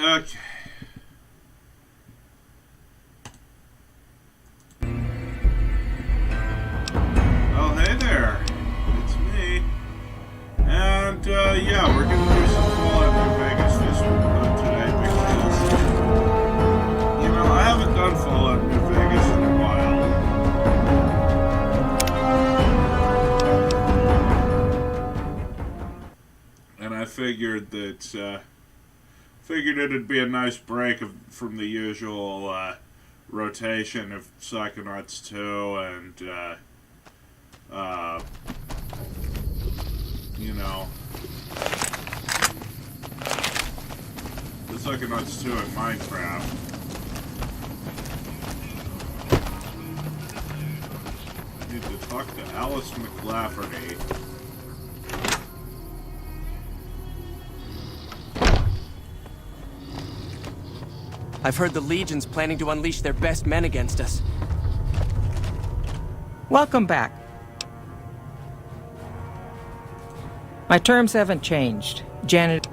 Okay. Oh, hey there. It's me. And, yeah, we're gonna do some Fallout New Vegas today because, I haven't done Fallout New Vegas in a while. And I figured it'd be a nice break from the usual, rotation of Psychonauts 2 and, the Psychonauts 2 in Minecraft. I need to talk to Alice McLafferty. I've heard the Legion's planning to unleash their best men against us. Welcome back. My terms haven't changed. Janet...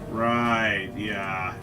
Right, yeah.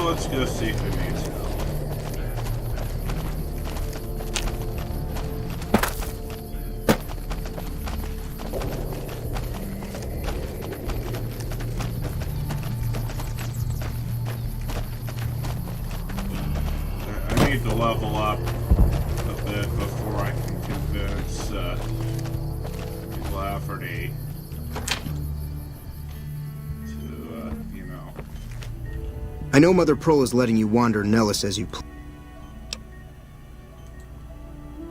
Let's go see who needs help. I need to level up a bit before I can convince Lafferty I know Mother Pearl is letting you wander Nellis as you please.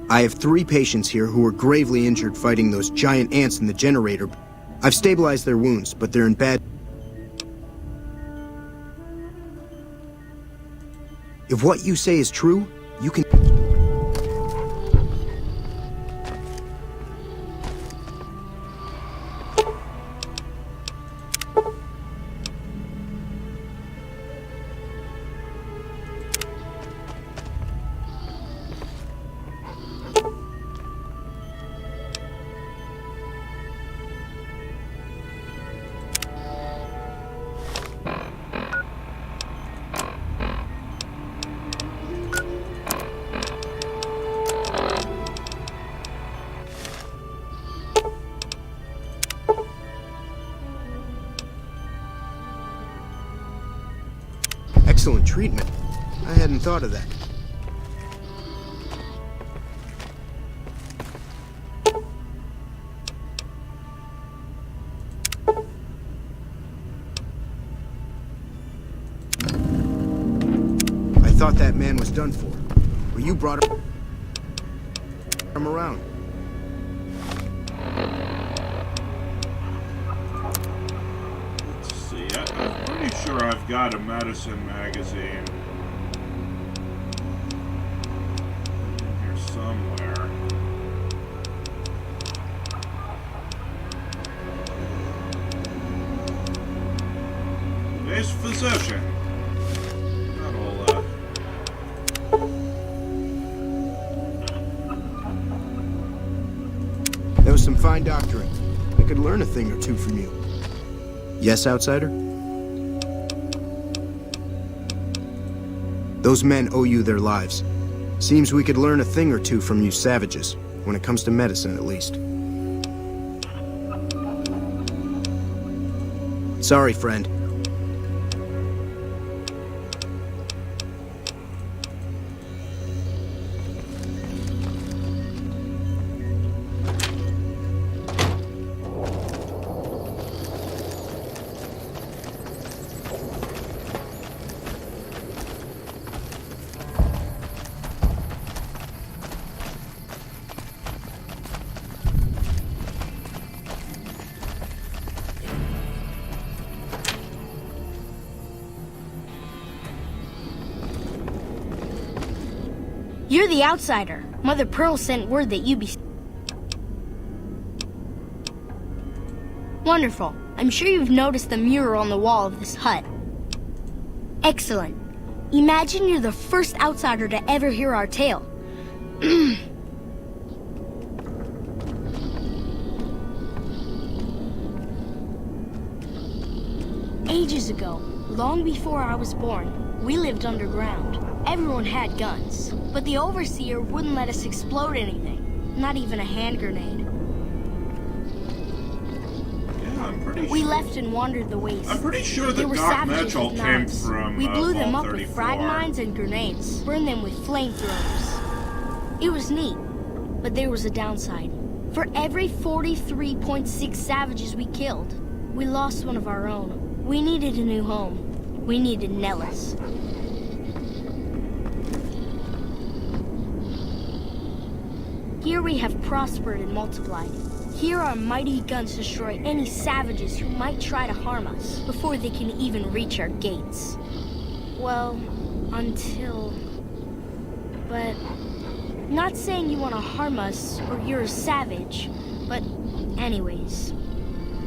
I have 3 patients here who are gravely injured fighting those giant ants in the generator. I've stabilized their wounds, but they're in bad... If what you say is true, you can... Excellent treatment. I hadn't thought of that. I thought that man was done for. Well, you brought him around. Sure, I've got a medicine magazine in here somewhere. Today's physician. That'll, some fine doctoring. I could learn a thing or two from you. Yes, outsider? Those men owe you their lives. Seems we could learn a thing or two from you savages, when it comes to medicine at least. Sorry, friend. You're the outsider. Mother Pearl sent word that you'd be... Wonderful. I'm sure you've noticed the mural on the wall of this hut. Excellent. Imagine you're the first outsider to ever hear our tale. Ages ago, long before I was born, we lived underground. Everyone had guns, but the overseer wouldn't let us explode anything, not even a hand grenade. Yeah, I'm pretty sure. We left and wandered the waste. I'm pretty sure There that were Doc savages Mitchell with came knives. from We blew them Vault up with 34. frag mines and grenades, burned them with flamethrowers. It was neat, but there was a downside. For every 43.6 savages we killed, we lost one of our own. We needed a new home. We needed Nellis. Here we have prospered and multiplied. Here our mighty guns destroy any savages who might try to harm us before they can even reach our gates. Well, until... But... Not saying you want to harm us or you're a savage, but anyways.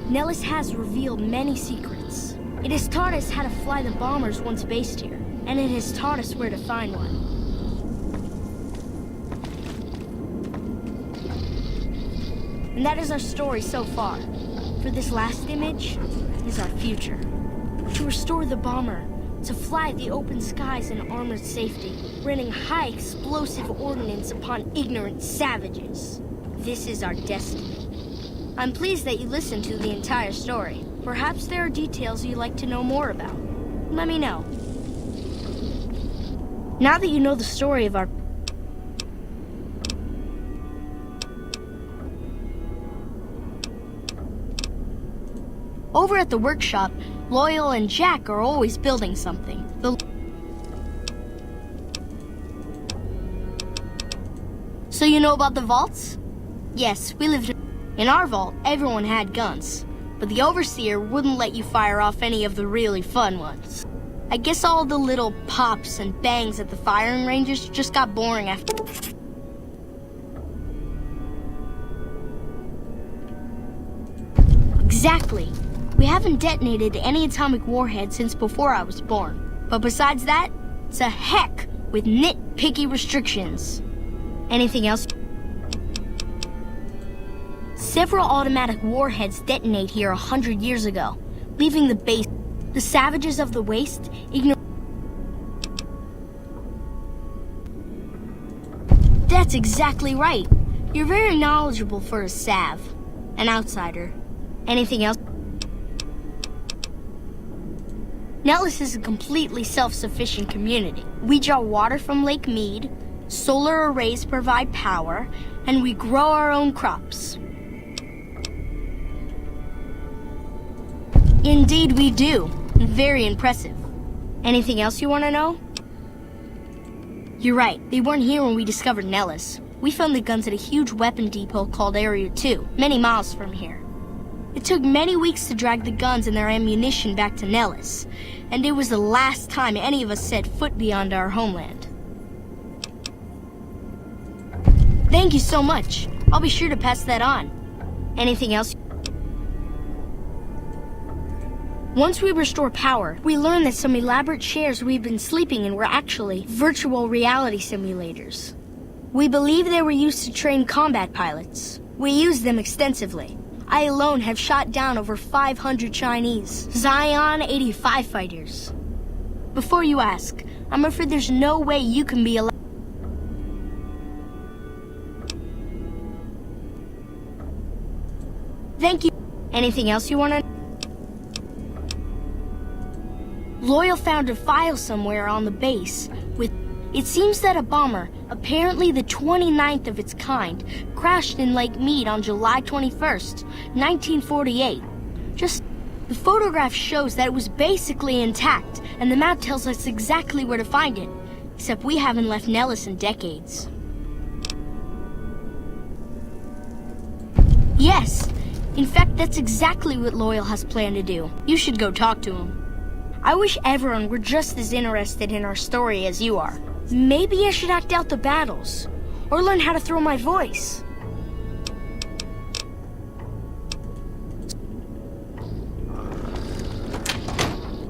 Nellis has revealed many secrets. It has taught us how to fly the bombers once based here, and it has taught us where to find one. And that is our story so far. For this last image is our future. To restore the bomber, to fly the open skies in armored safety, raining high explosive ordnance upon ignorant savages. This is our destiny. I'm pleased that you listened to the entire story. Perhaps there are details you'd like to know more about. Let me know. Now that you know the story of our... Over at the workshop, Loyal and Jack are always building something. So you know about the vaults? Yes, we lived in our vault. Everyone had guns, but the overseer wouldn't let you fire off any of the really fun ones. I guess all the little pops and bangs at the firing ranges just got boring after. Exactly. We haven't detonated any atomic warheads since before I was born. But besides that, it's a heck with nitpicky restrictions. Anything else? Several automatic warheads detonate here 100 years ago, leaving the base. The savages of the waste ignore. That's exactly right. You're very knowledgeable for a Sav, an outsider. Anything else? Nellis is a completely self-sufficient community. We draw water from Lake Mead, solar arrays provide power, and we grow our own crops. Indeed we do. Very impressive. Anything else you want to know? You're right. They weren't here when we discovered Nellis. We found the guns at a huge weapon depot called Area 2, many miles from here. It took many weeks to drag the guns and their ammunition back to Nellis, and it was the last time any of us set foot beyond our homeland. Thank you so much. I'll be sure to pass that on. Anything else? Once we restore power, we learned that some elaborate chairs we've been sleeping in were actually virtual reality simulators. We believe they were used to train combat pilots. We use them extensively. I alone have shot down over 500 Chinese Zion 85 fighters. Before you ask, I'm afraid there's no way you can be allowed. Thank you. Anything else you want to... Loyal found a file somewhere on the base with... It seems that a bomber, apparently the 29th of its kind, crashed in Lake Mead on July 21st, 1948. The photograph shows that it was basically intact, and the map tells us exactly where to find it. Except we haven't left Nellis in decades. Yes. In fact, that's exactly what Loyal has planned to do. You should go talk to him. I wish everyone were just as interested in our story as you are. Maybe I should act out the battles, or learn how to throw my voice.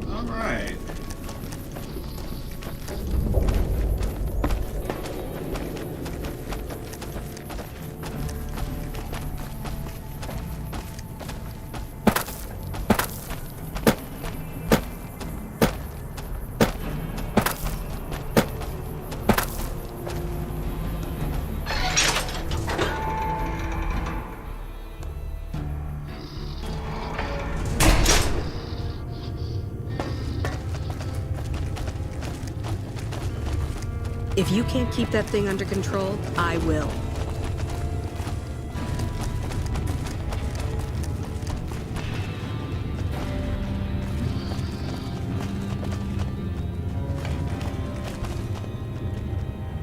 All right. If you can't keep that thing under control, I will.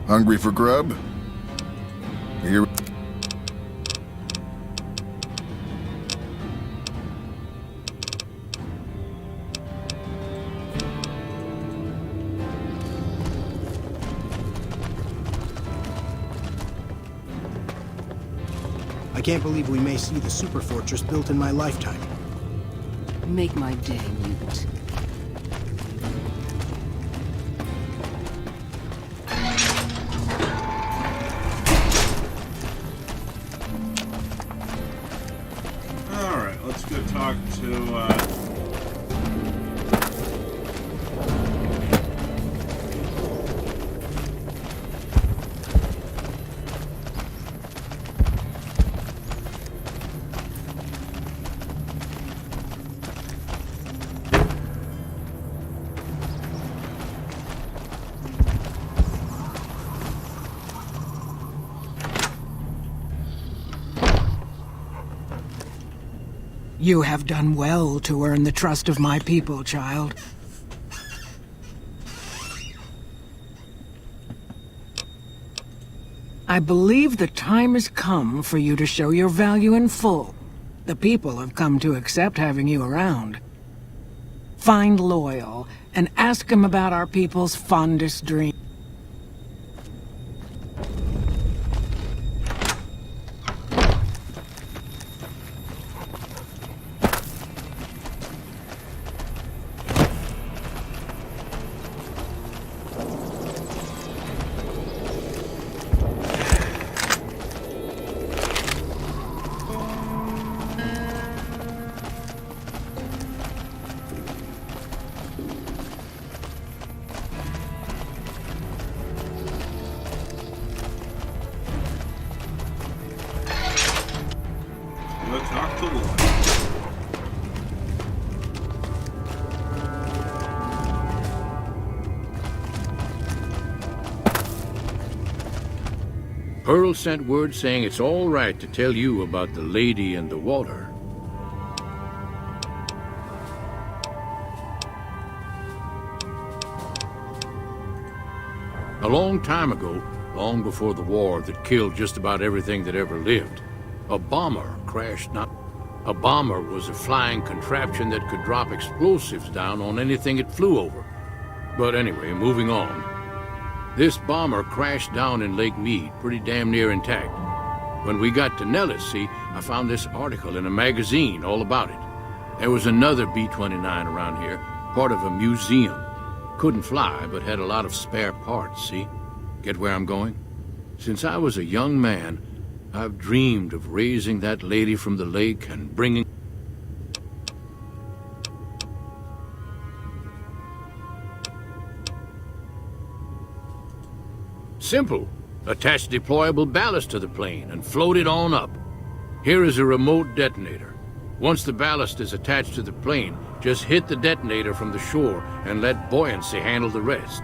Hungry for grub? Here. I can't believe we may see the super fortress built in my lifetime. Make my day, mutant. All right, let's go talk to, You have done well to earn the trust of my people, child. I believe the time has come for you to show your value in full. The people have come to accept having you around. Find Loyal and ask him about our people's fondest dreams. go talk to Loyal. Pearl sent word saying it's all right to tell you about the lady and the water. A long time ago, long before the war that killed just about everything that ever lived, a bomber crashed. A bomber was a flying contraption that could drop explosives down on anything it flew over. But anyway, moving on. This bomber crashed down in Lake Mead, pretty damn near intact. When we got to Nellis, see, I found this article in a magazine all about it. There was another B-29 around here, part of a museum. Couldn't fly, but had a lot of spare parts, see? Get where I'm going? Since I was a young man, I've dreamed of raising that lady from the lake and bringing... Simple. Attach deployable ballast to the plane and float it on up. Here is a remote detonator. Once the ballast is attached to the plane, just hit the detonator from the shore and let buoyancy handle the rest.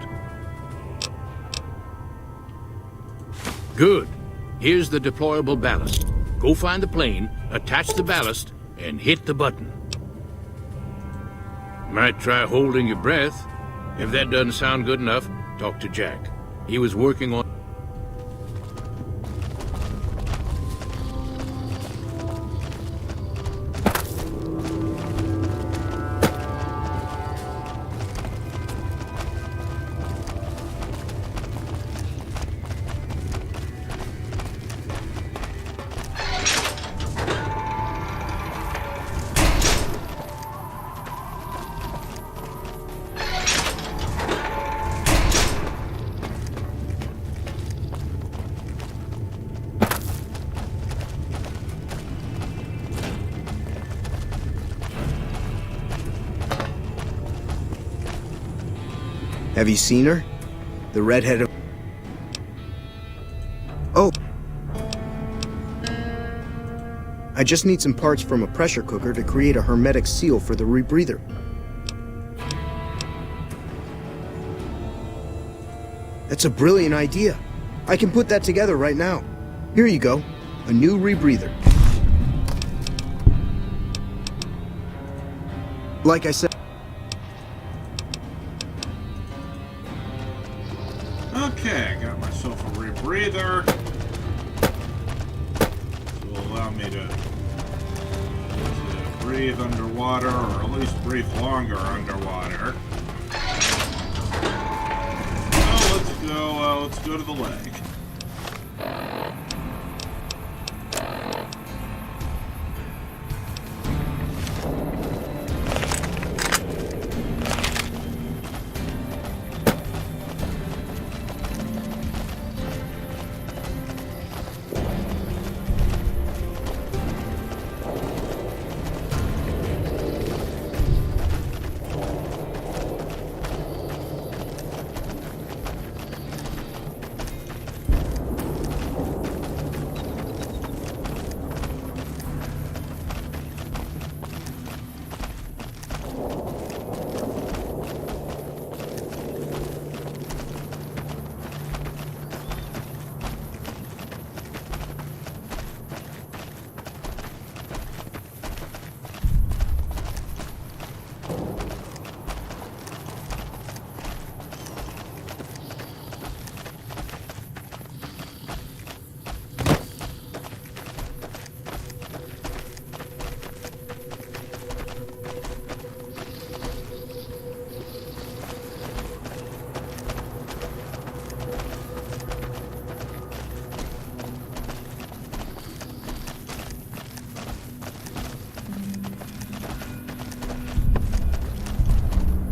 Good. Here's the deployable ballast. Go find the plane, attach the ballast, and hit the button. Might try holding your breath. If that doesn't sound good enough, talk to Jack. He was working on... Have you seen her? The redhead... Oh! I just need some parts from a pressure cooker to create a hermetic seal for the rebreather. That's a brilliant idea. I can put that together right now. Here you go. A new rebreather. Like I said... Okay, I got myself a rebreather. This will allow me to breathe underwater, or at least breathe longer underwater. So let's go to the lake.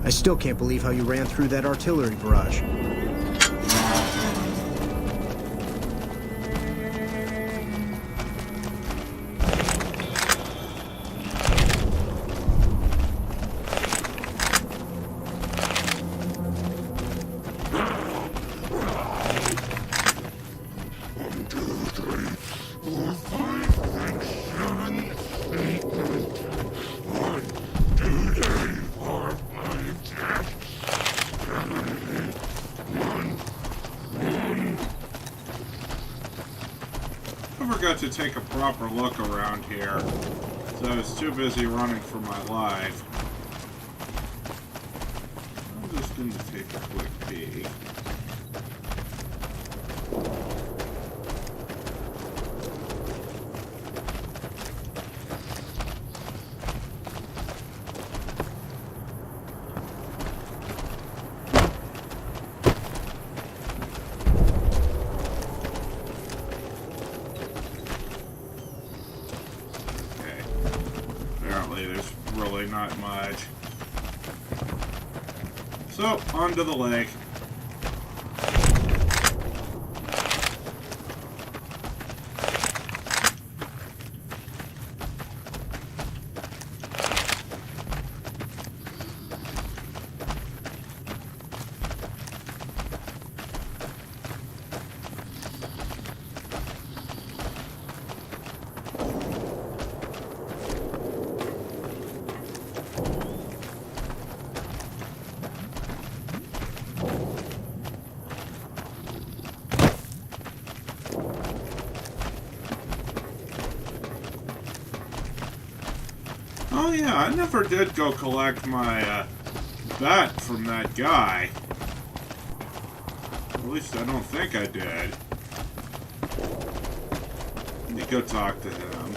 I still can't believe how you ran through that artillery barrage. To take a proper look around here, so I was too busy running for my life. I'm just going to take a quick peek. There's really not much. So, onto the lake. Oh yeah, I never did go collect my bet from that guy. At least I don't think I did. Let me go talk to him.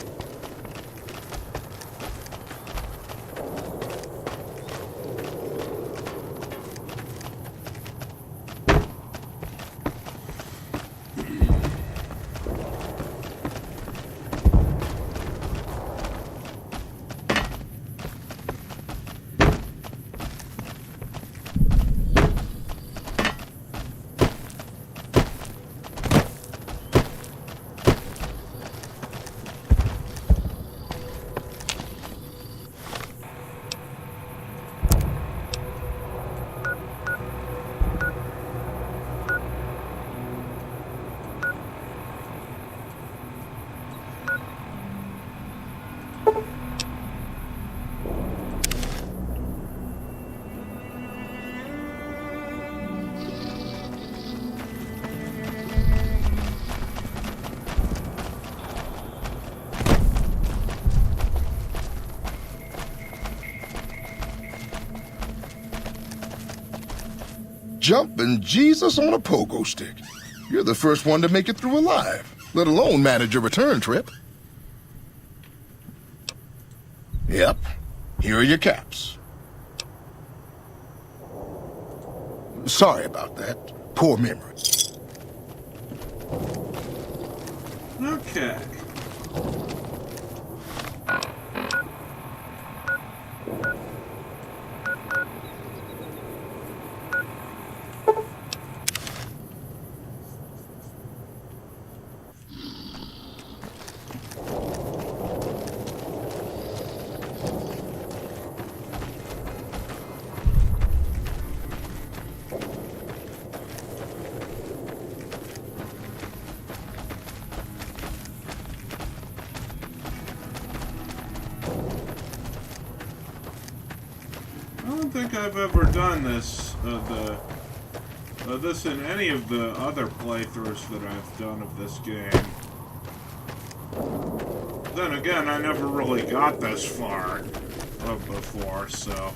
Jumping Jesus on a pogo stick. You're the first one to make it through alive, let alone manage a return trip. Yep, here are your caps. Sorry about that. Poor memory. Okay. I don't think I've ever done this, this in any of the other playthroughs that I've done of this game. Then again, I never really got this far before, so...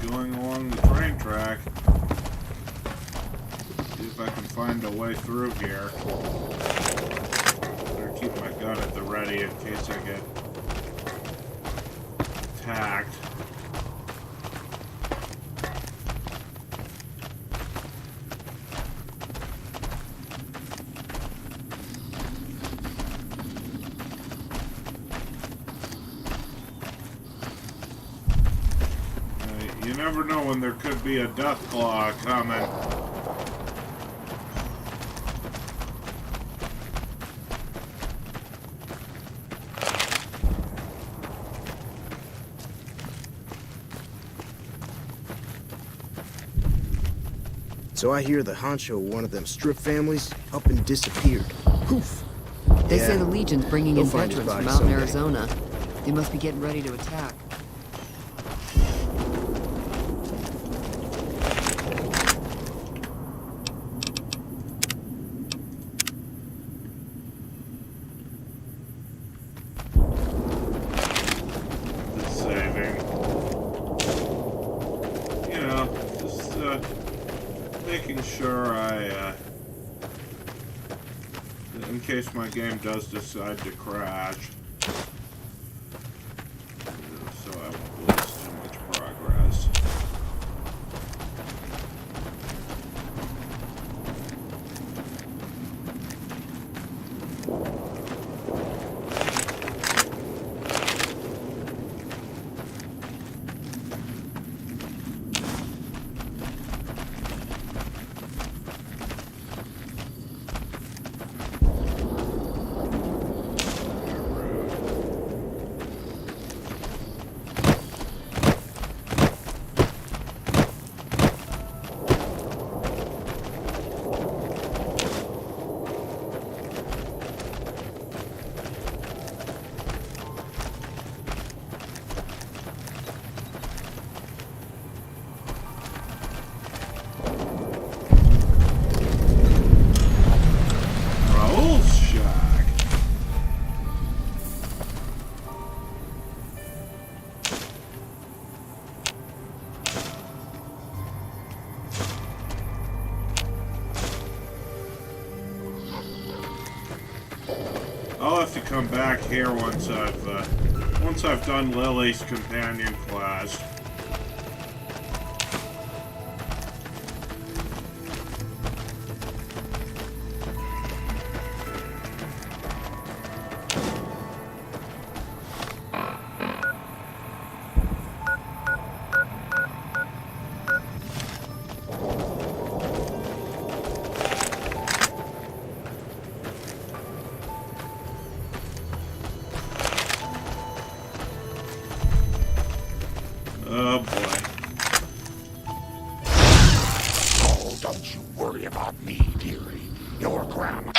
going along the train track. See if I can find a way through here. Better keep my gun at the ready in case I get attacked. You never know when there could be a death claw coming. So I hear the honcho of one of them strip families up and disappeared. Poof. They Yeah. say the Legion's bringing They'll in find his veterans from body out in someday. Arizona. They must be getting ready to attack. Just saving. You know, just making sure I in case my game does decide to crash. So I won't lose too much progress. I'll have to come back here once I've done Lily's companion class. Oh boy. Oh, don't you worry about me, dearie. Your grandma.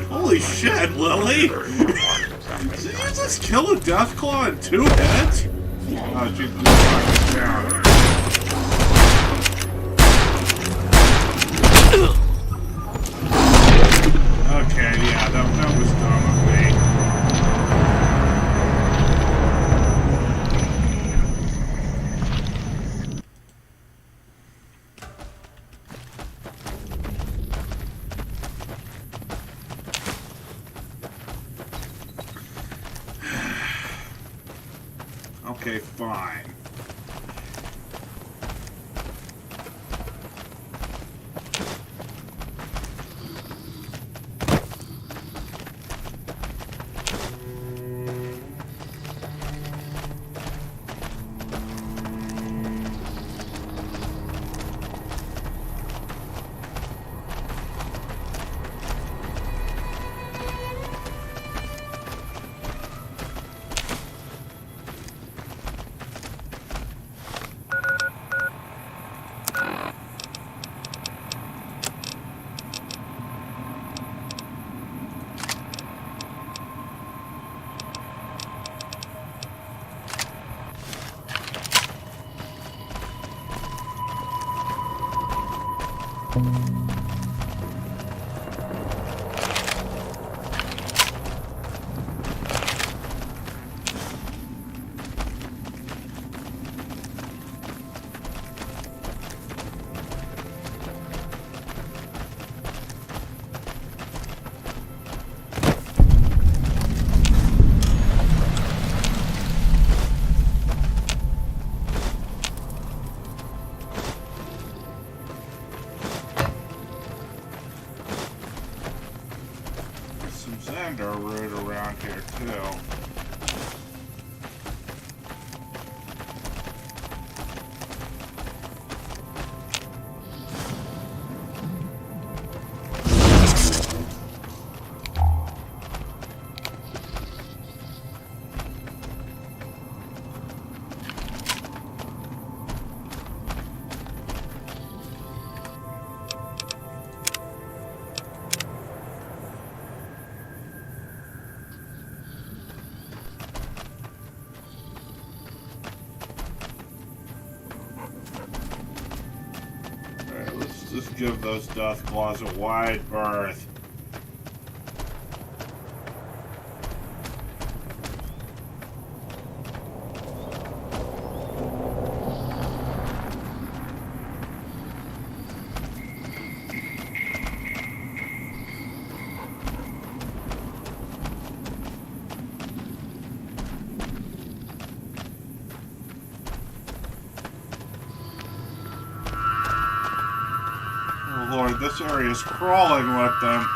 Holy shit, Lily! Did you just kill a Deathclaw in 2 hits? Oh, she's just knocking down. Okay, yeah, that was dumb of me. Okay, fine. Xander route around here too. give those death claws a wide berth. Oh Lord, this area is crawling with them.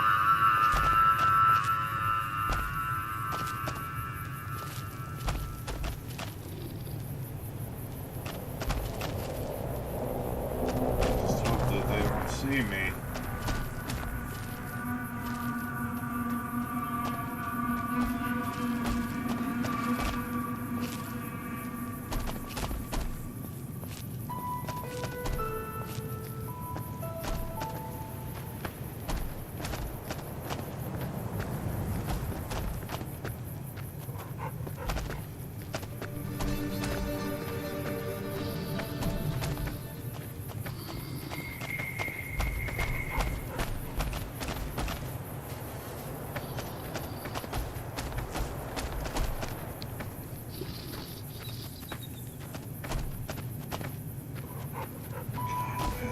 Just hope that they don't see me.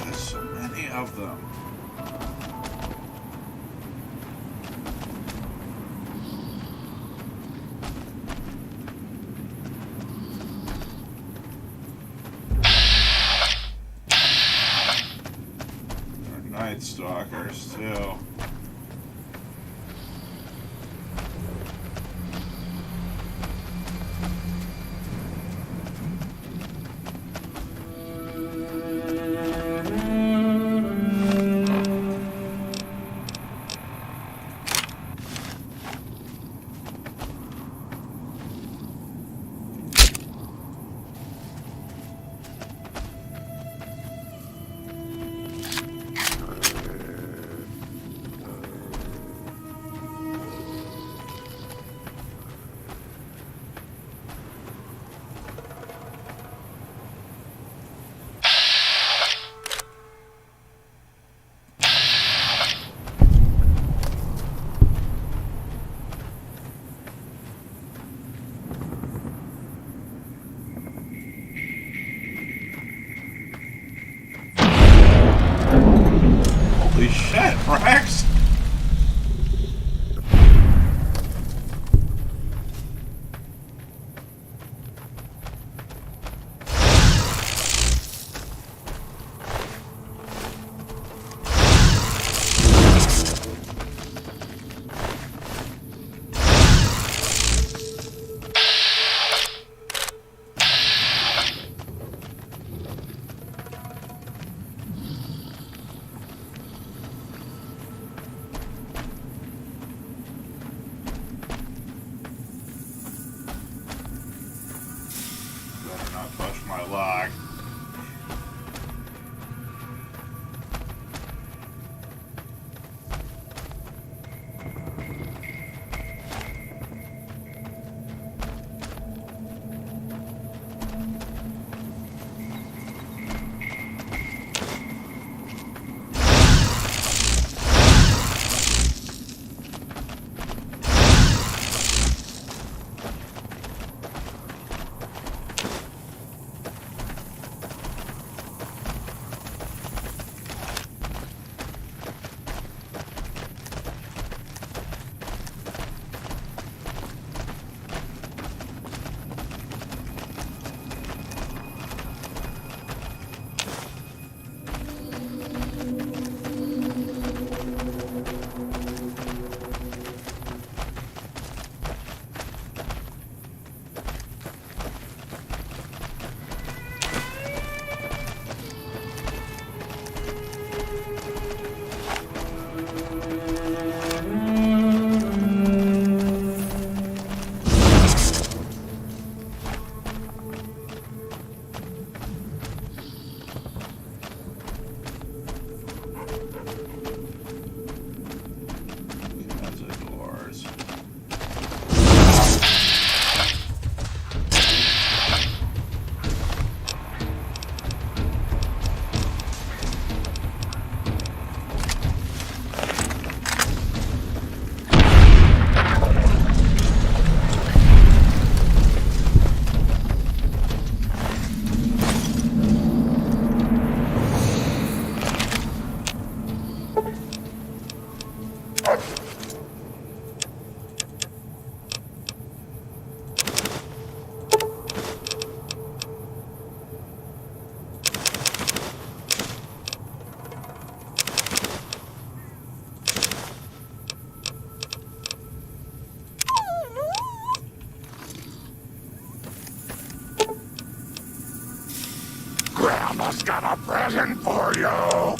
There's so many of them. They're Night Stalkers, too. Grandma's got a present for you!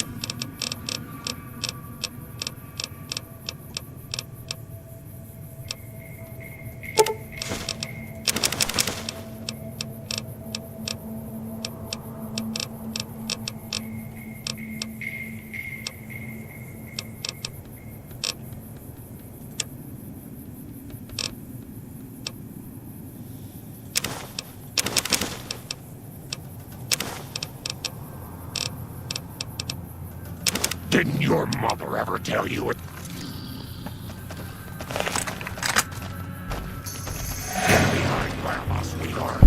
Didn't your mother ever tell you it? Get behind Grandma, sweetheart.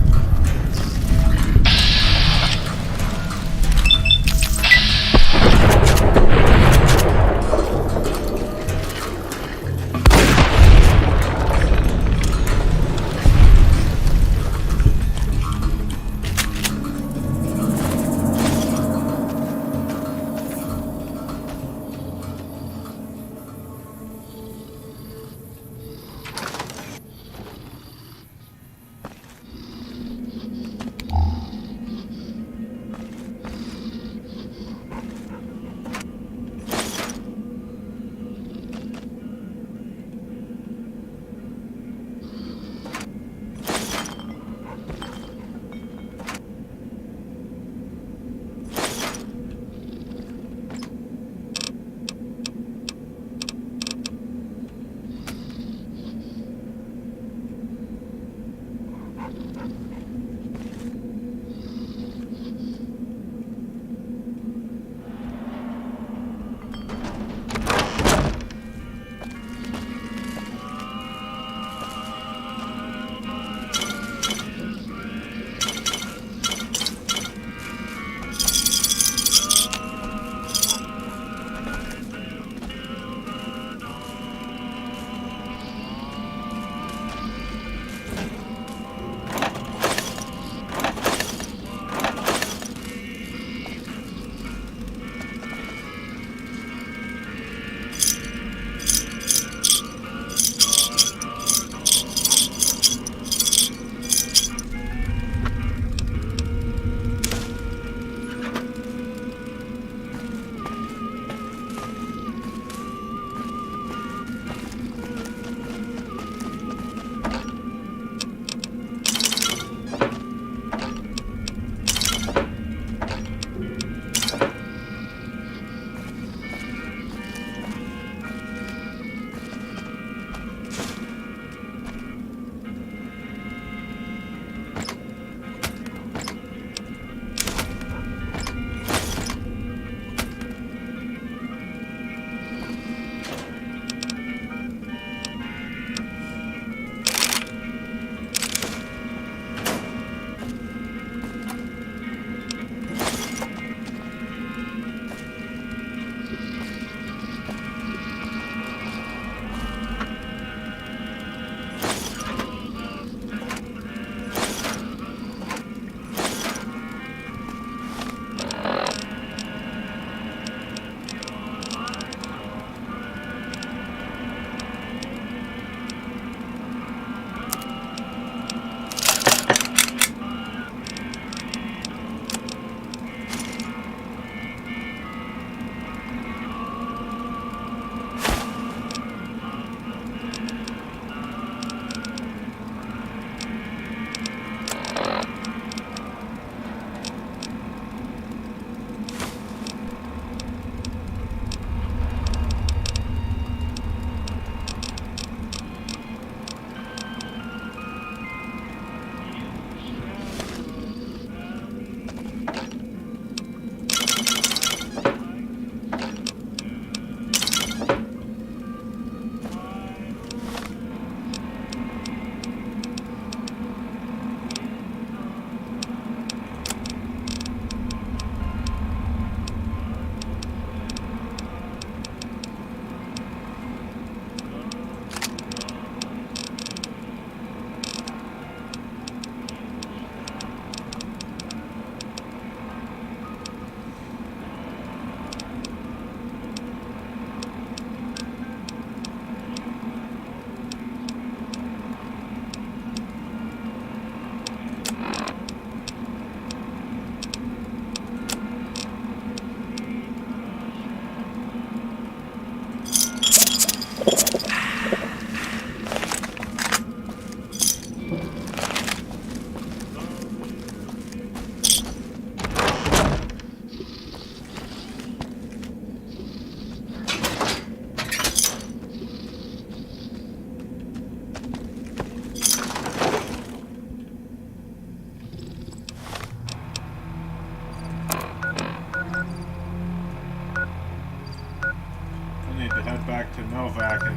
back and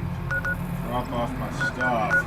drop off my stuff.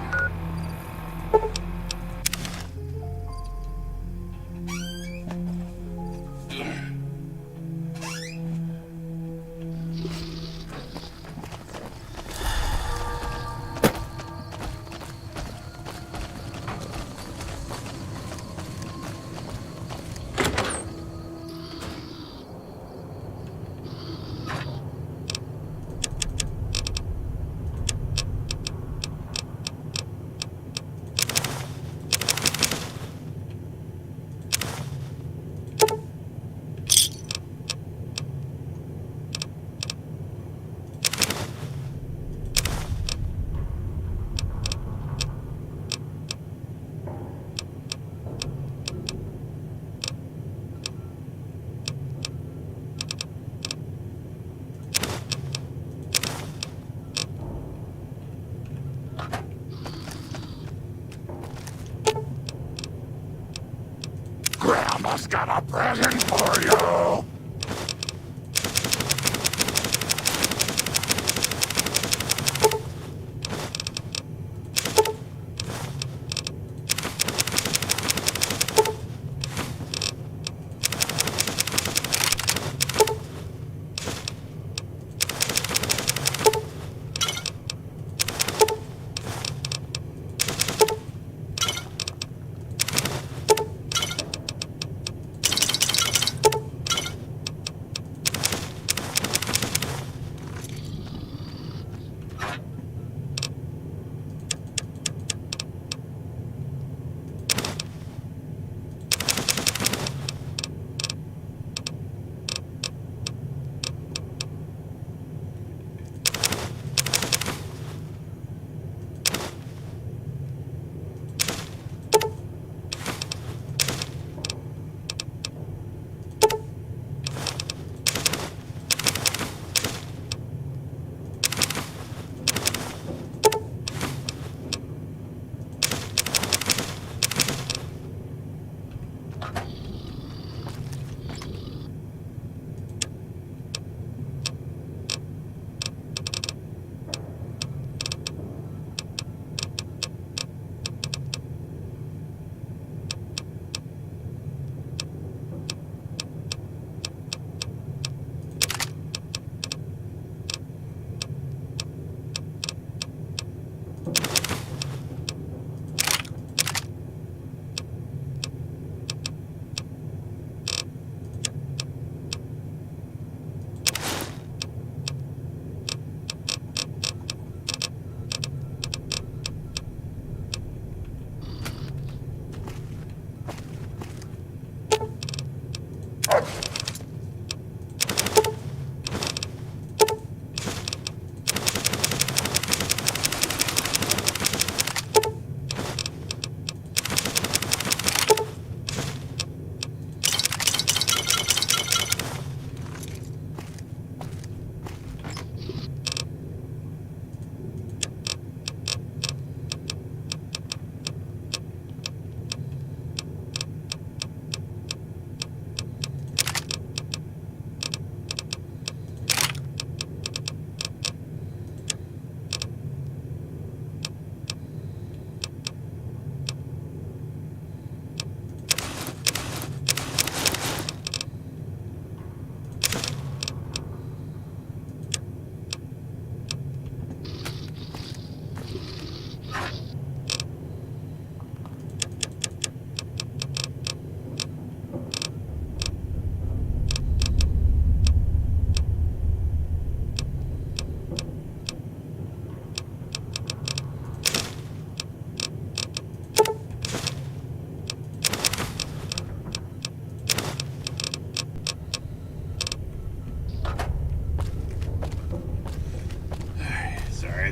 Grandma's got a present for you!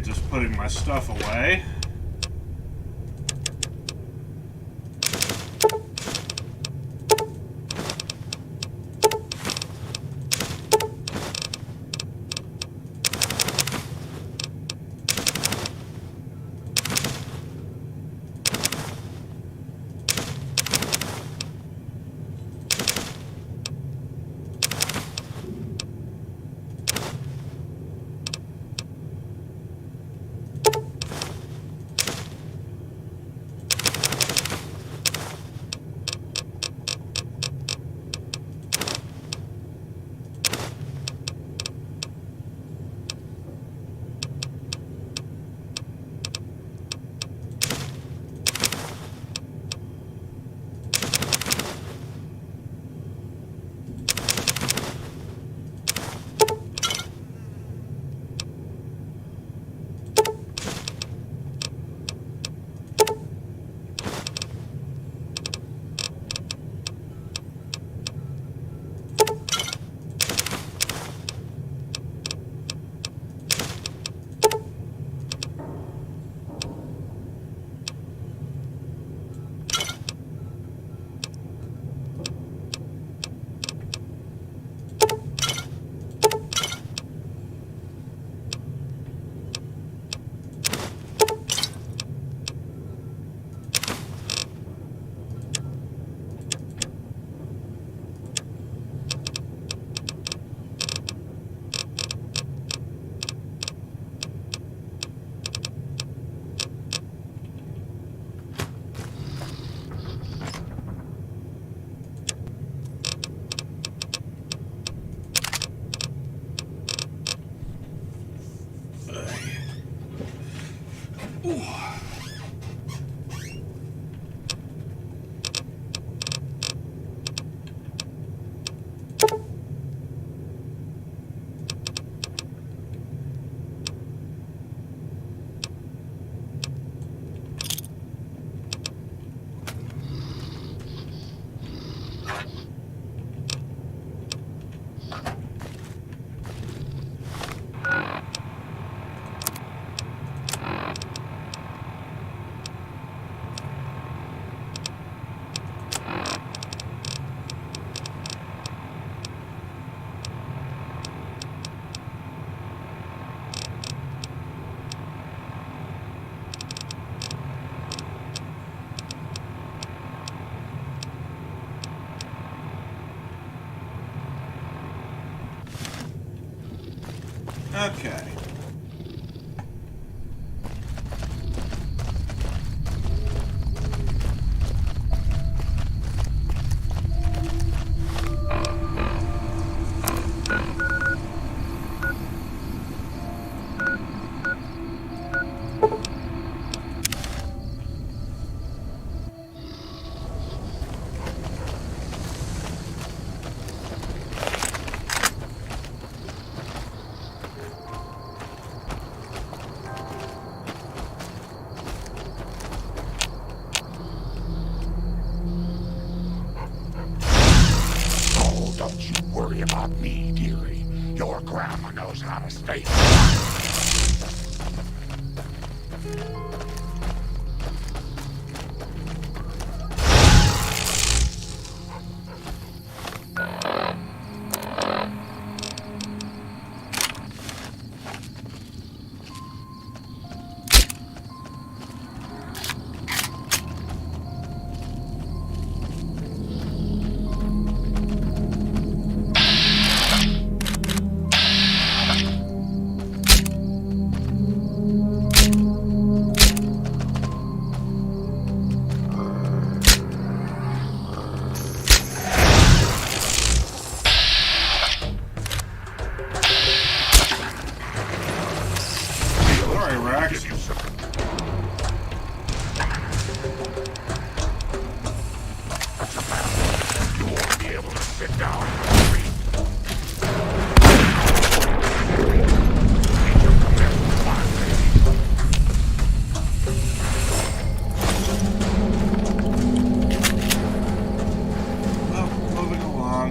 Just putting my stuff away. Okay. Oh, don't you worry about me, dearie. Your grandma knows how to stay. Sorry, Rex. Give you some. What's the matter? You won't be able to sit down and read. Need your commitment, my lady. Well, moving along.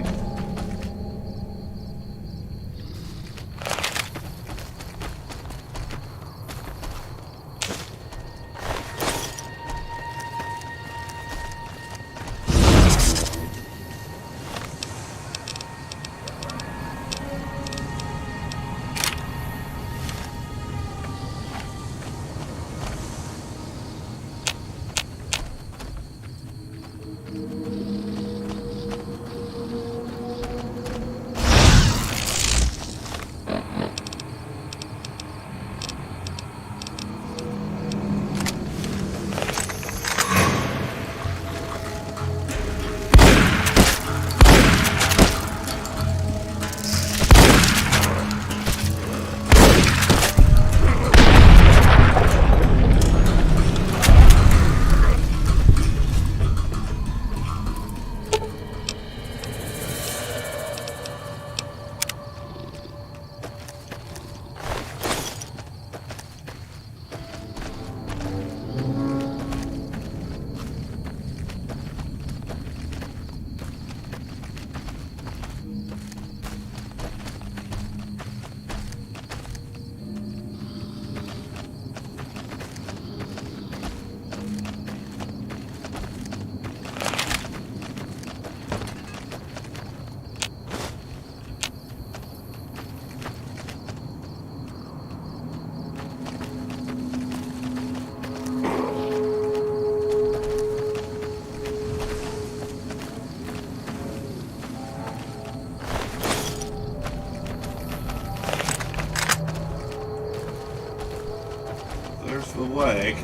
There's the leg.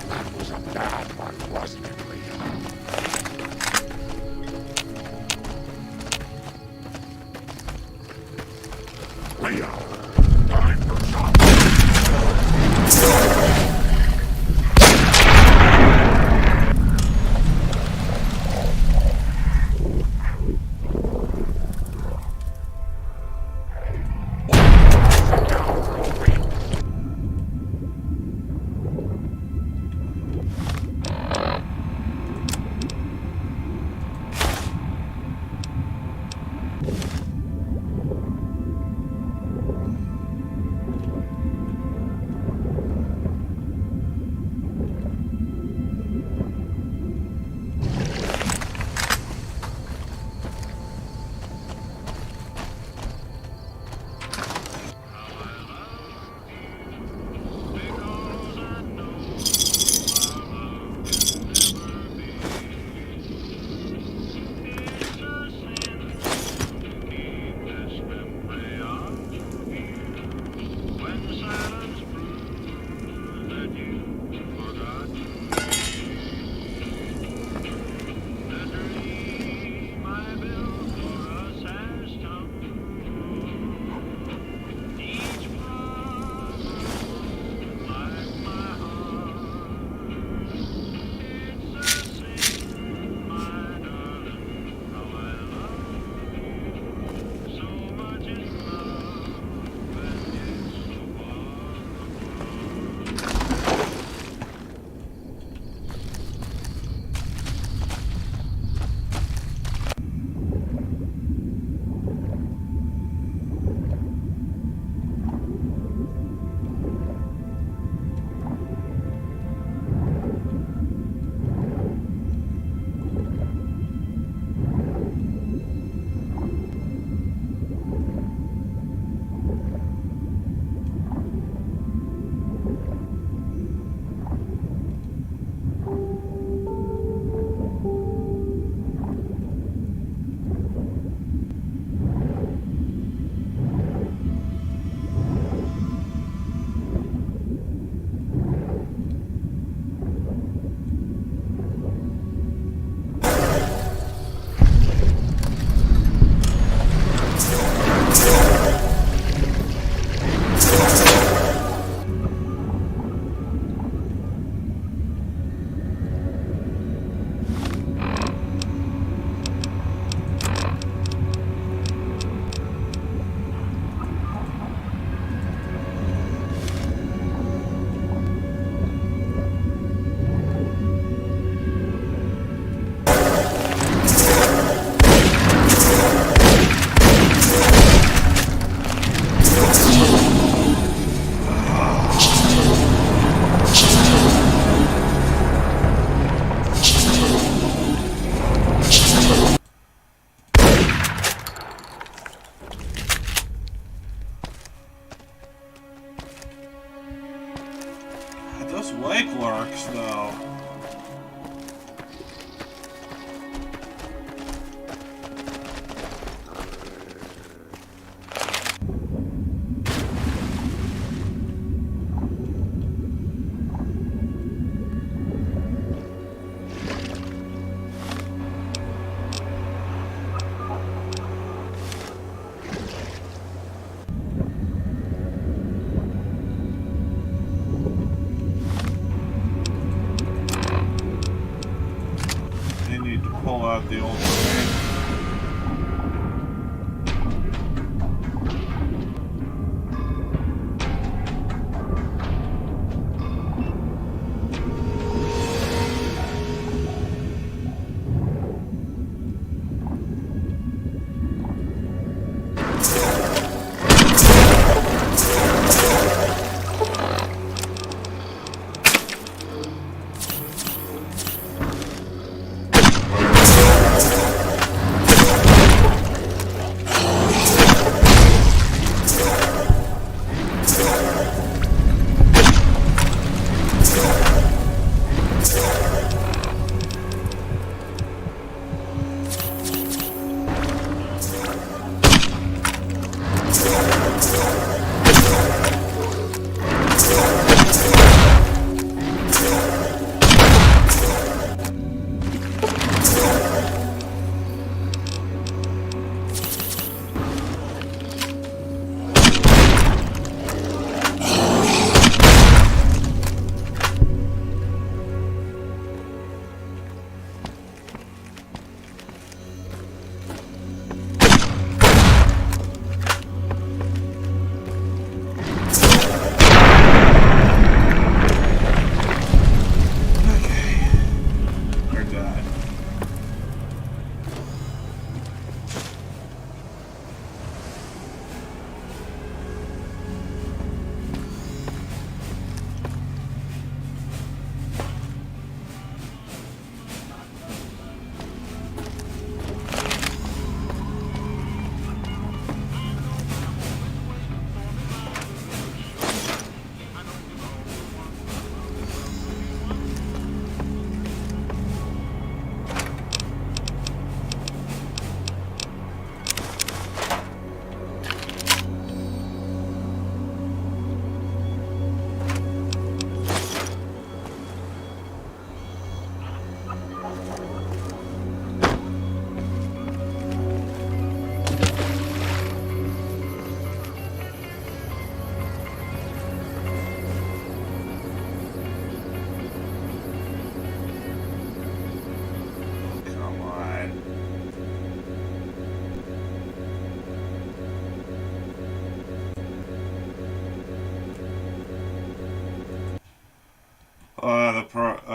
That was a bad one, wasn't it, Leon? Leo, time for some. Those lake lurks, though. Pull out the old thing.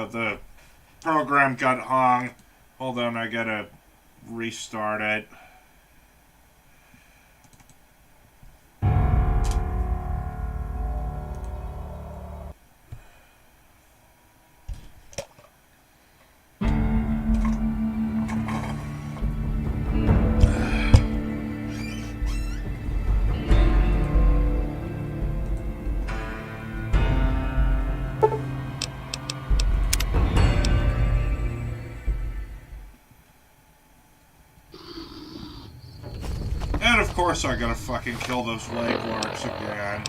the program got hung. Hold on, I gotta restart it. And of course I gotta fucking kill those legworks again.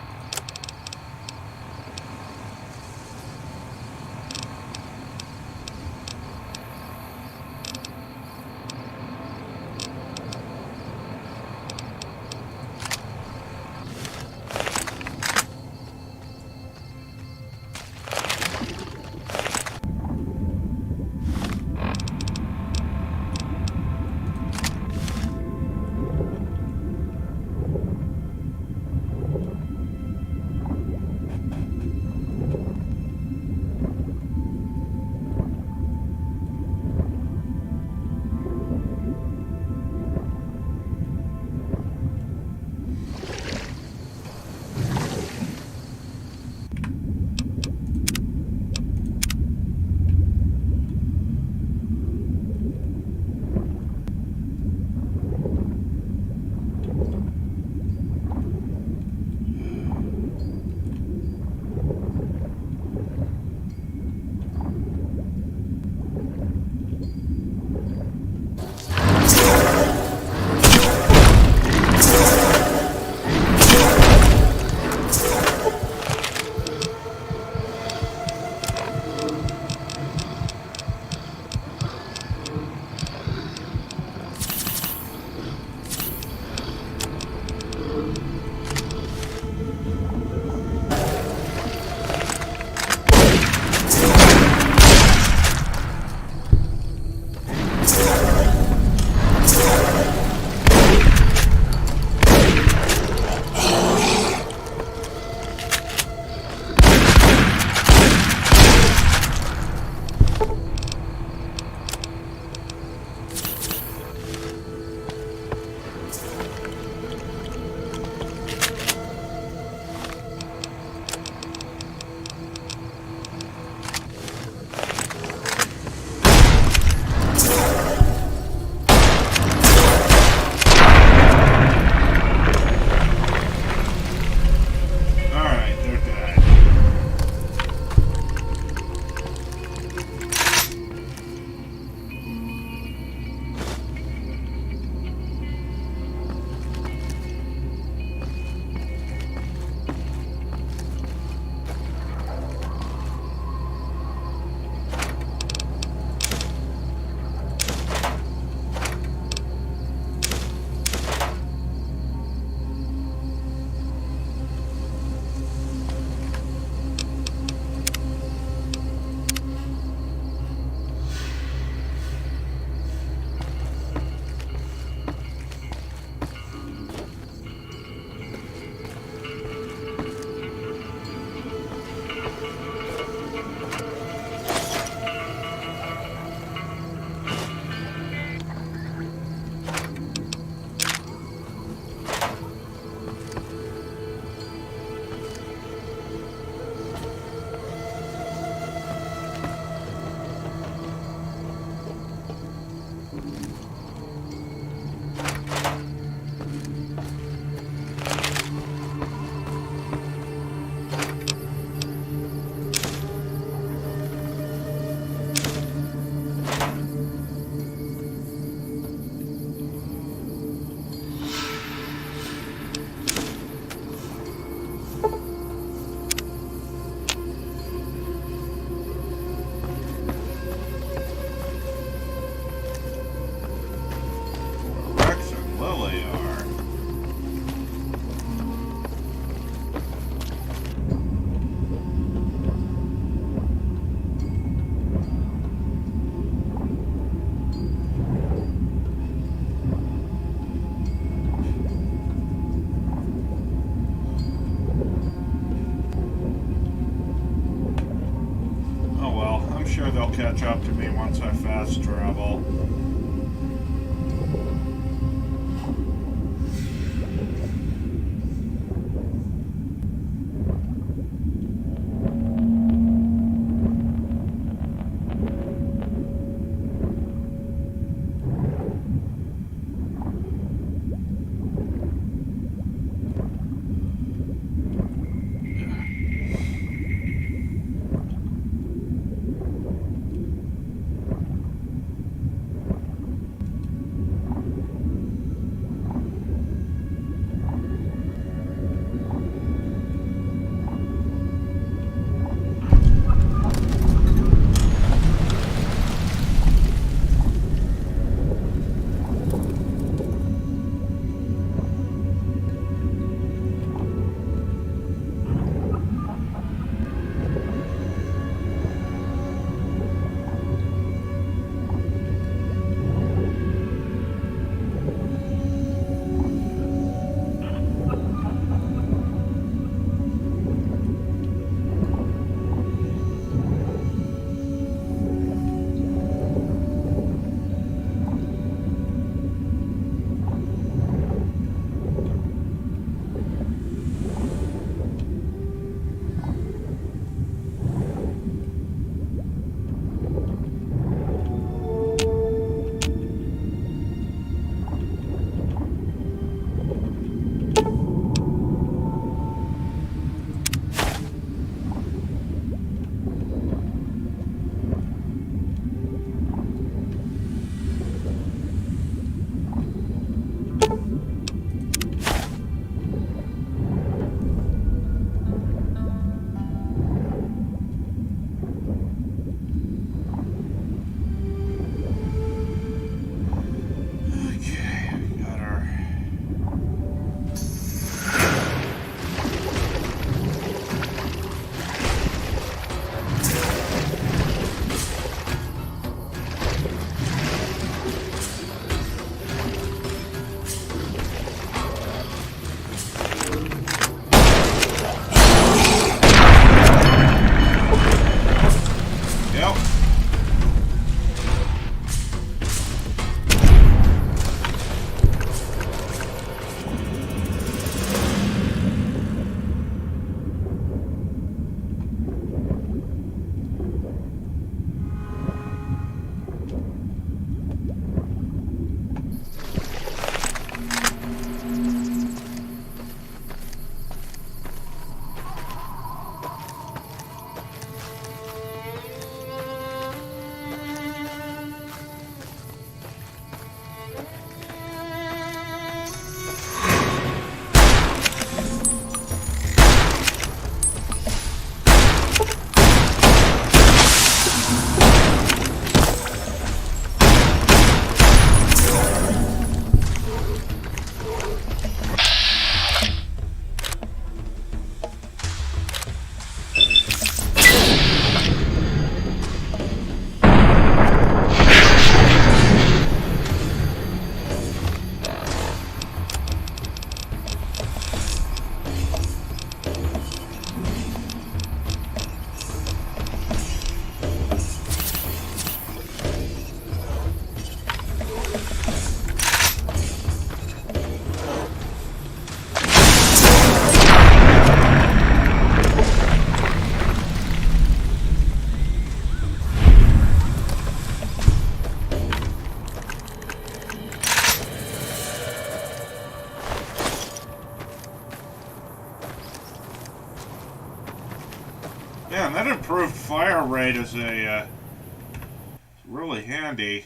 catch up to me once I fast travel. Yeah, and that improved fire rate is really handy.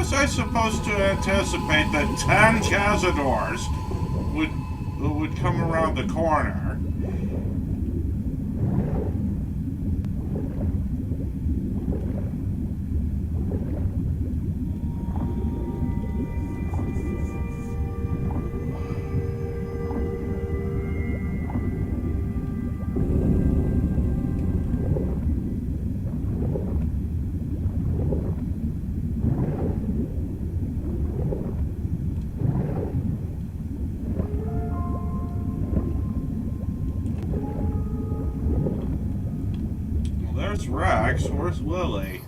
was I supposed to anticipate that 10 Cazadors would come around the corner? There's Rex. Where's Lily?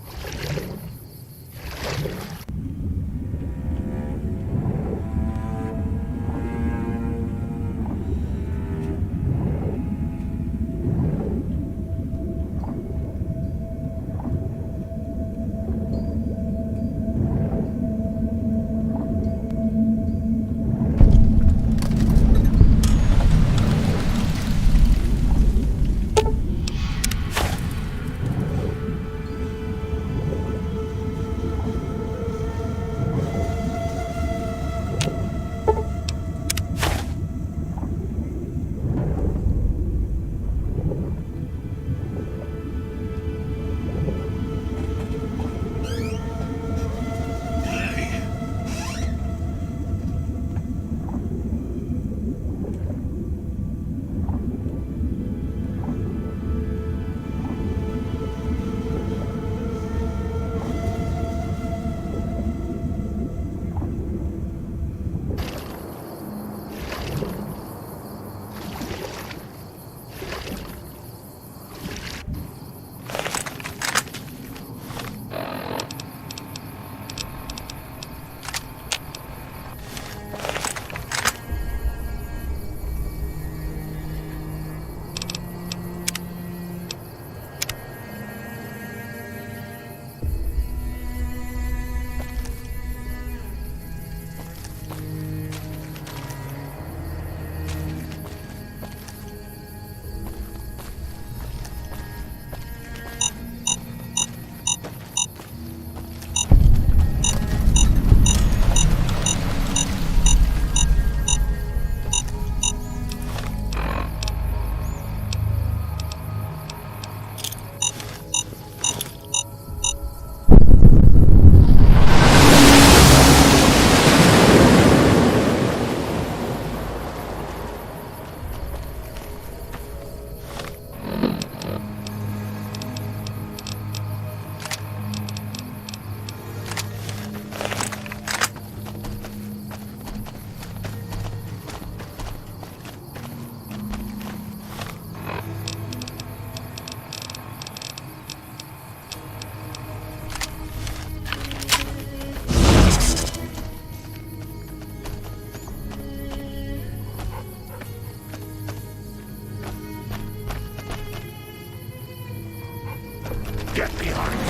Get behind me.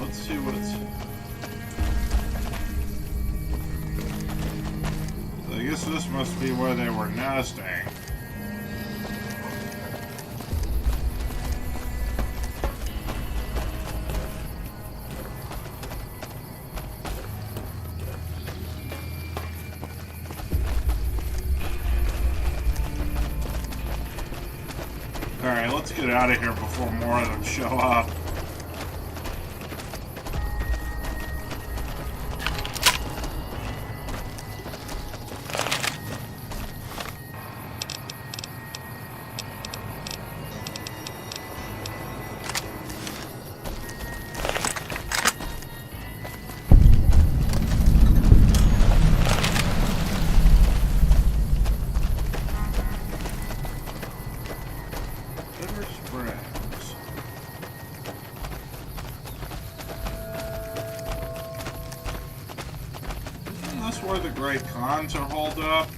Let's see what it's... So I guess this must be where they were nesting. Alright, let's get out of here before more of them show up. this where the Great Khans are holed up?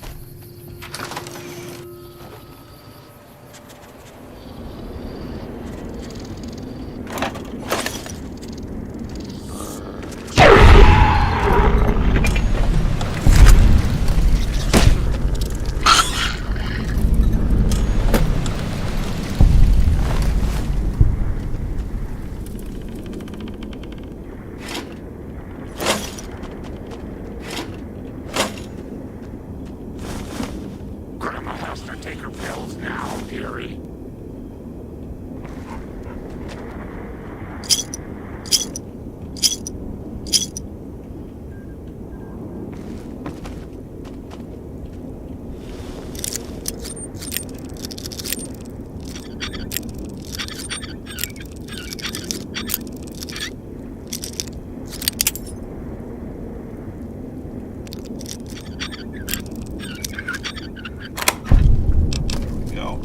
Grandma has to take her pills now, dearie. Go.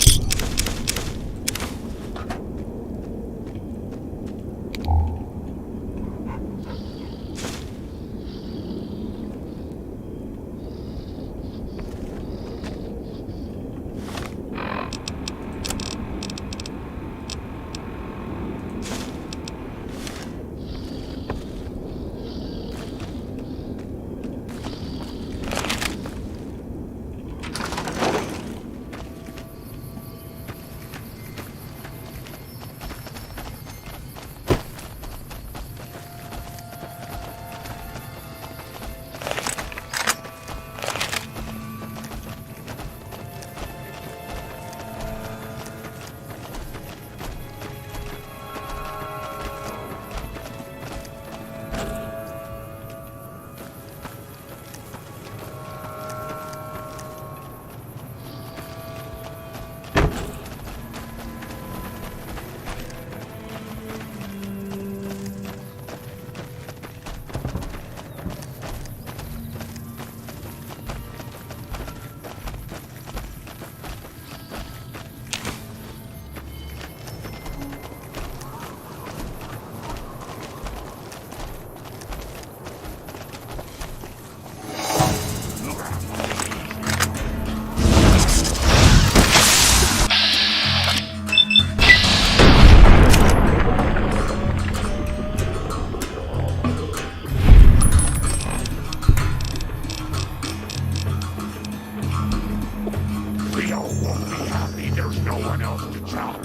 Leo won't be happy. There's no one else to chop.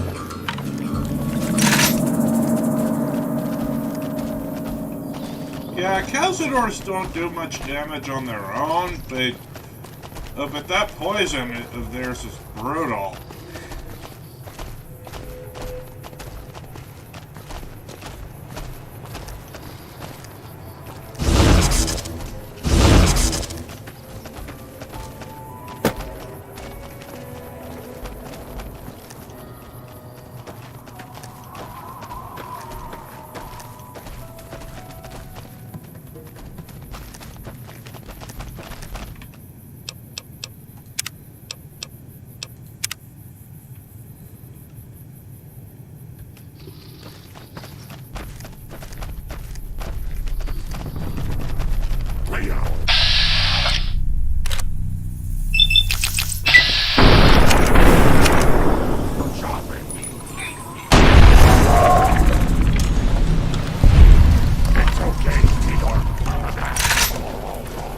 Yeah, Cazadors don't do much damage on their own, but that poison of theirs is brutal. Leo. Chop it. It's okay, sweetheart. I'm asking for all wrong.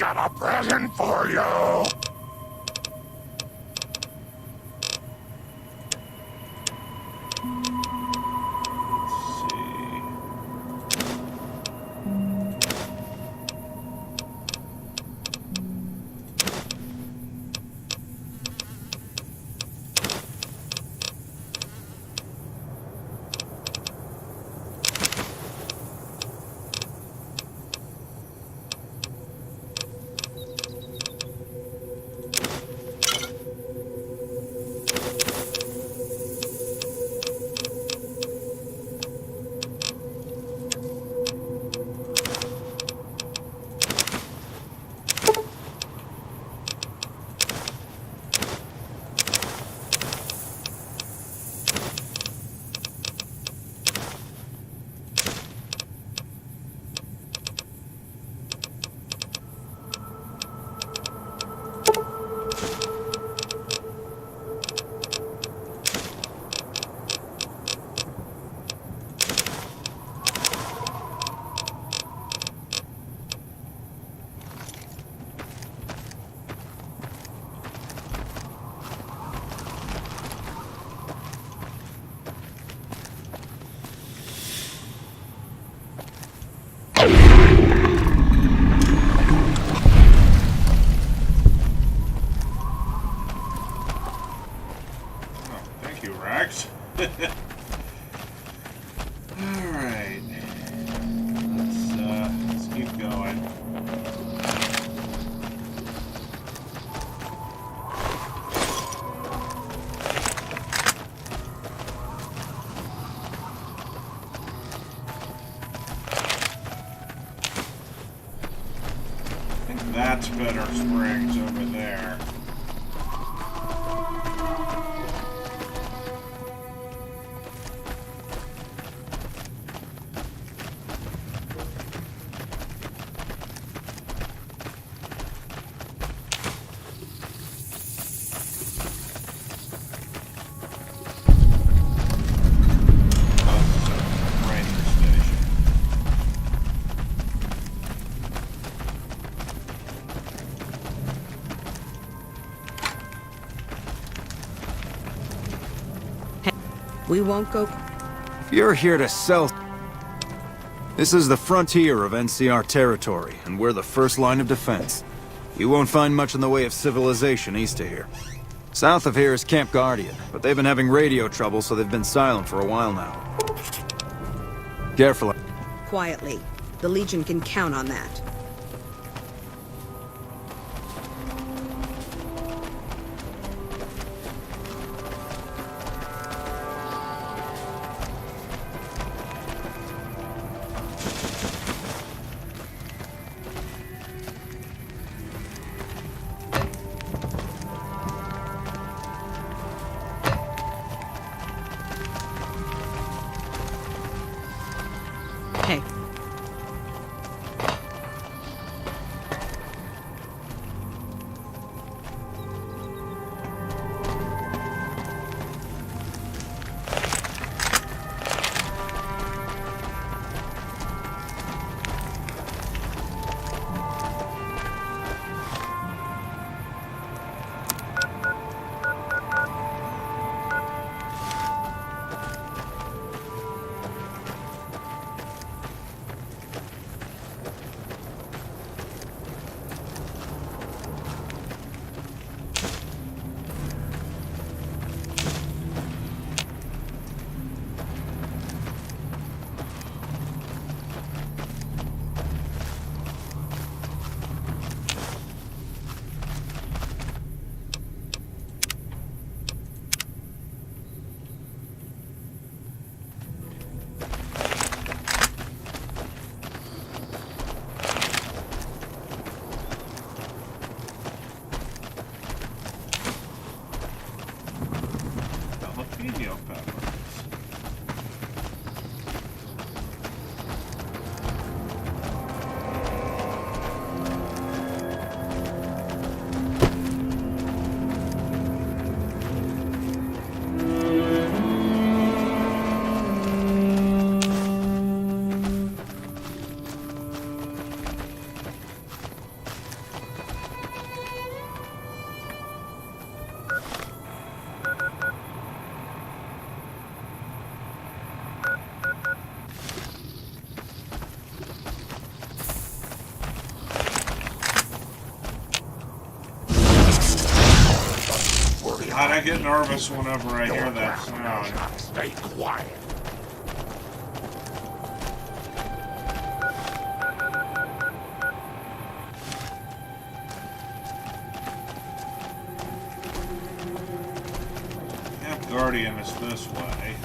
got a present for you. Thank you, Rex. Alright. Let's keep going. I think that's better springs over there. We won't go. You're here to sell. This is the frontier of NCR territory, and we're the first line of defense. You won't find much in the way of civilization east of here. South of here is Camp Guardian, but they've been having radio trouble, so they've been silent for a while now. Careful. Quietly. The Legion can count on that. Hey. I get nervous whenever I hear that sound. Stay quiet. Camp Guardian is this way.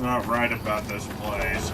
Not right about this place.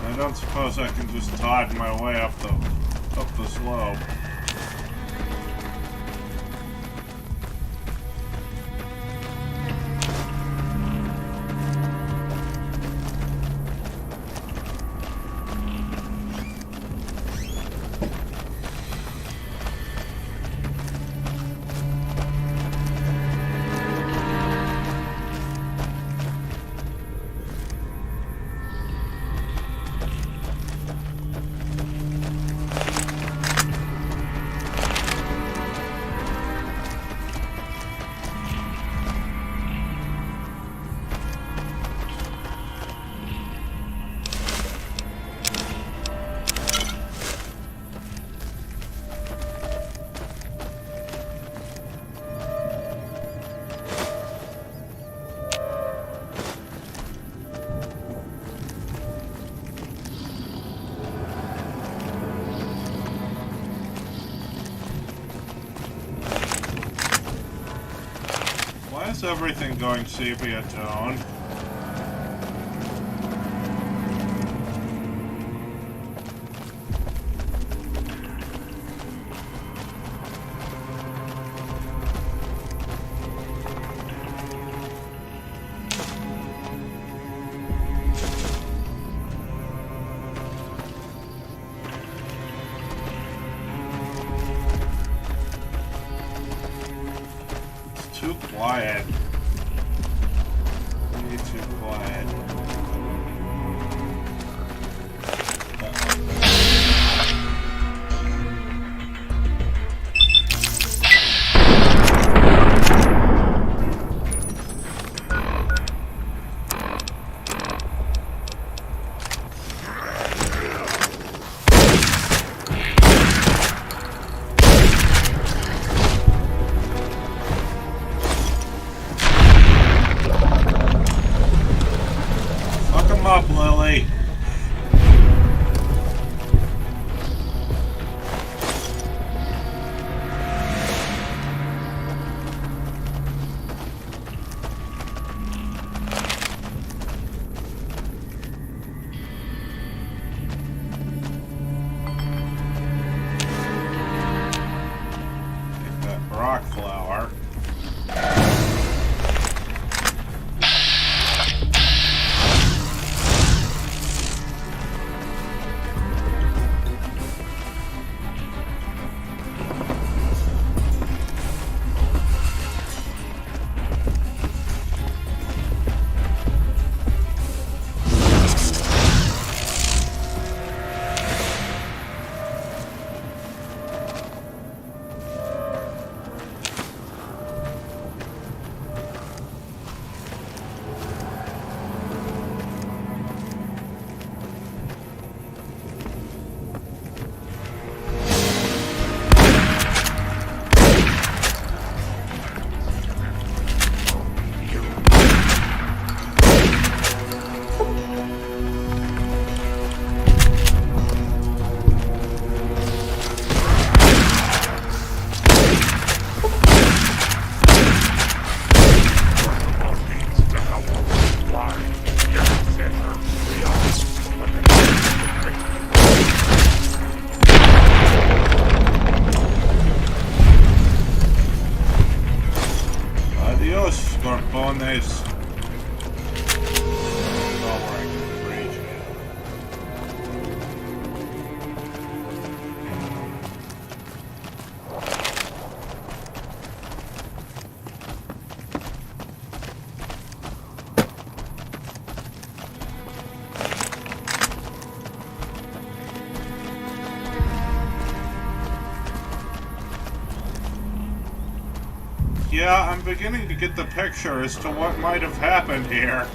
I don't suppose I can just dodge my way up the slope. Why is everything going sepia tone? Too quiet. Way too quiet. on this. Oh, where I can reach it. Yeah, I'm beginning to get the picture as to what might have happened here.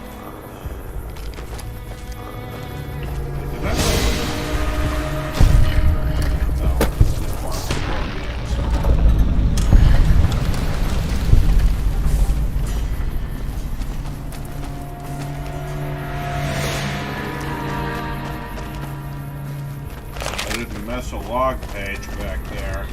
I didn't miss a log page back there.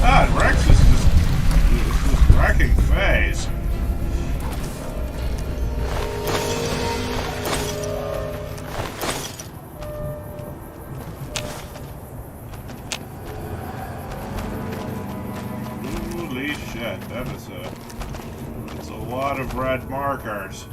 God, Rex is just wrecking phase. Holy shit, that's a lot of red markers.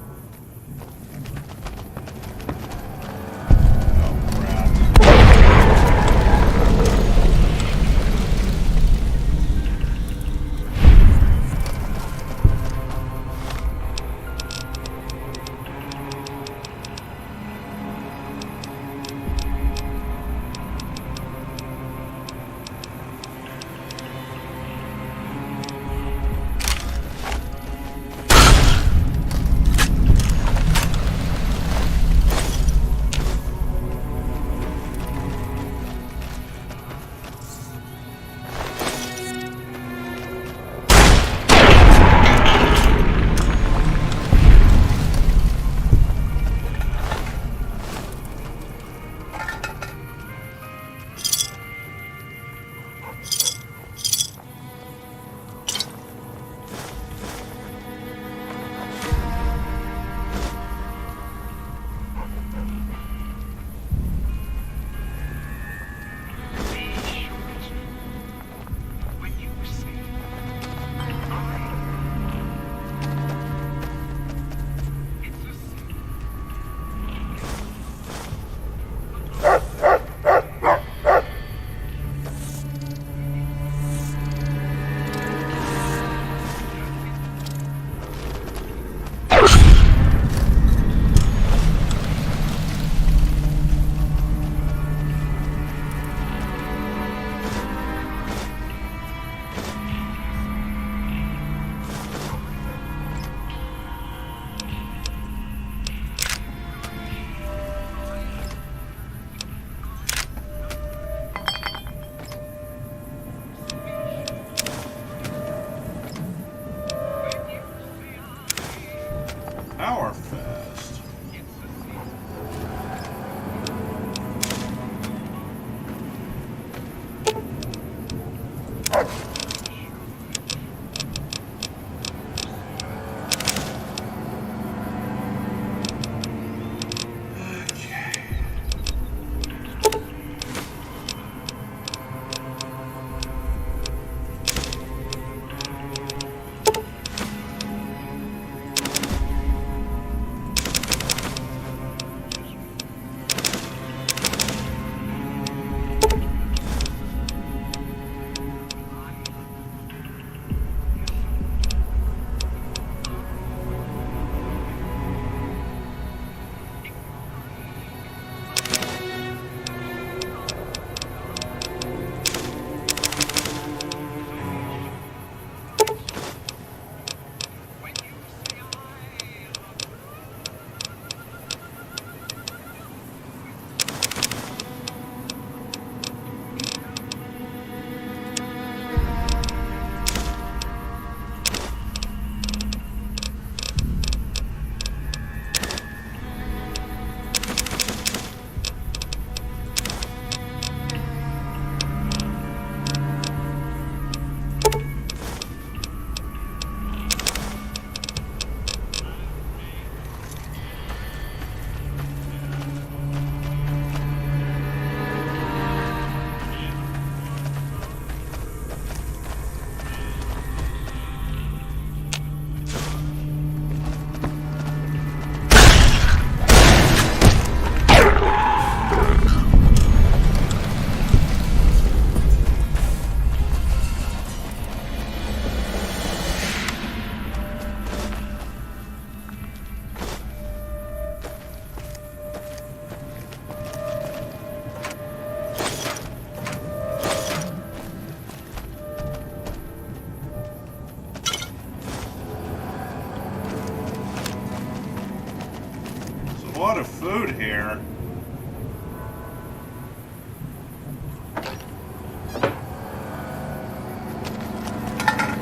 here.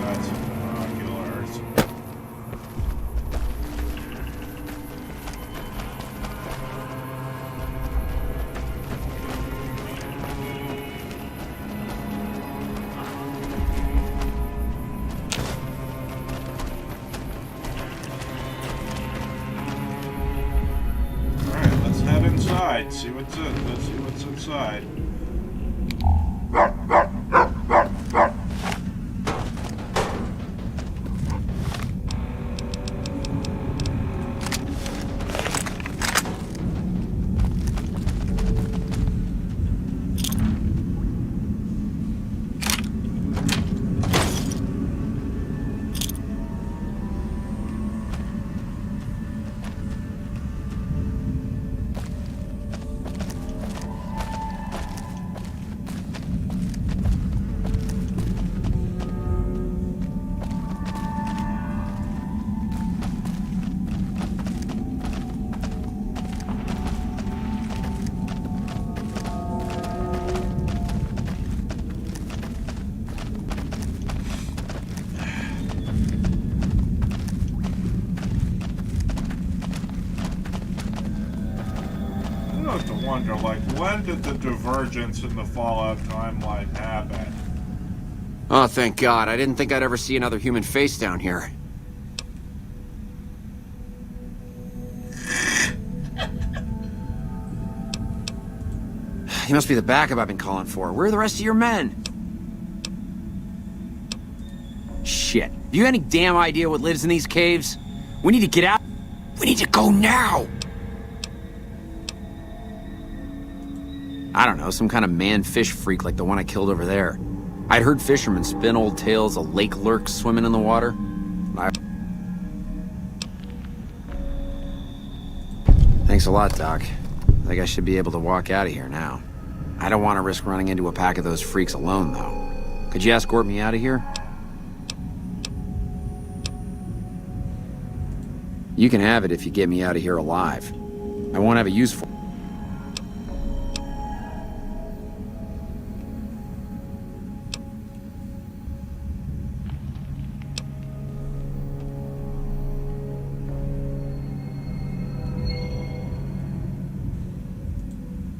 That's binoculars. Alright, let's head inside. See what's in. Let's see what's inside. I have to wonder, like, when did the divergence in the Fallout timeline happen? Oh, thank God. I didn't think I'd ever see another human face down here. You must be the backup I've been calling for. Where are the rest of your men? Shit. Have you any damn idea what lives in these caves? We need to get out. We need to go now! I don't know, some kind of man-fish freak like the one I killed over there. I'd heard fishermen spin old tales of lake lurks swimming in the water. Thanks a lot, Doc. I think I should be able to walk out of here now. I don't want to risk running into a pack of those freaks alone, though. Could you escort me out of here? You can have it if you get me out of here alive. I won't have a use for it.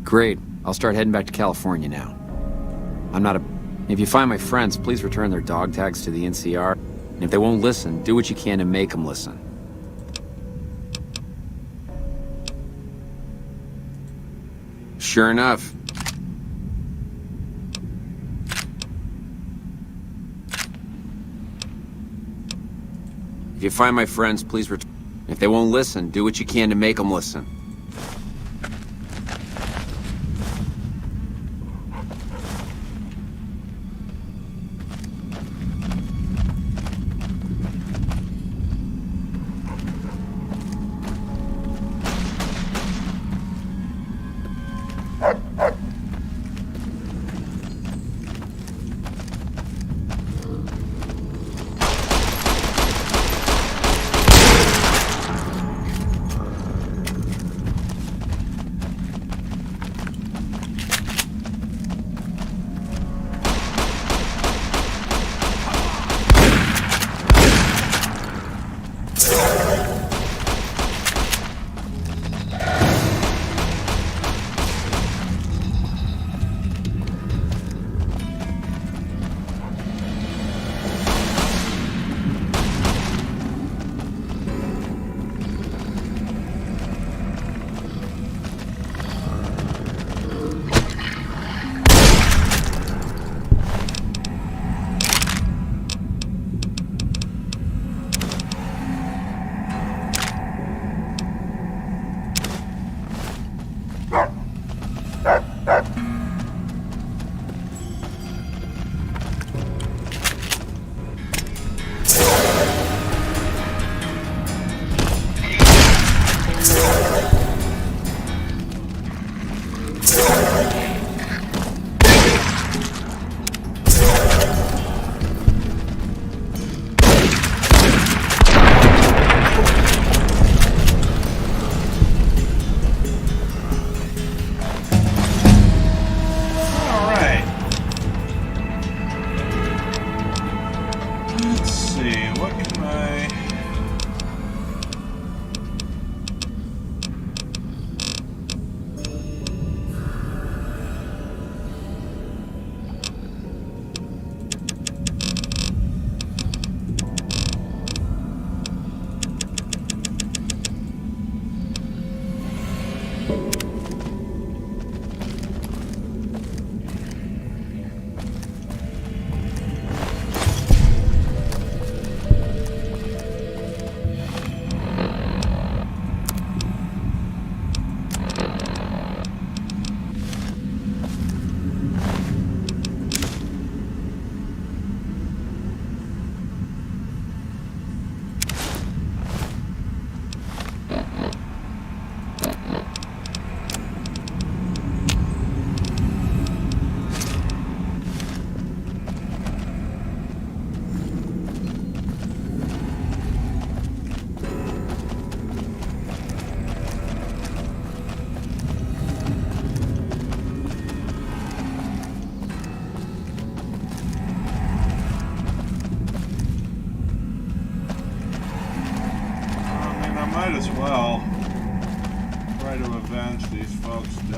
Great. I'll start heading back to California now. If you find my friends, please return their dog tags to the NCR. And if they won't listen, do what you can to make them listen. Sure enough. If you find my friends, please return. If they won't listen, do what you can to make them listen.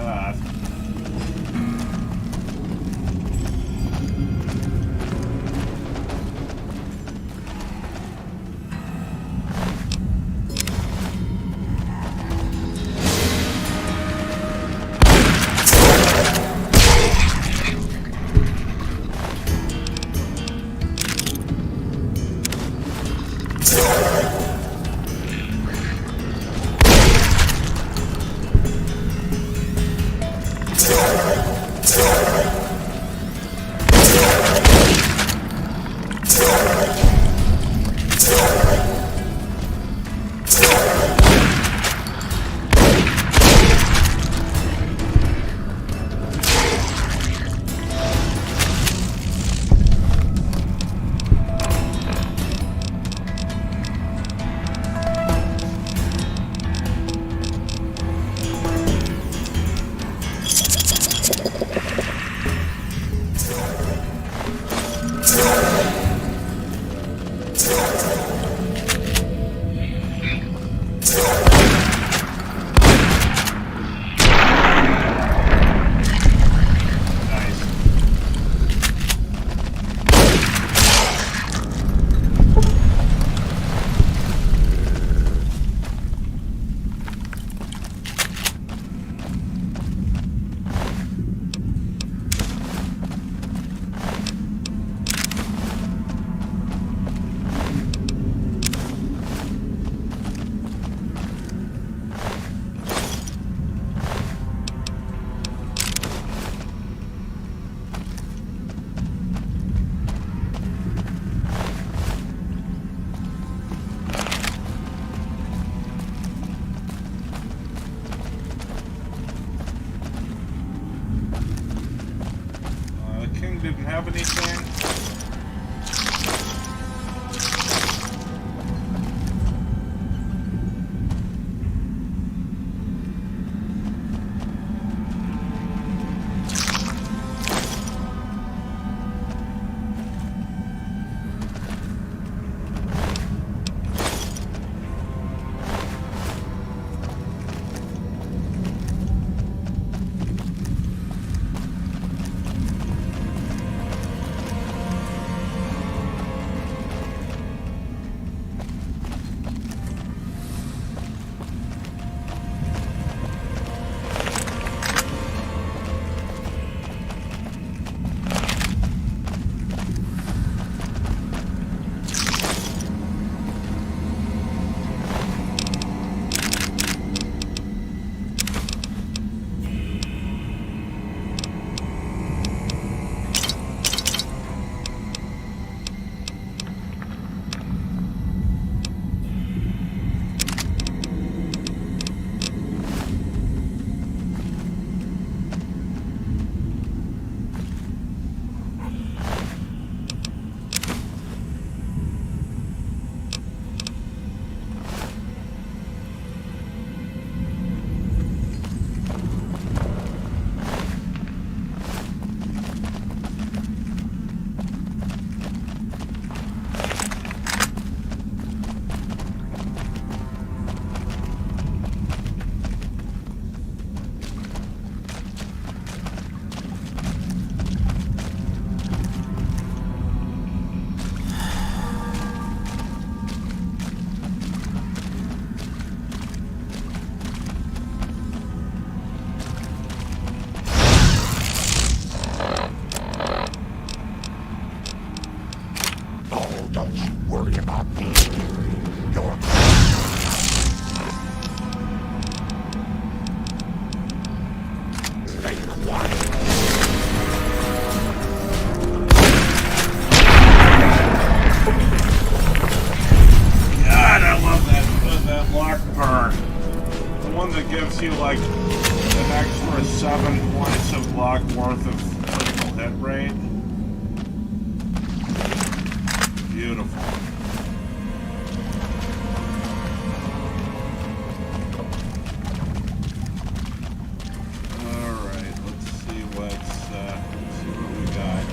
that. Didn't have anything. gives you like an extra 7 points of luck worth of critical hit rate. Beautiful. Alright, let's see what we got.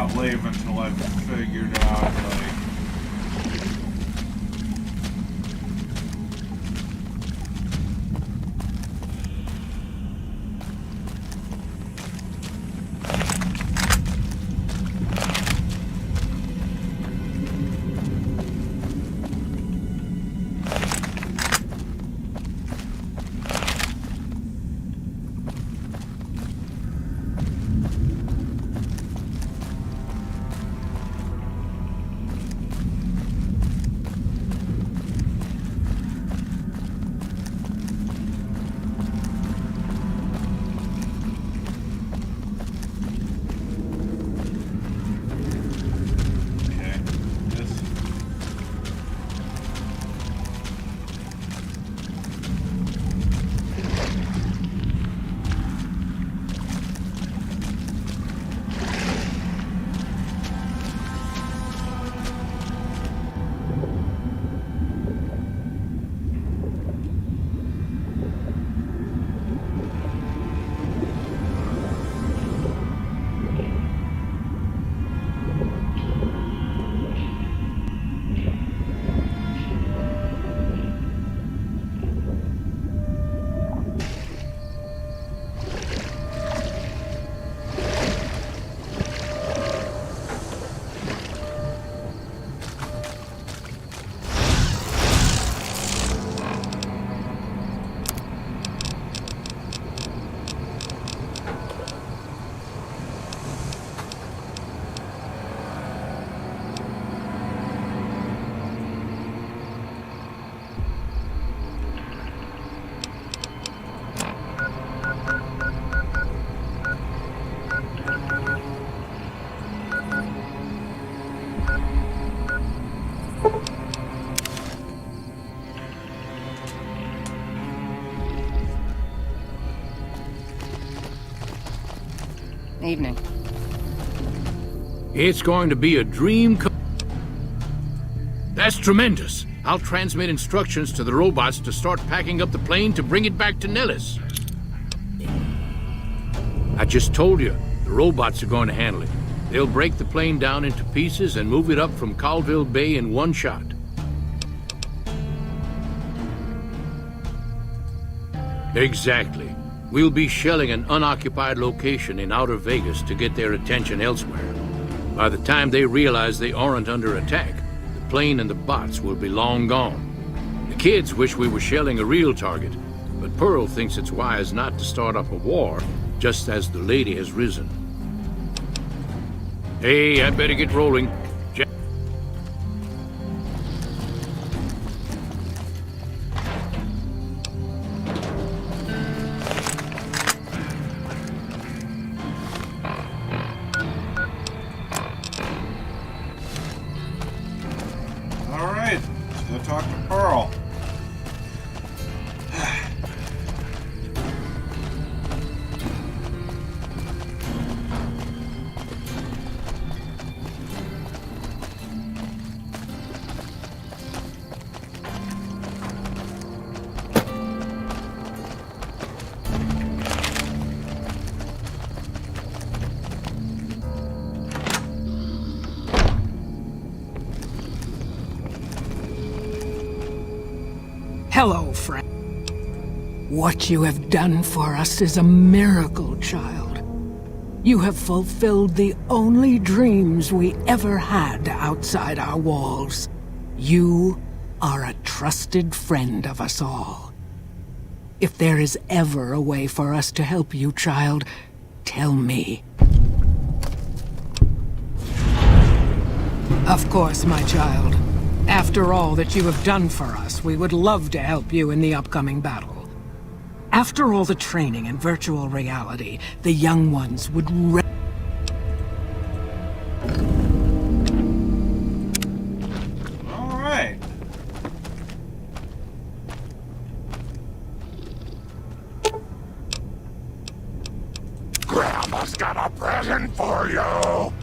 not leave until I've figured out, like... Evening. It's going to be a dream That's tremendous. I'll transmit instructions to the robots to start packing up the plane to bring it back to Nellis. I just told you, the robots are going to handle it. They'll break the plane down into pieces and move it up from Colville Bay in one shot. Exactly. We'll be shelling an unoccupied location in outer Vegas to get their attention elsewhere. By the time they realize they aren't under attack, the plane and the bots will be long gone. The kids wish we were shelling a real target, but Pearl thinks it's wise not to start up a war just as the lady has risen. Hey, I'd better get rolling. Alright, let's go talk to Pearl. Hello, friend. What you have done for us is a miracle, child. You have fulfilled the only dreams we ever had outside our walls. You are a trusted friend of us all. If there is ever a way for us to help you, child, tell me. Of course, my child. After all that you have done for us, we would love to help you in the upcoming battle. After all the training in virtual reality, the young ones would All right. Grandma's got a present for you.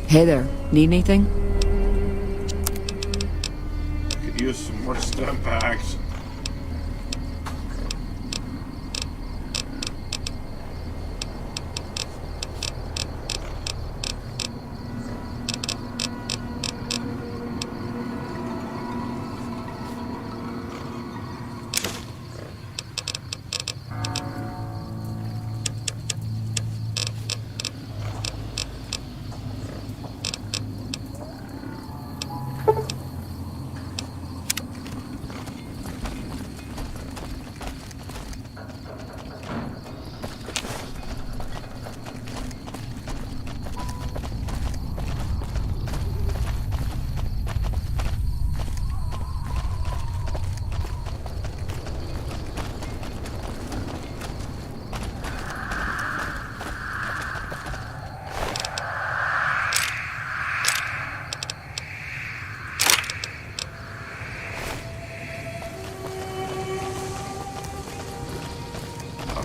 Hey there. Need anything? Could use some more stim packs.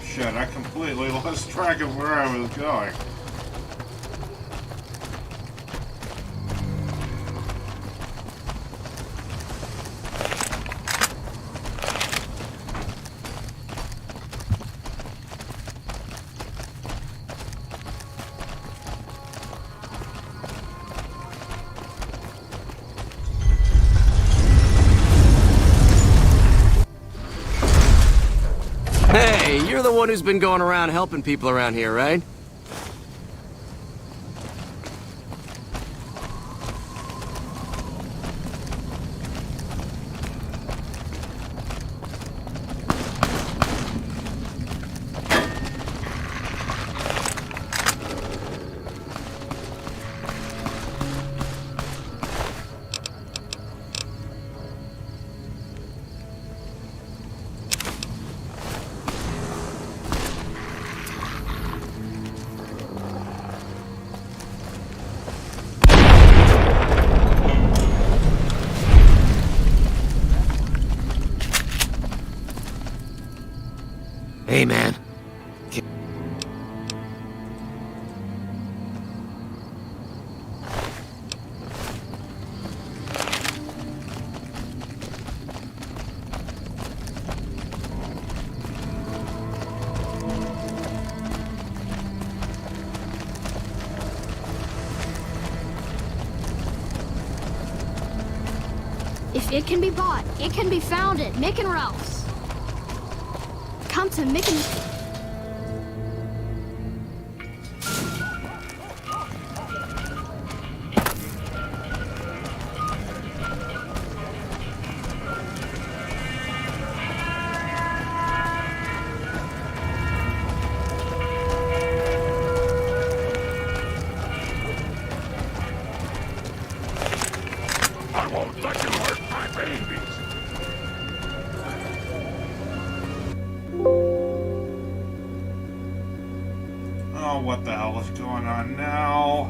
Shit, I completely lost track of where I was going. Hey, you're the one who's been going around helping people around here, right? Hey, man. If it can be bought, it can be found at Mick and Ralph's. Come to Mick and... I won't let you hurt my babies. Oh, what the hell is going on now?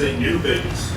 say newbies.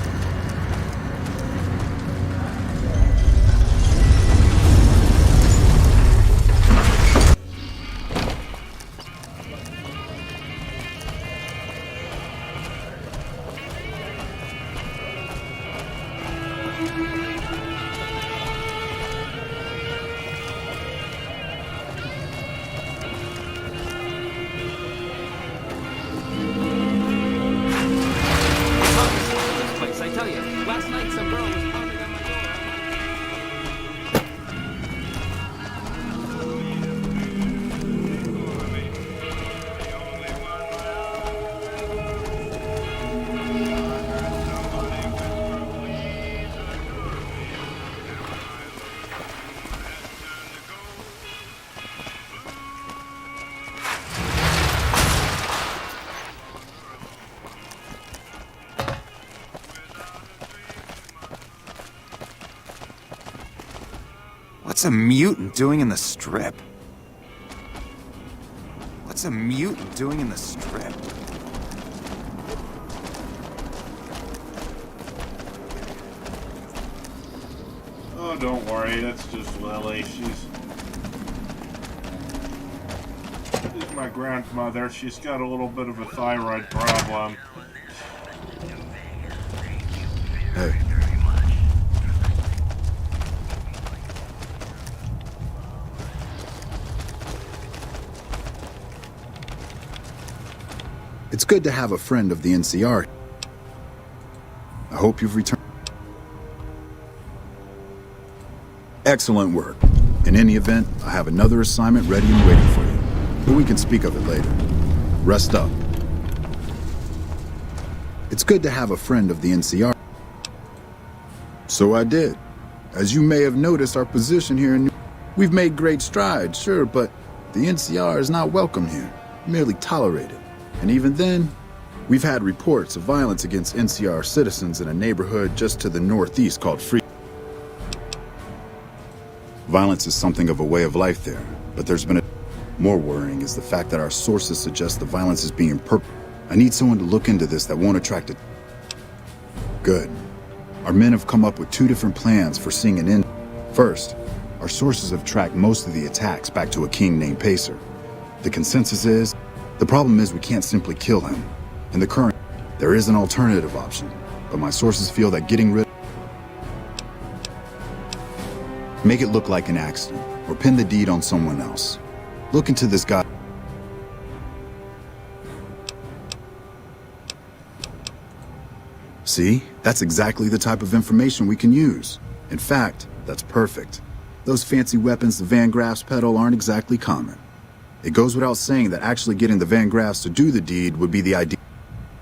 I tell you, last night some girl was pounding on my door. What's a mutant doing in the Strip? What's a mutant doing in the Strip? Oh, don't worry, that's just Lily. She's my grandmother. She's got a little bit of a thyroid problem. Hey. It's good to have a friend of the NCR. I hope you've returned. Excellent work. In any event, I have another assignment ready and waiting for you. But we can speak of it later. Rest up. It's good to have a friend of the NCR. So I did. As you may have noticed, our position here in we've made great strides, sure, but the NCR is not welcome here, merely tolerated. And even then, we've had reports of violence against NCR citizens in a neighborhood just to the northeast called Free. Violence is something of a way of life there, but there's been more worrying is the fact that our sources suggest the violence is being I need someone to look into this that won't attract it. Good. Our men have come up with 2 different plans for seeing an end. First, our sources have tracked most of the attacks back to a king named Pacer. The consensus is, the problem is we can't simply kill him. In the current, there is an alternative option, but my sources feel that getting rid make it look like an accident, or pin the deed on someone else. Look into this guy. See? That's exactly the type of information we can use. In fact, that's perfect. Those fancy weapons the Van Graffs peddle aren't exactly common. It goes without saying that actually getting the Van Graffs to do the deed would be the idea.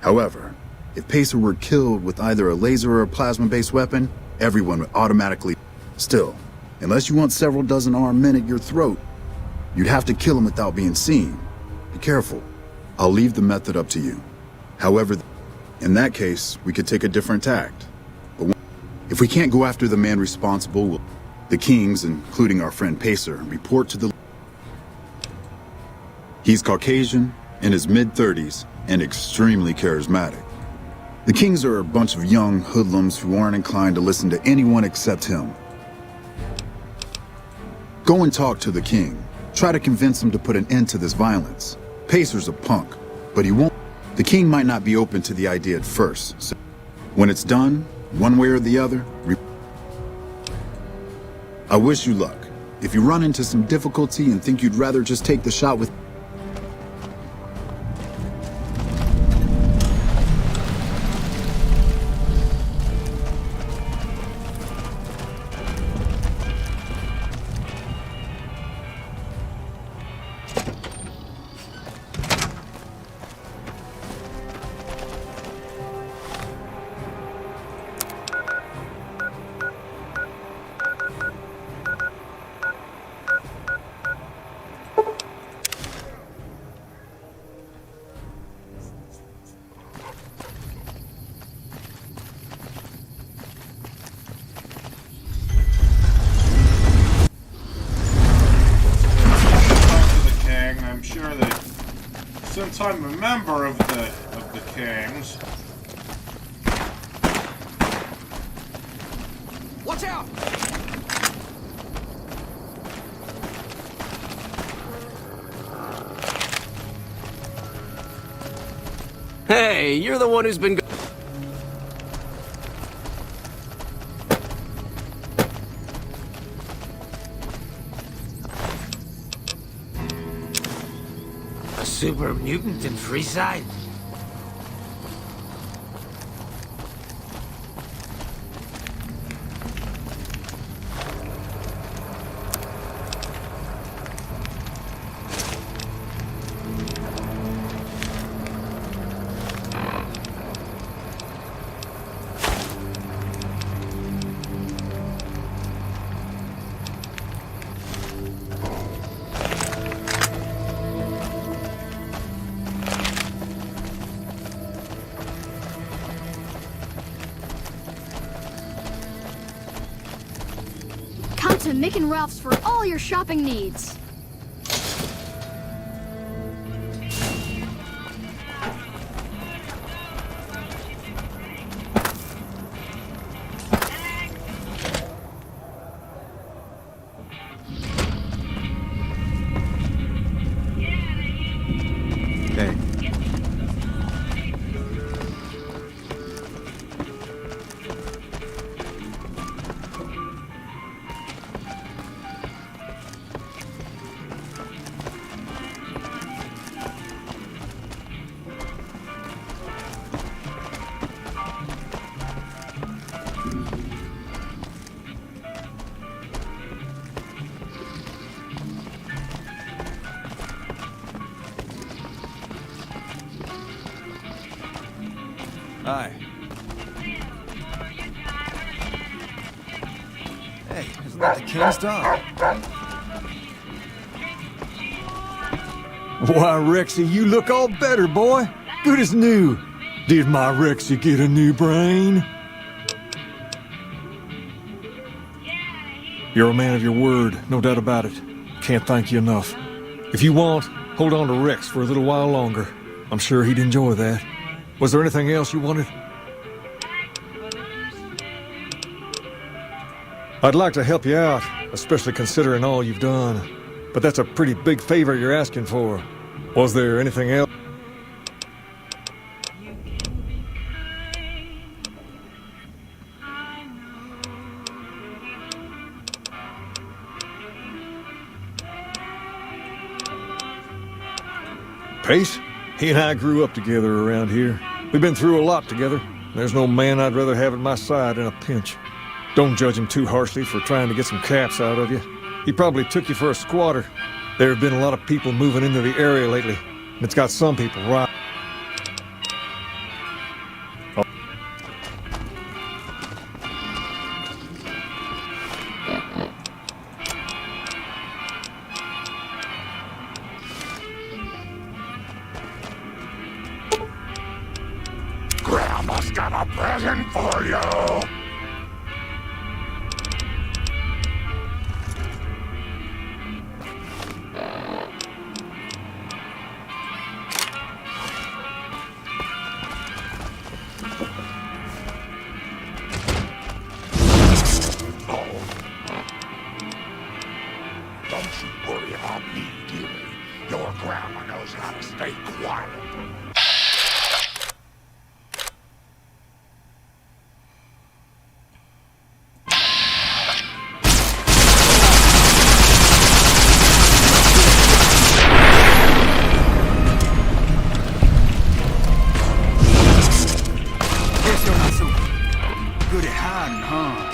However, if Pacer were killed with either a laser or a plasma-based weapon, everyone would automatically... Still, unless you want several dozen armed men at your throat, you'd have to kill him without being seen. Be careful. I'll leave the method up to you. However, in that case, we could take a different tact. But if we can't go after the man responsible, the Kings, including our friend Pacer, report to the... He's Caucasian, in his mid-30s, and extremely charismatic. The Kings are a bunch of young hoodlums who aren't inclined to listen to anyone except him. Go and talk to the King. Try to convince him to put an end to this violence. Pacer's a punk, but he won't. The King might not be open to the idea at first, so when it's done, one way or the other, I wish you luck. If you run into some difficulty and think you'd rather just take the shot with... Since I'm a member of the Kings, Watch out! Hey, you're the one who's been... A super mutant in Freeside? Come to Mick and Ralph's for all your shopping needs. Hey. Hi. Hey, isn't that the king's dog? Why, Rexy, you look all better, boy. Good as new. Did my Rexy get a new brain? You're a man of your word, no doubt about it. Can't thank you enough. If you want, hold on to Rex for a little while longer. I'm sure he'd enjoy that. Was there anything else you wanted? I'd like to help you out, especially considering all you've done. But that's a pretty big favor you're asking for. Was there anything else? Pace? He and I grew up together around here. We've been through a lot together. There's no man I'd rather have at my side in a pinch. Don't judge him too harshly for trying to get some caps out of you. He probably took you for a squatter. There have been a lot of people moving into the area lately, and it's got some people right. Grandma's got a present for you. Don't you worry about me, dearie. Your grandma knows how to stay quiet. Guess you're not so good at hiding, huh?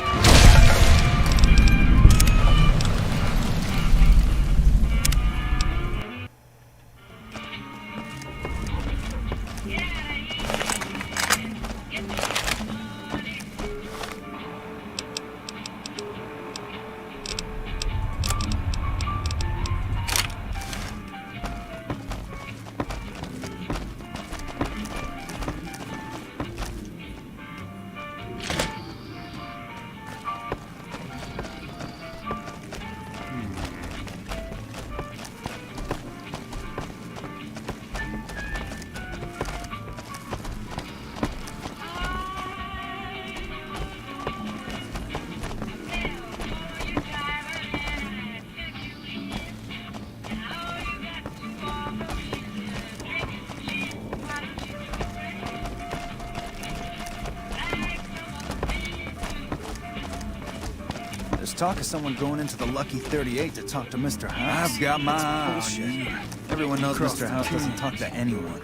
There's talk of someone going into the Lucky 38 to talk to Mr. House. I've got my eye on Bullshit. you. Everyone knows Cross Mr. the House doesn't T's. talk to anyone.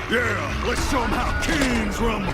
Yeah, let's show them how kings rumble.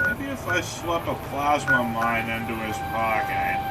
Maybe if I slip a plasma mine into his pocket.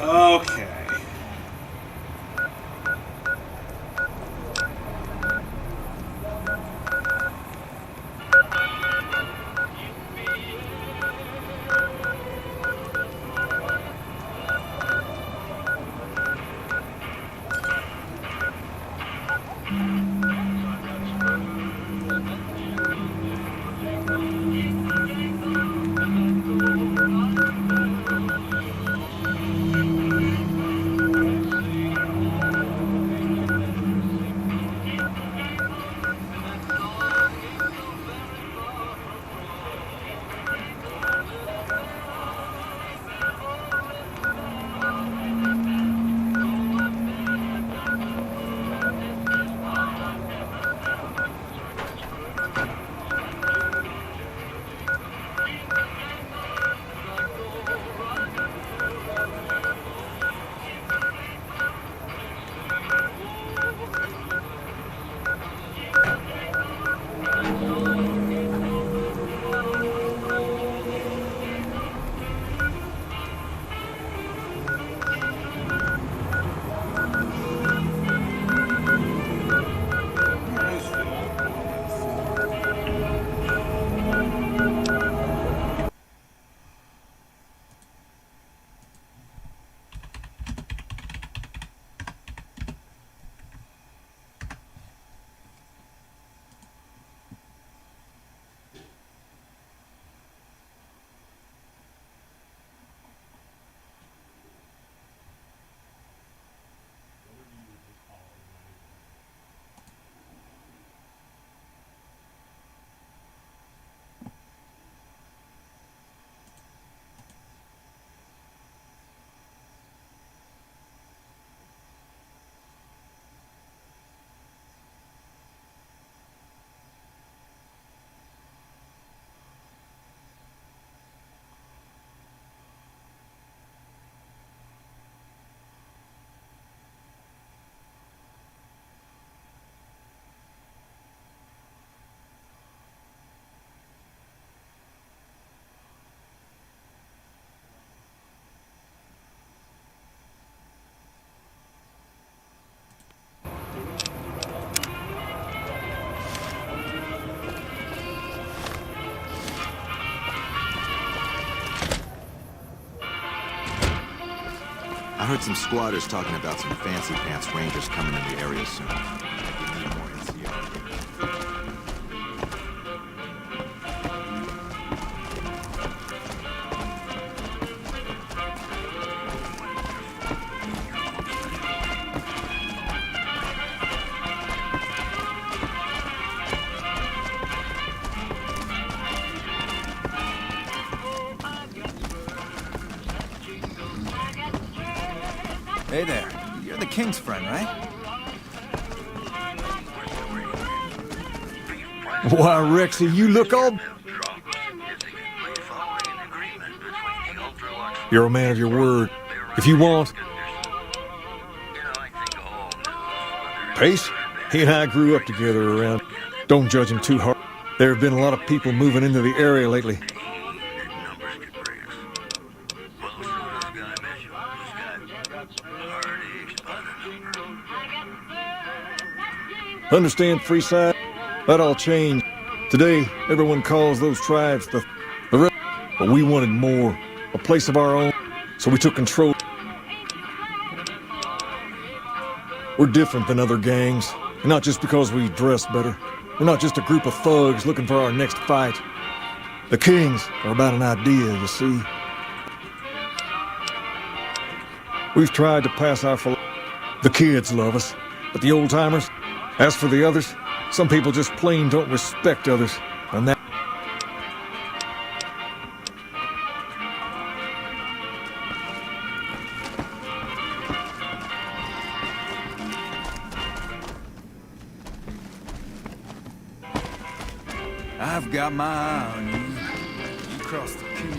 Okay. heard some squatters talking about some fancy pants rangers coming in the area soon. We need more NCR. Hey there. You're the King's friend, right? Why, Rexy, you look all... You're a man of your word. If you want... Pace, he and I grew up together around... Don't judge him too hard. There have been a lot of people moving into the area lately. Understand, Freeside? That all changed. Today, everyone calls those tribes the rest. But we wanted more. A place of our own. So we took control. We're different than other gangs. And not just because we dress better. We're not just a group of thugs looking for our next fight. The Kings are about an idea, you see. We've tried to pass our philosophy. The kids love us. But the old-timers... As for the others, some people just plain don't respect others, and that... I've got my eye on you. You crossed the queue.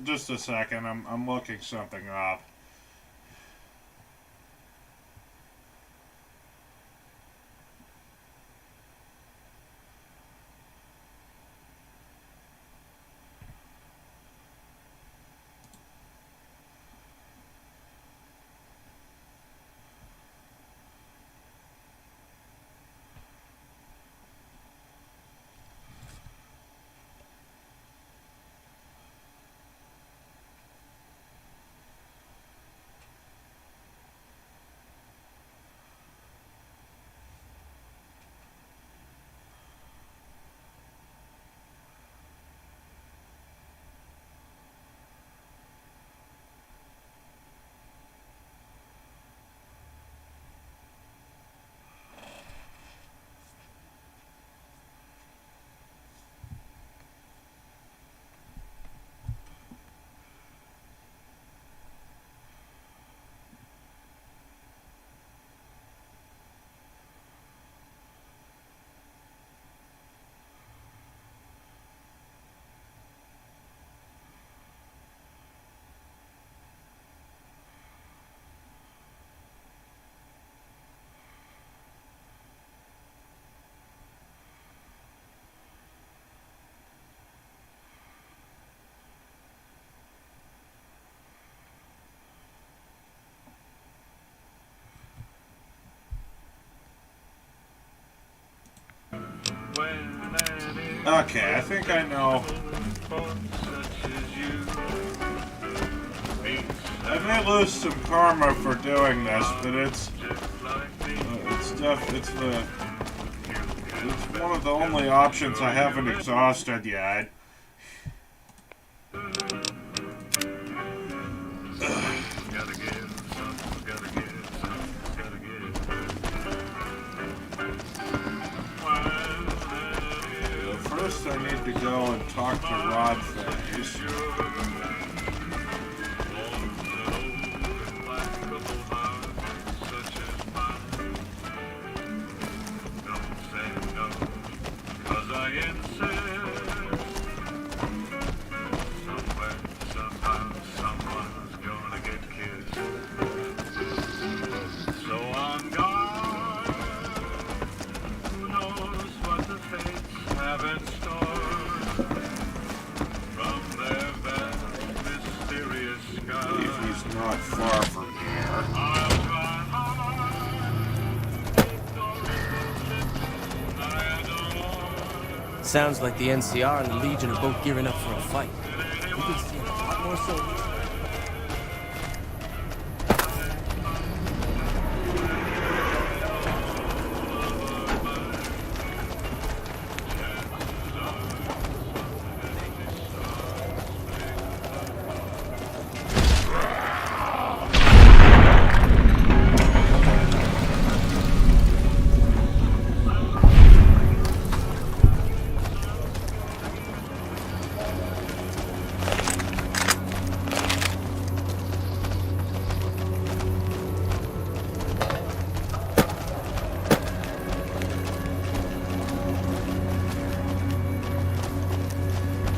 Just a second. I'm looking something up. Okay, I think I know. I may lose some karma for doing this, but it's one of the only options I haven't exhausted yet. First, I need to go and talk to Rodface. Not far from here. Sounds like the NCR and the Legion are both gearing up for a fight. We can see a lot more soldiers.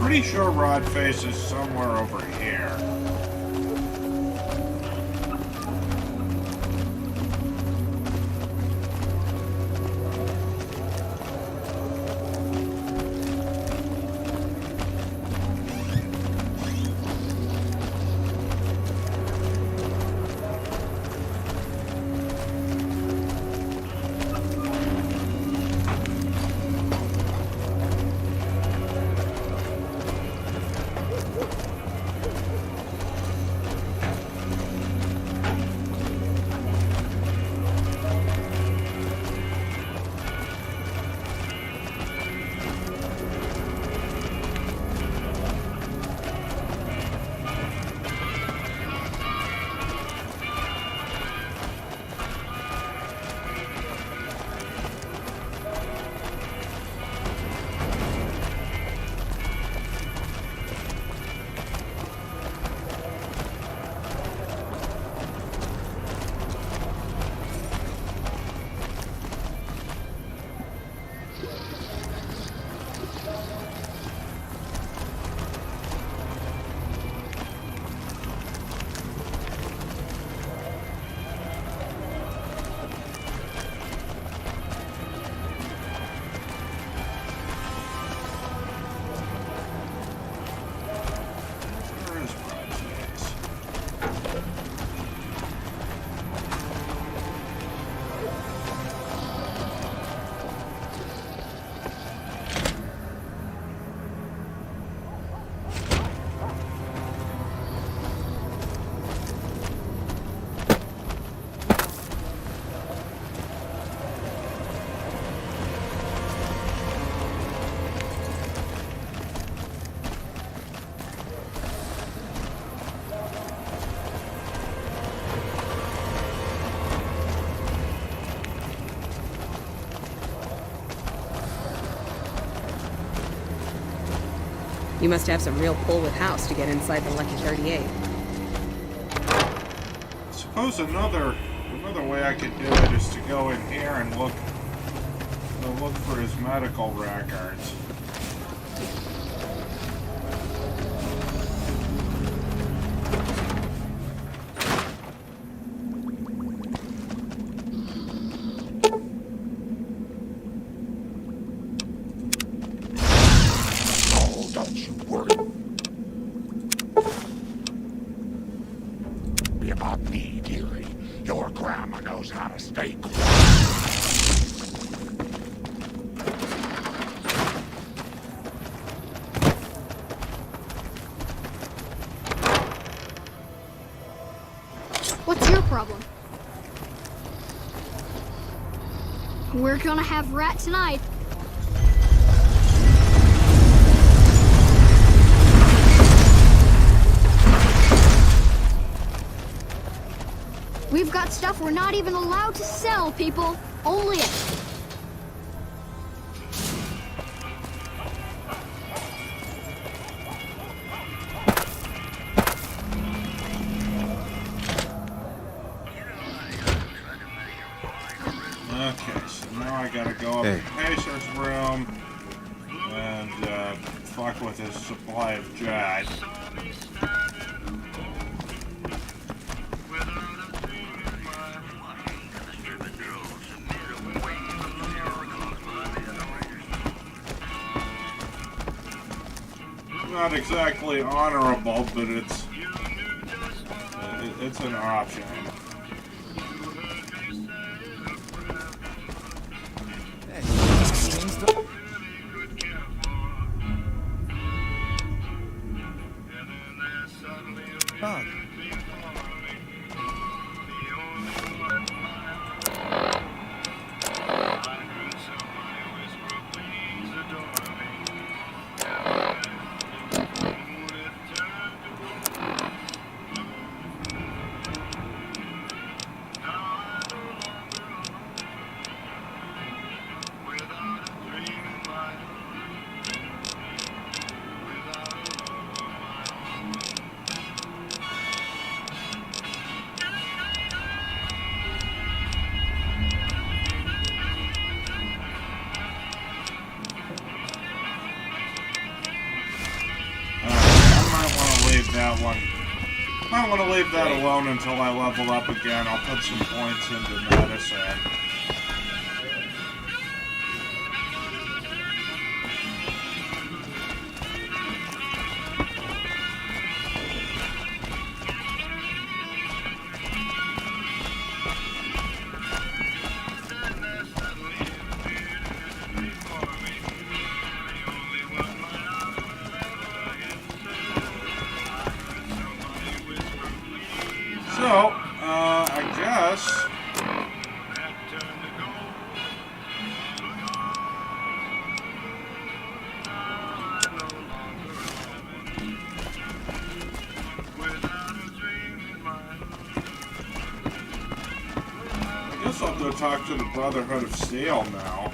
Pretty sure Rodface is somewhere over here. You must have some real pull with House to get inside the Lucky 38. Suppose another way I could do it is to go in here and look for his medical records. About me, dearie. Your grandma knows how to stay quiet. We're gonna have rat tonight. We've got stuff we're not even allowed to sell, people. Only it. Okay, so now I gotta go up to the patient's room and fuck with his supply of jade. Not exactly honorable, but it's an option. Bug. That one. I want to leave that alone until I level up again. I'll put some points into medicine. So, I guess... I'll go talk to the Brotherhood of Steel now.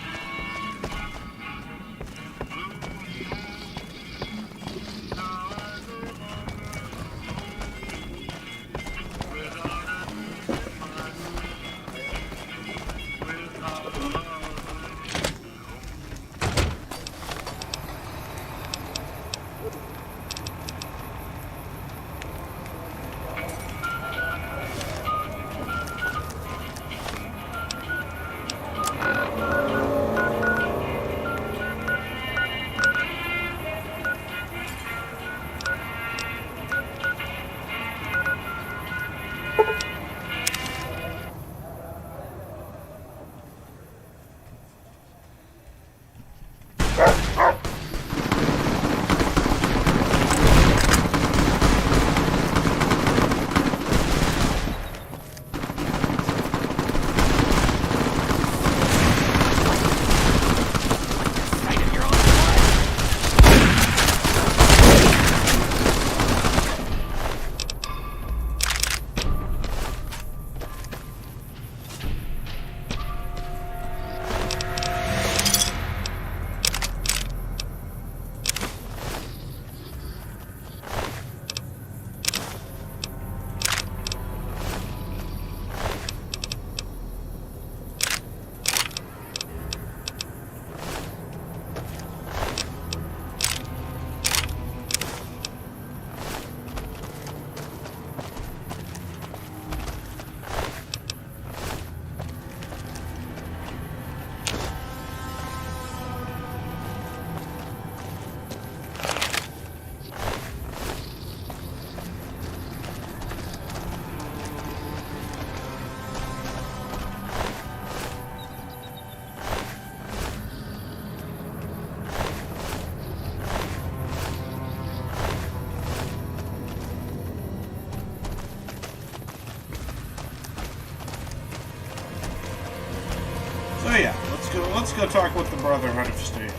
So yeah, let's go talk with the Brotherhood of Steel.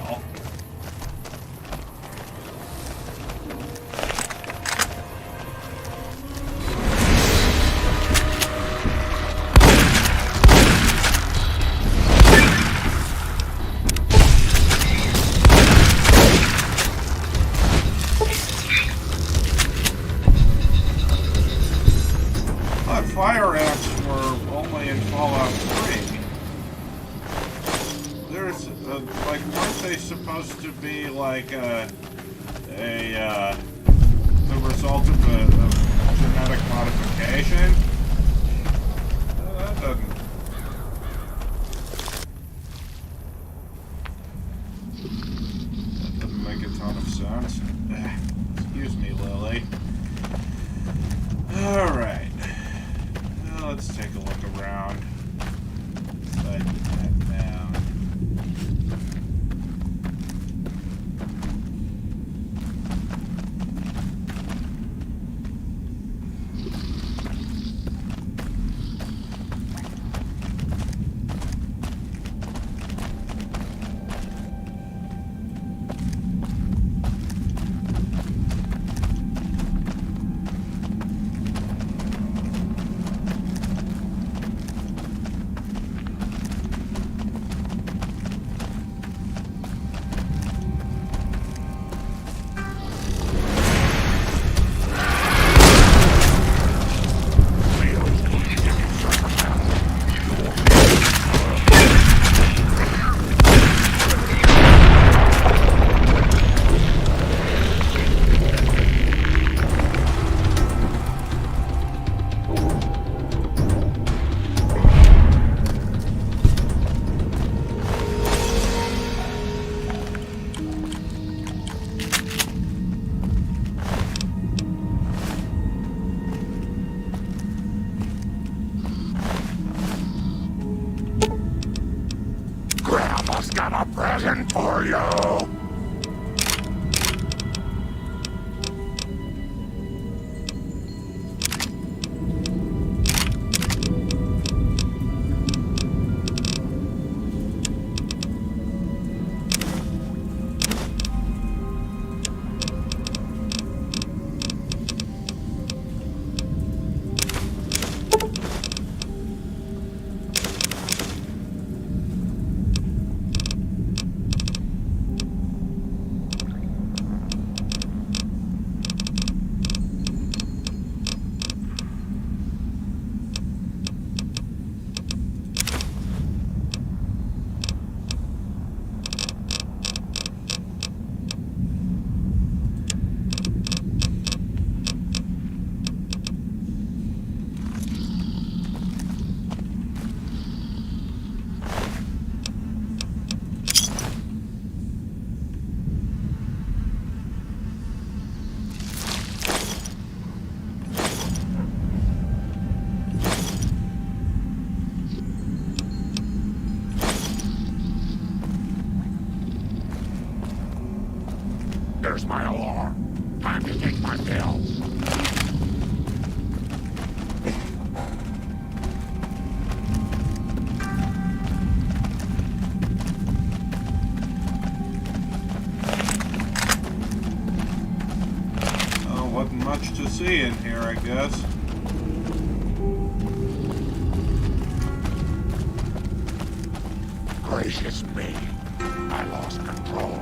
Fire ants were only in Fallout 3. There's, like, weren't they supposed to be, like, the result of a genetic modification? That doesn't make a ton of sense. Excuse me, Lily. Alright. Let's take a look around. Slide that down. Grandma's got a present for you! There's my alarm. Time to take my pills. Oh, wasn't much to see in here, I guess. Gracious me. I lost control.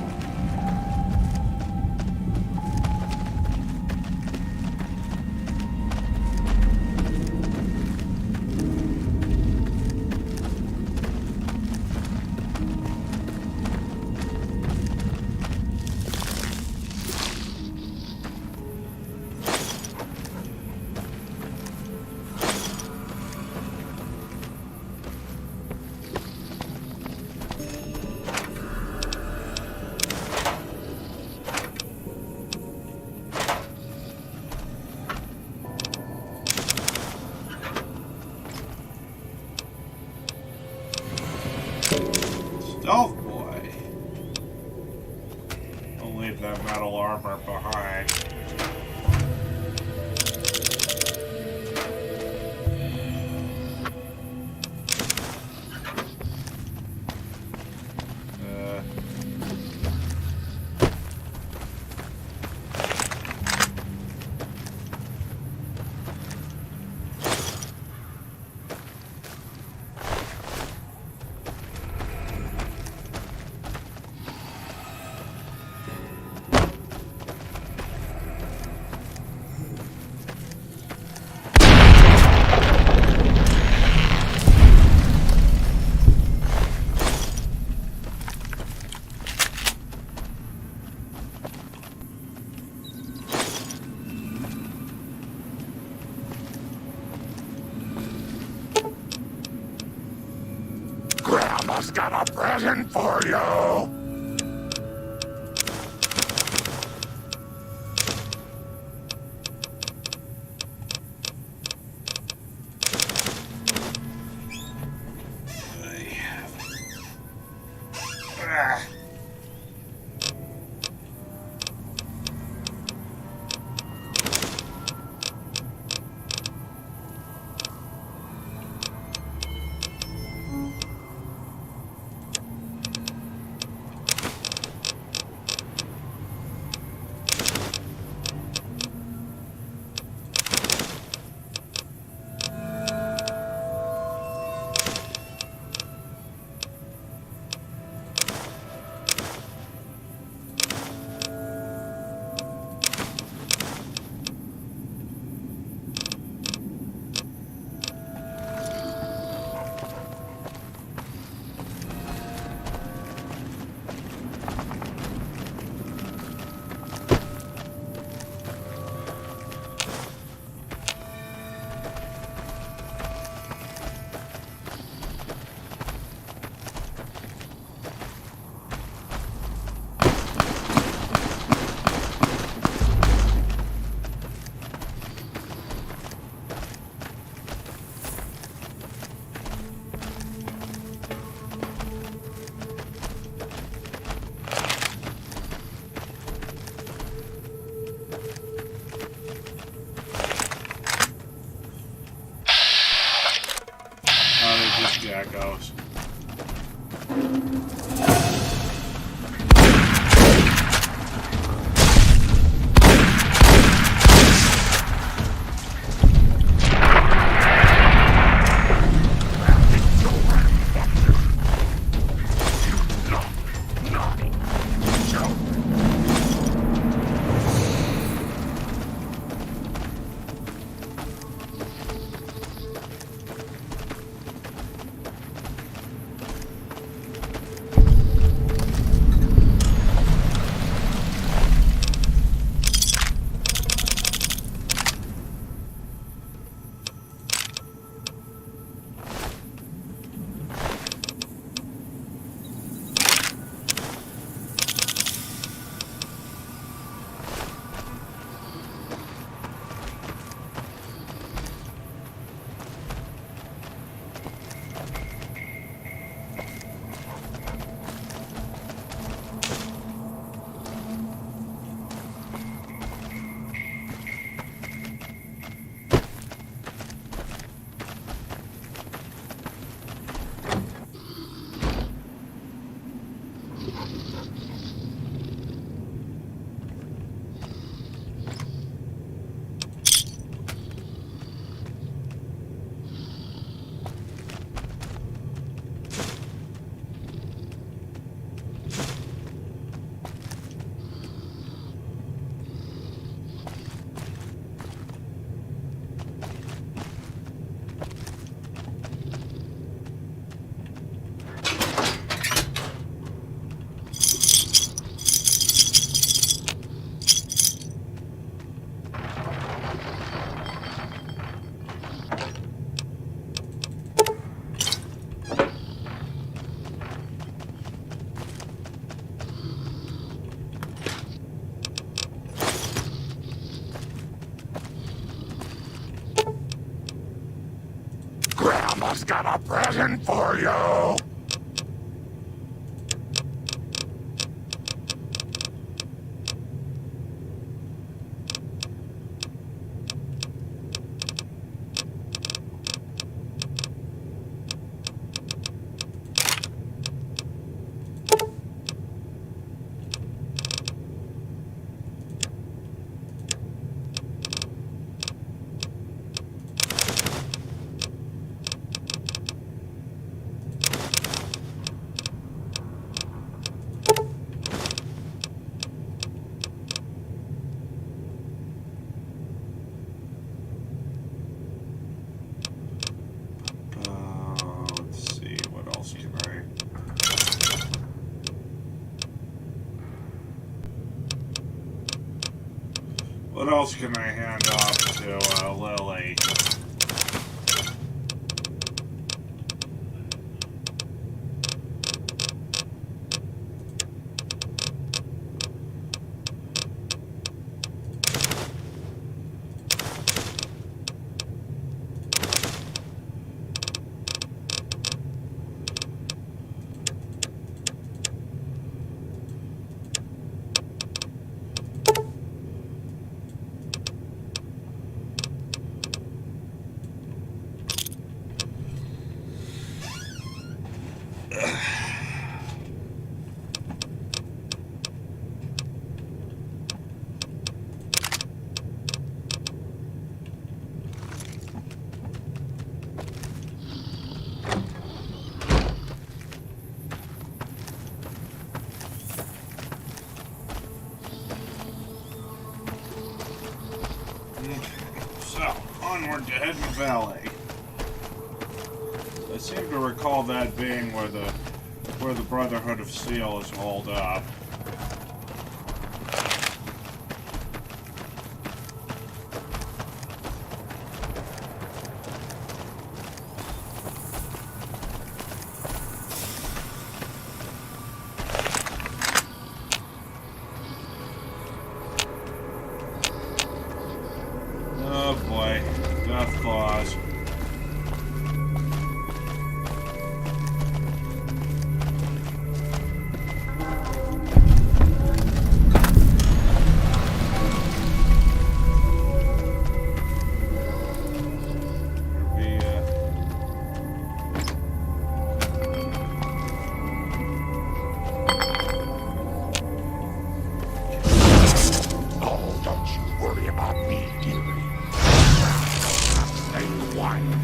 Stealth boy. I'll leave that metal armor behind. Grandma's got a present for you. Jackos. Grandma's got a present for you. Let's see, what else can I... What else can I hand off to Lily? and we're heading valley. I seem to recall that being where the Brotherhood of Steel is hauled up. Oh boy, death claws. Oh, don't you worry about me, dearie. Stay quiet.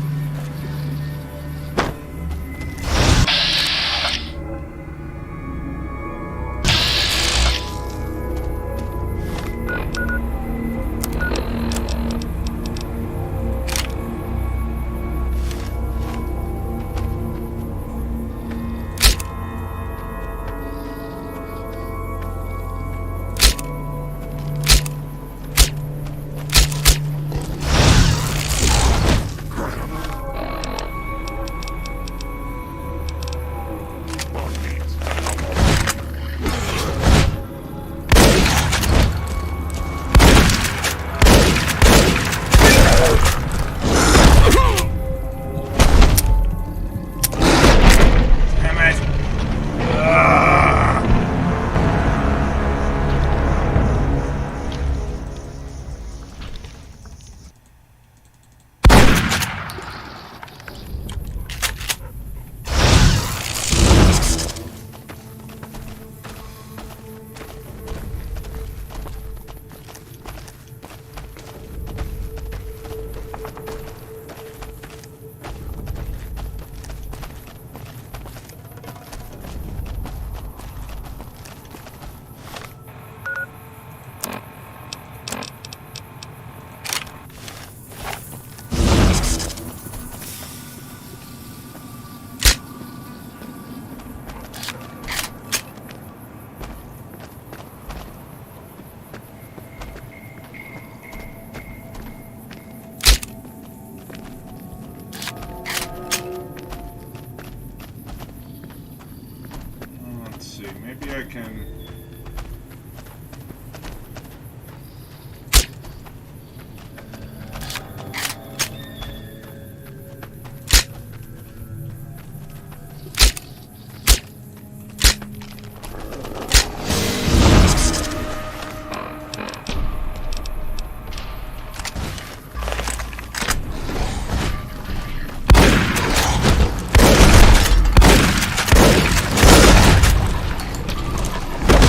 Let's see, maybe I can...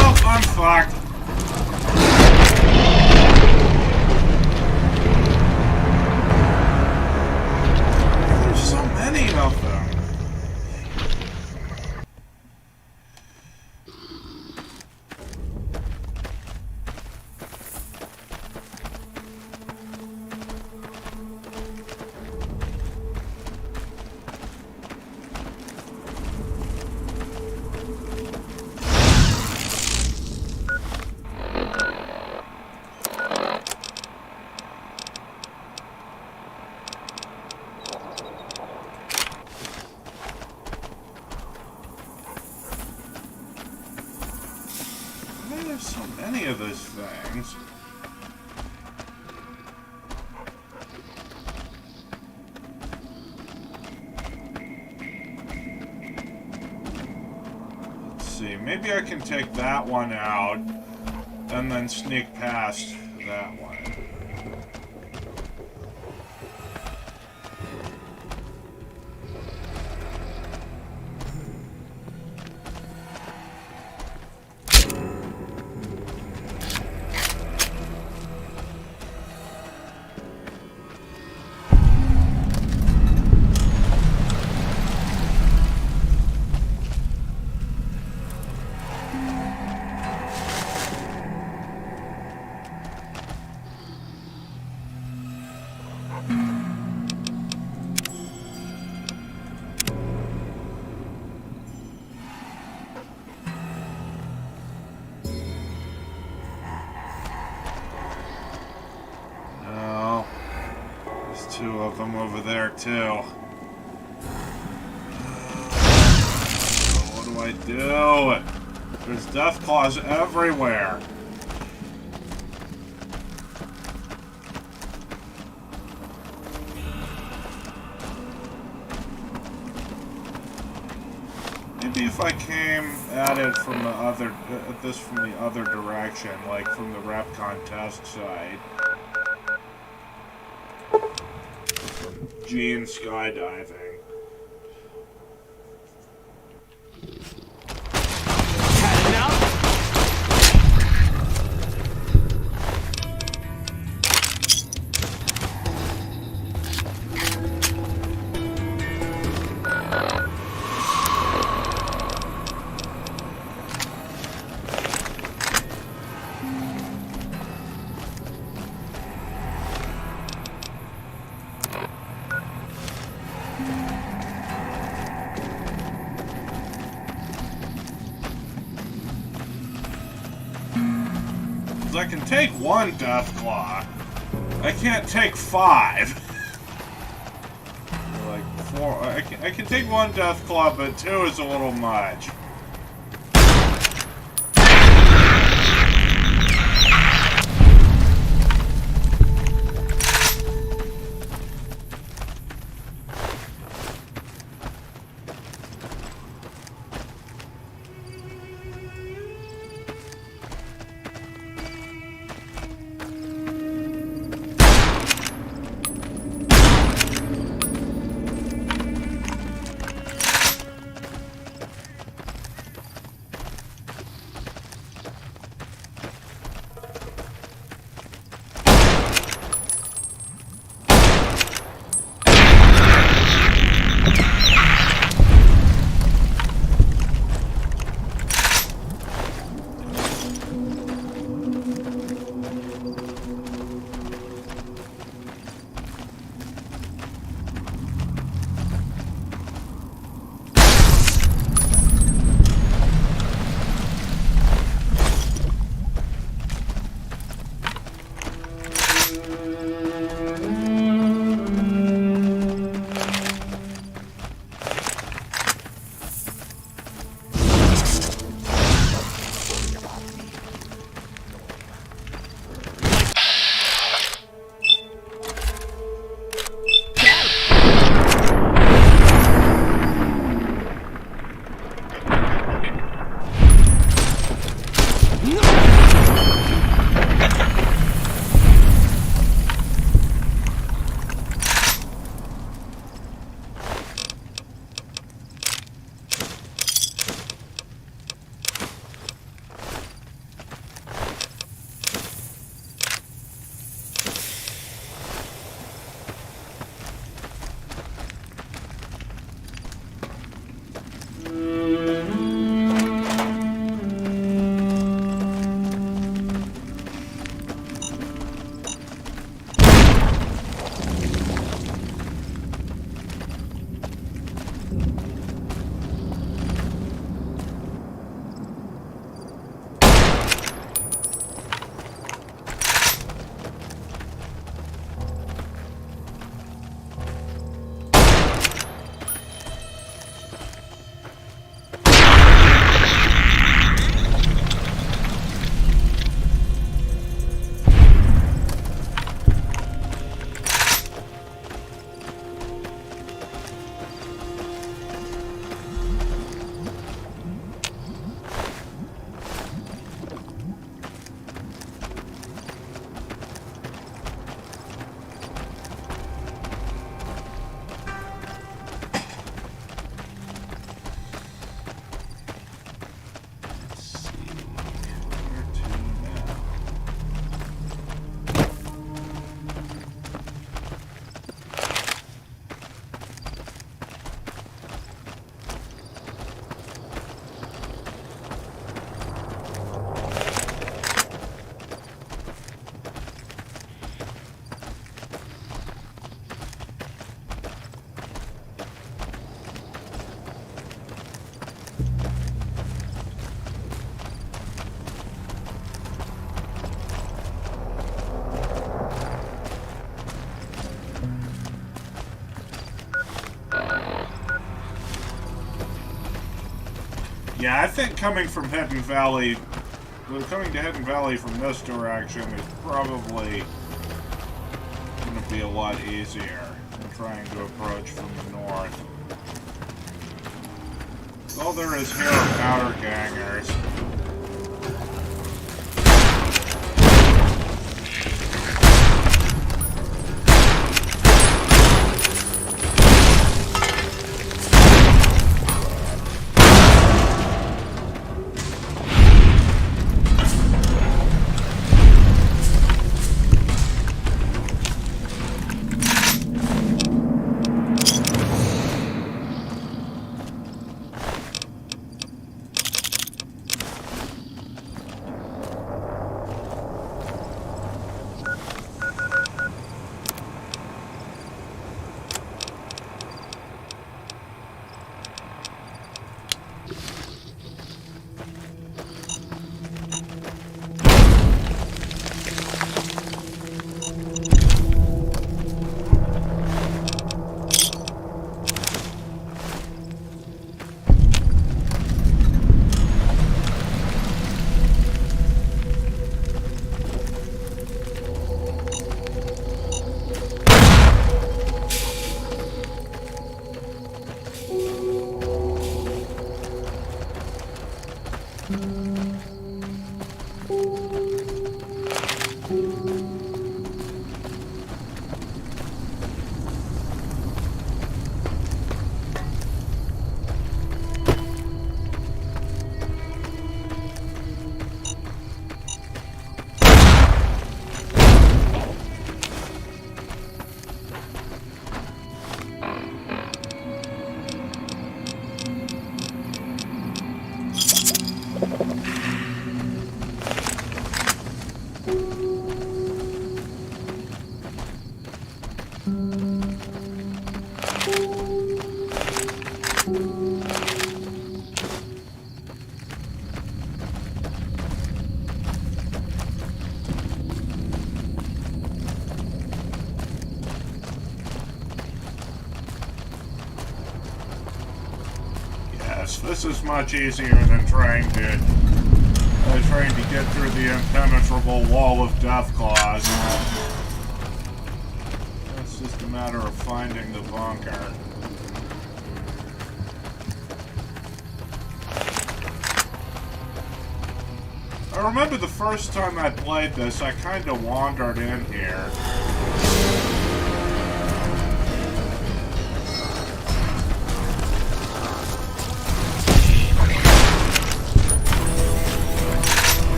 Oh, I'm fucked. There's so many of them. Why are there so many of those things? Let's see, maybe I can take that one out and then sneak past that one. them over there, too. What do I do? There's death claws everywhere. Maybe if I came at it from the other, from the other direction, like from the rep contest side. Gene skydiving. I can take one death claw. I can't take 5. Like 4. I can take one death claw, but 2 is a little much. Yeah, I think coming from Hidden Valley, coming to Hidden Valley from this direction is probably going to be a lot easier than trying to approach from the north. All there is here are powder gangers. This is much easier than trying to get through the impenetrable wall of death claws. It's just a matter of finding the bunker. I remember the first time I played this, I kind of wandered in here.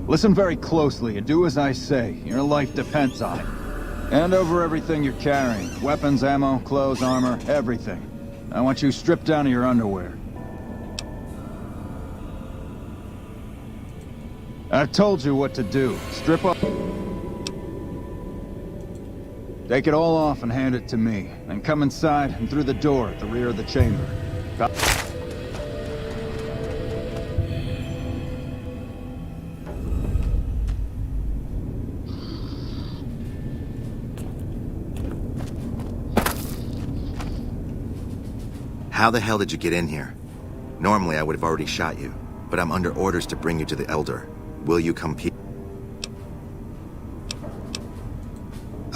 Listen very closely and do as I say. Your life depends on it. Hand over everything you're carrying. Weapons, ammo, clothes, armor, everything. I want you stripped down to your underwear. I've told you what to do. Strip up. Take it all off and hand it to me. Then come inside and through the door at the rear of the chamber. How the hell did you get in here? Normally I would have already shot you, but I'm under orders to bring you to the Elder. Will you come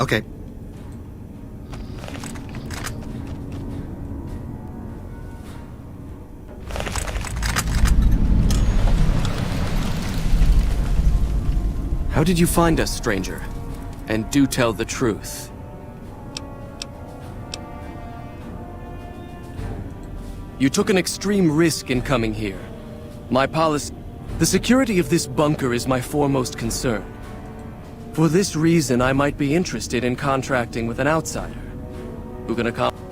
Okay. How did you find us, stranger? And do tell the truth. You took an extreme risk in coming here. My policy... The security of this bunker is my foremost concern. For this reason, I might be interested in contracting with an outsider who can accomplish...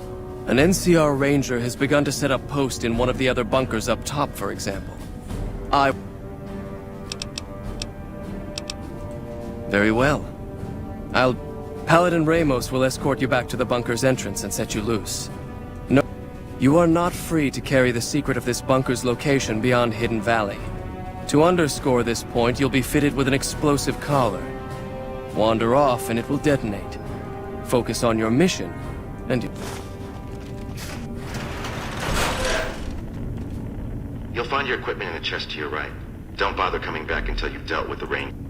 An NCR ranger has begun to set up post in one of the other bunkers up top, for example. Very well. Paladin Ramos will escort you back to the bunker's entrance and set you loose. No, you are not free to carry the secret of this bunker's location beyond Hidden Valley. To underscore this point, you'll be fitted with an explosive collar. Wander off and it will detonate. Focus on your mission, and You'll find your equipment in the chest to your right. Don't bother coming back until you've dealt with the rain.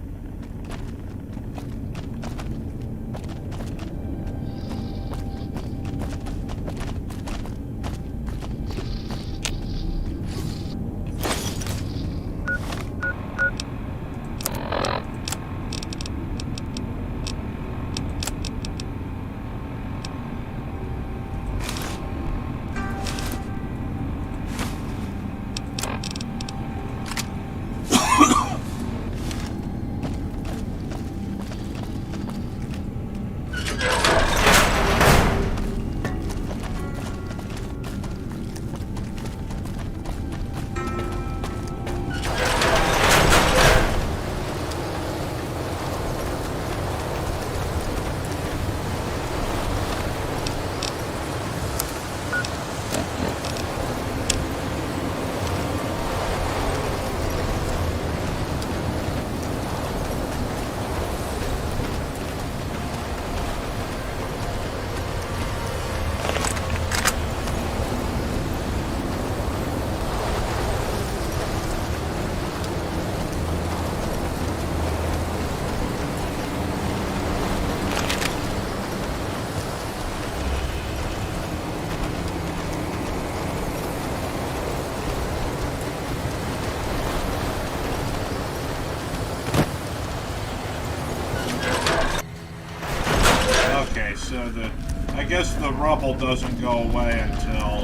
I guess the rubble doesn't go away until,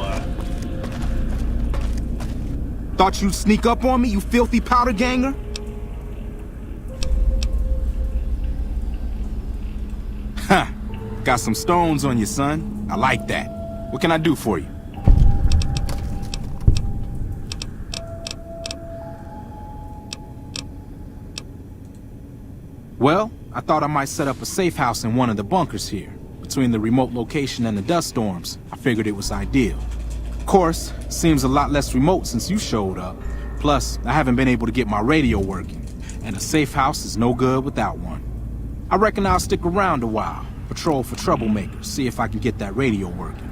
Thought you'd sneak up on me, you filthy powder ganger? Huh. Got some stones on you, son. I like that. What can I do for you? Well, I thought I might set up a safe house in one of the bunkers here. Between the remote location and the dust storms, I figured it was ideal. Of course, seems a lot less remote since you showed up. Plus, I haven't been able to get my radio working, and a safe house is no good without one. I reckon I'll stick around a while, patrol for troublemakers, see if I can get that radio working.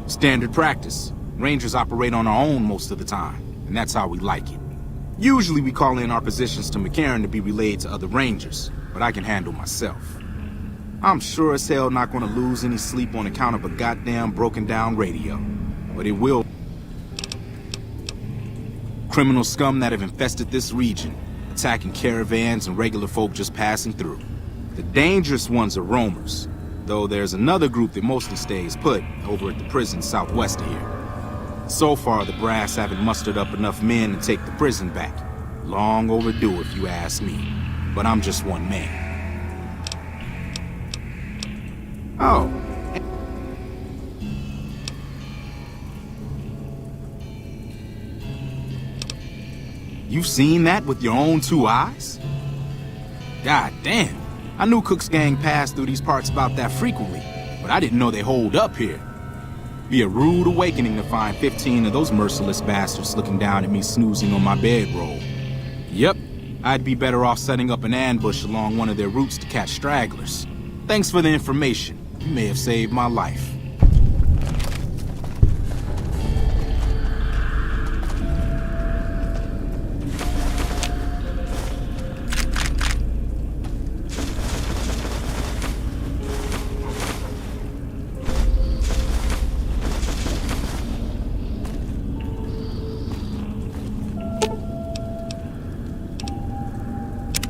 Standard practice. Rangers operate on our own most of the time, and that's how we like it. Usually we call in our positions to McCarran to be relayed to other Rangers, but I can handle myself. I'm sure as hell not gonna lose any sleep on account of a goddamn broken down radio, but it will. Criminal scum that have infested this region, attacking caravans and regular folk just passing through. The dangerous ones are roamers, though there's another group that mostly stays put over at the prison southwest of here. So far, the brass haven't mustered up enough men to take the prison back. Long overdue, if you ask me. But I'm just one man. Oh. You've seen that with your own 2 eyes? God damn. I knew Cook's gang passed through these parts about that frequently, but I didn't know they holed up here. Be a rude awakening to find 15 of those merciless bastards looking down at me snoozing on my bedroll. Yep, I'd be better off setting up an ambush along one of their routes to catch stragglers. Thanks for the information. You may have saved my life.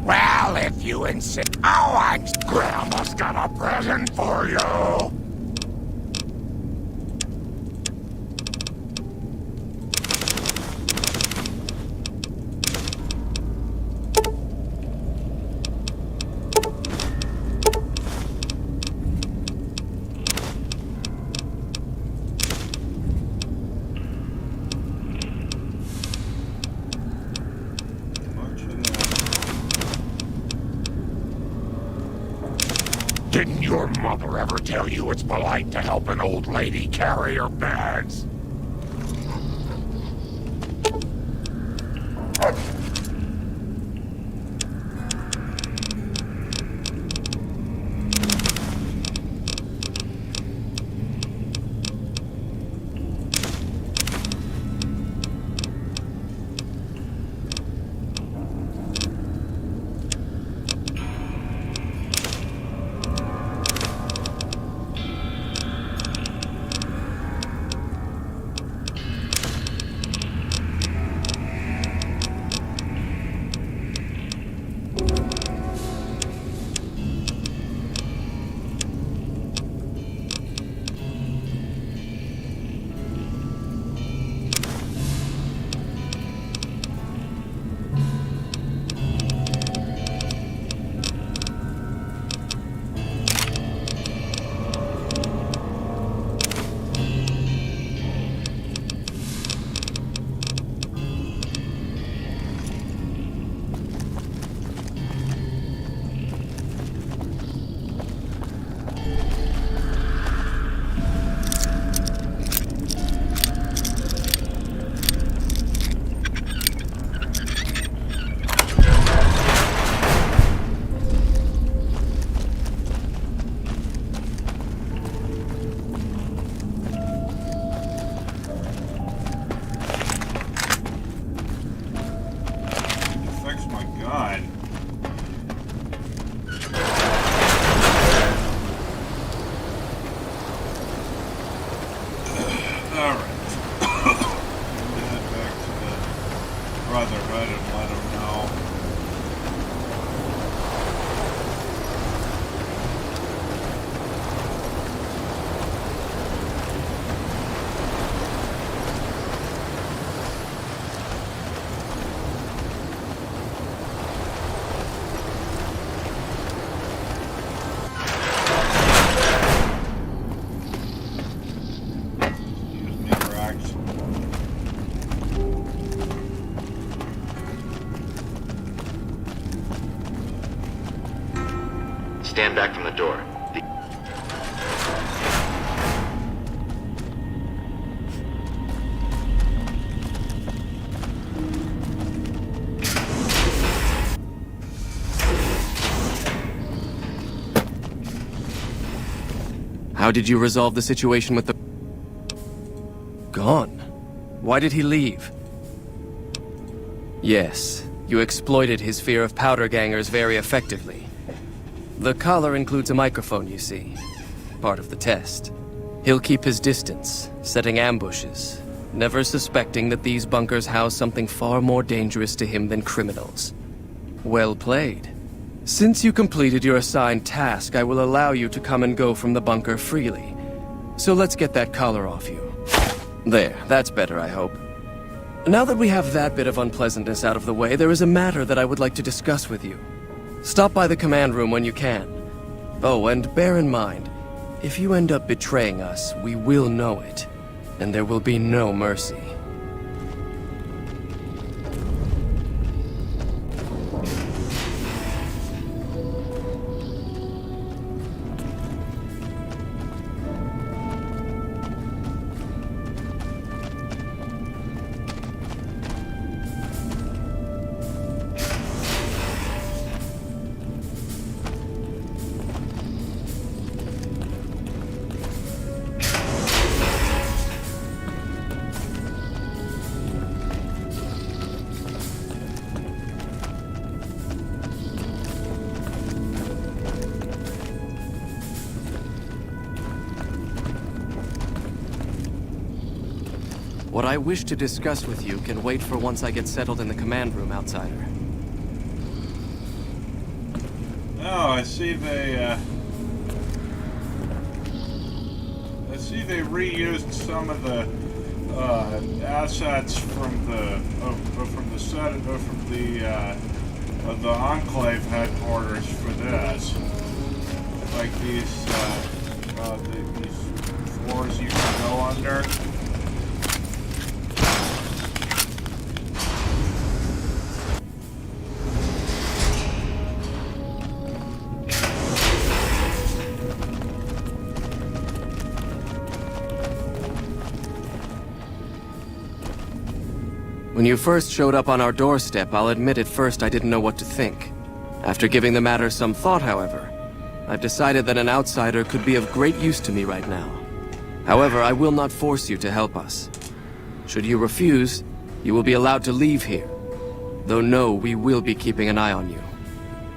Well, if you insist. Oh, Grandma's got a present for you. Didn't your mother ever tell you it's polite to help an old lady carry her bags? Stand back from the door. How did you resolve the situation with the... Gone? Why did he leave? Yes, you exploited his fear of powder gangers very effectively. The collar includes a microphone, you see. Part of the test. He'll keep his distance, setting ambushes, never suspecting that these bunkers house something far more dangerous to him than criminals. Well played. Since you completed your assigned task, I will allow you to come and go from the bunker freely. So let's get that collar off you. There, that's better, I hope. Now that we have that bit of unpleasantness out of the way, there is a matter that I would like to discuss with you. Stop by the command room when you can. Oh, and bear in mind, if you end up betraying us, we will know it, and there will be no mercy. What I wish to discuss with you can wait for once I get settled in the command room, Outsider. Oh, I see they reused some of the assets from the Enclave headquarters for this. Like these floors you can go under. When you first showed up on our doorstep, I'll admit at first I didn't know what to think. After giving the matter some thought, however, I've decided that an outsider could be of great use to me right now. However, I will not force you to help us. Should you refuse, you will be allowed to leave here. Though no, we will be keeping an eye on you.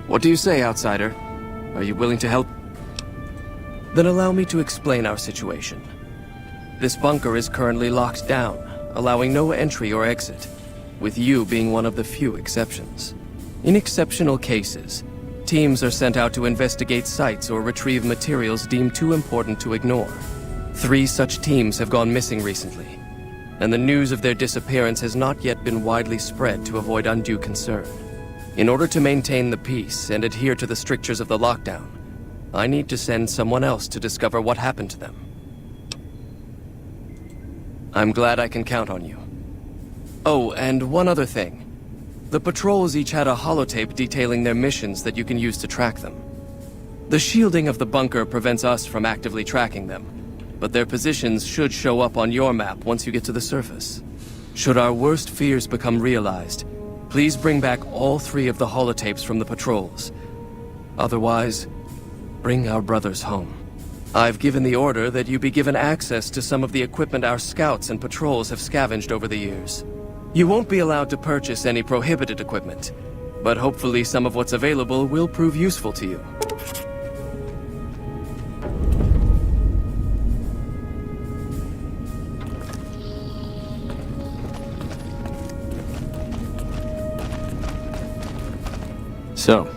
What do you say, outsider? Are you willing to help? Then allow me to explain our situation. This bunker is currently locked down, allowing no entry or exit, with you being one of the few exceptions. In exceptional cases, teams are sent out to investigate sites or retrieve materials deemed too important to ignore. 3 such teams have gone missing recently, and the news of their disappearance has not yet been widely spread to avoid undue concern. In order to maintain the peace and adhere to the strictures of the lockdown, I need to send someone else to discover what happened to them. I'm glad I can count on you. Oh, and one other thing. The patrols each had a holotape detailing their missions that you can use to track them. The shielding of the bunker prevents us from actively tracking them, but their positions should show up on your map once you get to the surface. Should our worst fears become realized, please bring back all 3 of the holotapes from the patrols. Otherwise, bring our brothers home. I've given the order that you be given access to some of the equipment our scouts and patrols have scavenged over the years. You won't be allowed to purchase any prohibited equipment, but hopefully some of what's available will prove useful to you. So,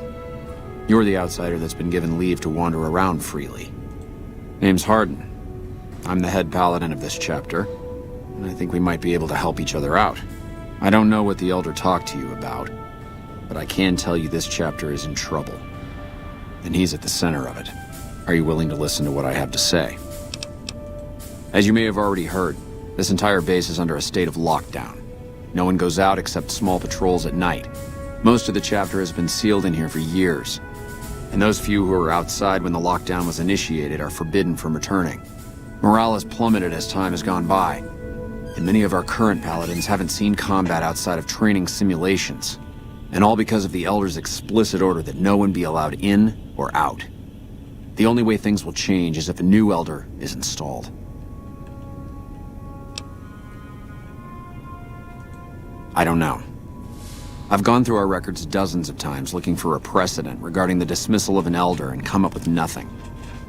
you're the outsider that's been given leave to wander around freely. Name's Hardin. I'm the head paladin of this chapter, and I think we might be able to help each other out. I don't know what the Elder talked to you about, but I can tell you this chapter is in trouble. And he's at the center of it. Are you willing to listen to what I have to say? As you may have already heard, this entire base is under a state of lockdown. No one goes out except small patrols at night. Most of the chapter has been sealed in here for years, and those few who were outside when the lockdown was initiated are forbidden from returning. Morale has plummeted as time has gone by, and many of our current paladins haven't seen combat outside of training simulations, and all because of the Elder's explicit order that no one be allowed in or out. The only way things will change is if a new Elder is installed. I don't know. I've gone through our records dozens of times looking for a precedent regarding the dismissal of an Elder and come up with nothing.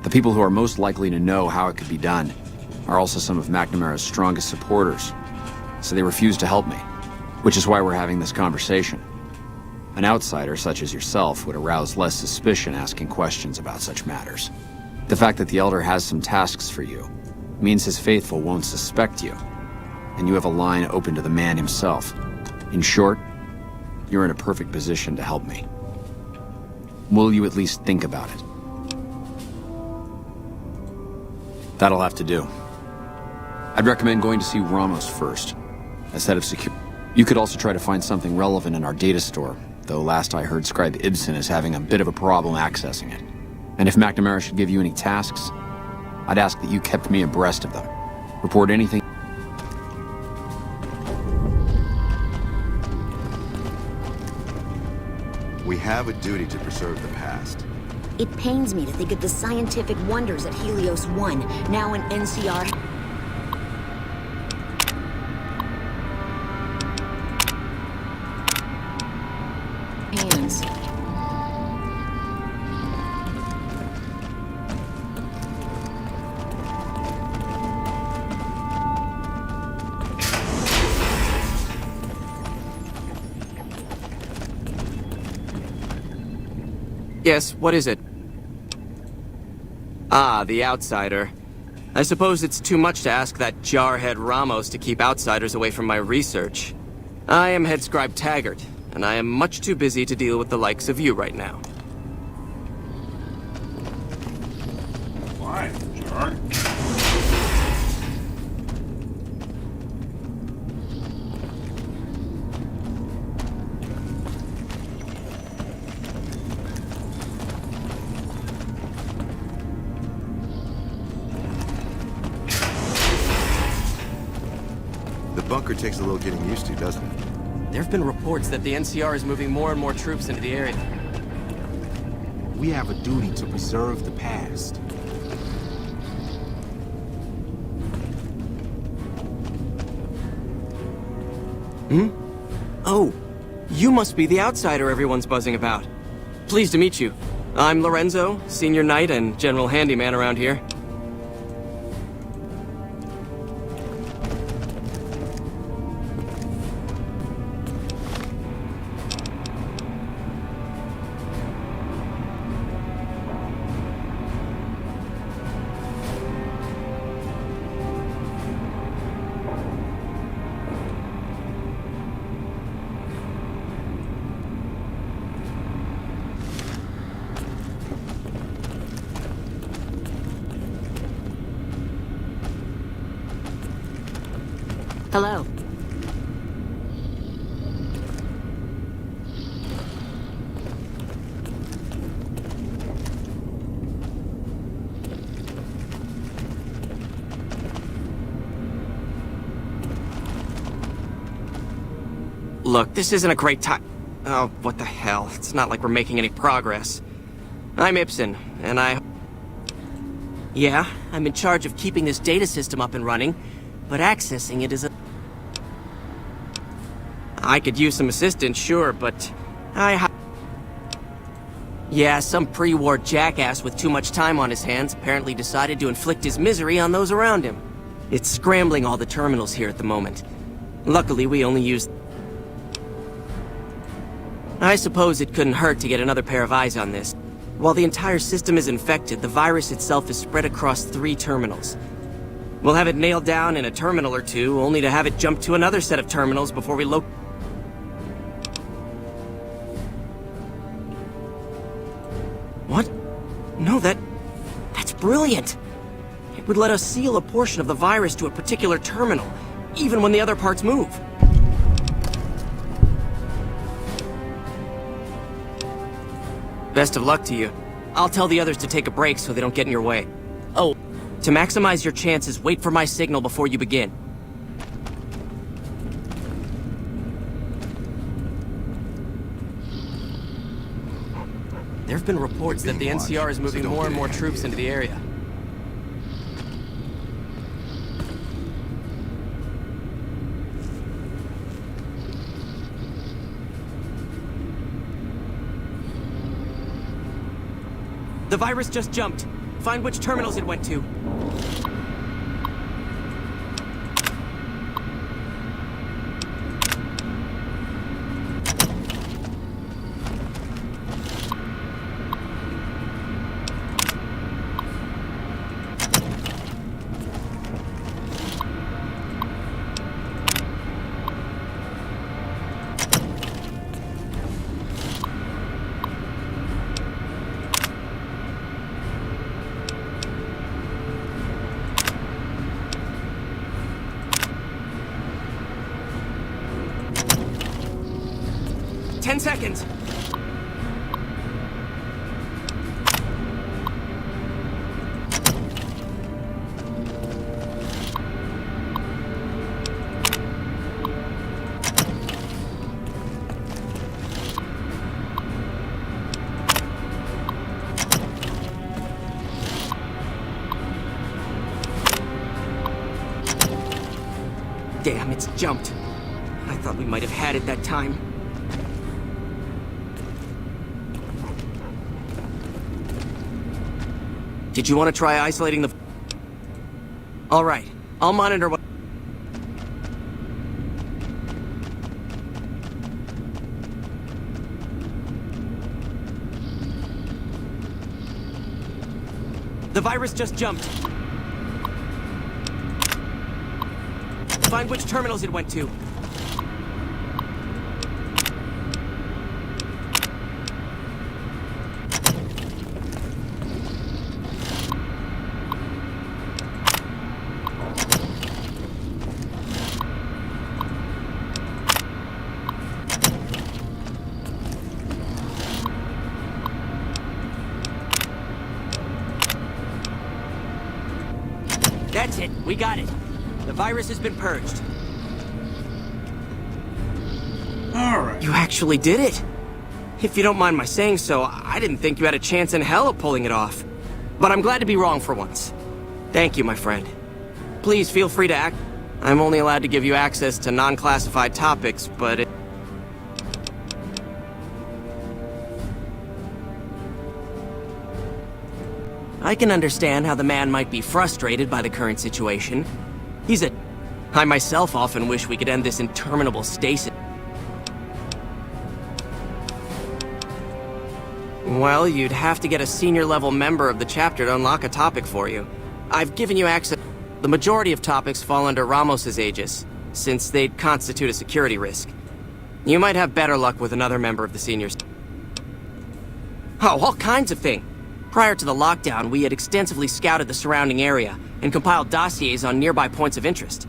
The people who are most likely to know how it could be done are also some of McNamara's strongest supporters, so they refuse to help me, which is why we're having this conversation. An outsider such as yourself would arouse less suspicion asking questions about such matters. The fact that the Elder has some tasks for you means his faithful won't suspect you, and you have a line open to the man himself. In short, you're in a perfect position to help me. Will you at least think about it? That'll have to do. I'd recommend going to see Ramos first, as head of security. You could also try to find something relevant in our data store, though last I heard Scribe Ibsen is having a bit of a problem accessing it. And if McNamara should give you any tasks, I'd ask that you kept me abreast of them. Report anything. We have a duty to preserve the past. It pains me to think of the scientific wonders at Helios 1, now in NCR. Hands. Yes, what is it? Ah, the outsider. I suppose it's too much to ask that jarhead Ramos to keep outsiders away from my research. I am Head Scribe Taggart, and I am much too busy to deal with the likes of you right now. Why, Jar? The bunker takes a little getting used to, doesn't it? There have been reports that the NCR is moving more and more troops into the area. We have a duty to preserve the past. Hmm? Oh, you must be the outsider everyone's buzzing about. Pleased to meet you. I'm Lorenzo, senior knight and general handyman around here. Hello. Look, this isn't a great time. Oh, what the hell. It's not like we're making any progress. I'm Ibsen, and Yeah, I'm in charge of keeping this data system up and running, but accessing it is a... I could use some assistance, sure, but Yeah, some pre-war jackass with too much time on his hands apparently decided to inflict his misery on those around him. It's scrambling all the terminals here at the moment. Luckily, we only use... I suppose it couldn't hurt to get another pair of eyes on this. While the entire system is infected, the virus itself is spread across 3 terminals. We'll have it nailed down in a terminal or 2, only to have it jump to another set of terminals before we What? No, that's brilliant. It would let us seal a portion of the virus to a particular terminal, even when the other parts move. Best of luck to you. I'll tell the others to take a break so they don't get in your way. Oh, to maximize your chances, wait for my signal before you begin. There have been reports that the NCR is moving more and more troops into the area. The virus just jumped. Find which terminals it went to. 10 seconds. Damn, it's jumped. I thought we might have had it that time. Did you want to try isolating the... All right, I'll monitor what... The virus just jumped. Find which terminals it went to. That's it. We got it. The virus has been purged. Alright. You actually did it. If you don't mind my saying so, I didn't think you had a chance in hell of pulling it off. But I'm glad to be wrong for once. Thank you, my friend. Please feel free to act. I'm only allowed to give you access to non-classified topics, but I can understand how the man might be frustrated by the current situation. I myself often wish we could end this interminable stasis. Well, you'd have to get a senior-level member of the chapter to unlock a topic for you. I've given you access. The majority of topics fall under Ramos's aegis, since they'd constitute a security risk. You might have better luck with another member of the seniors. Oh, all kinds of things. Prior to the lockdown, we had extensively scouted the surrounding area and compiled dossiers on nearby points of interest.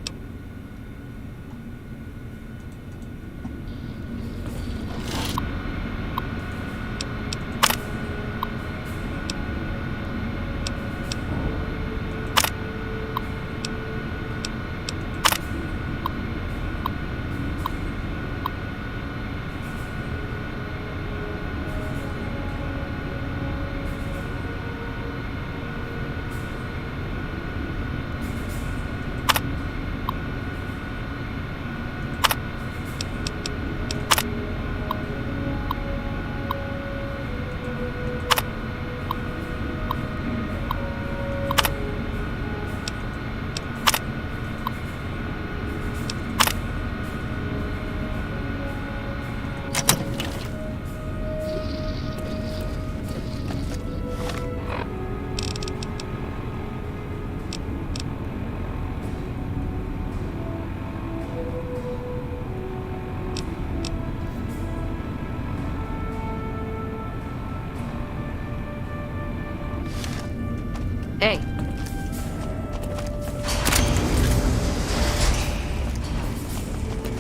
Hey.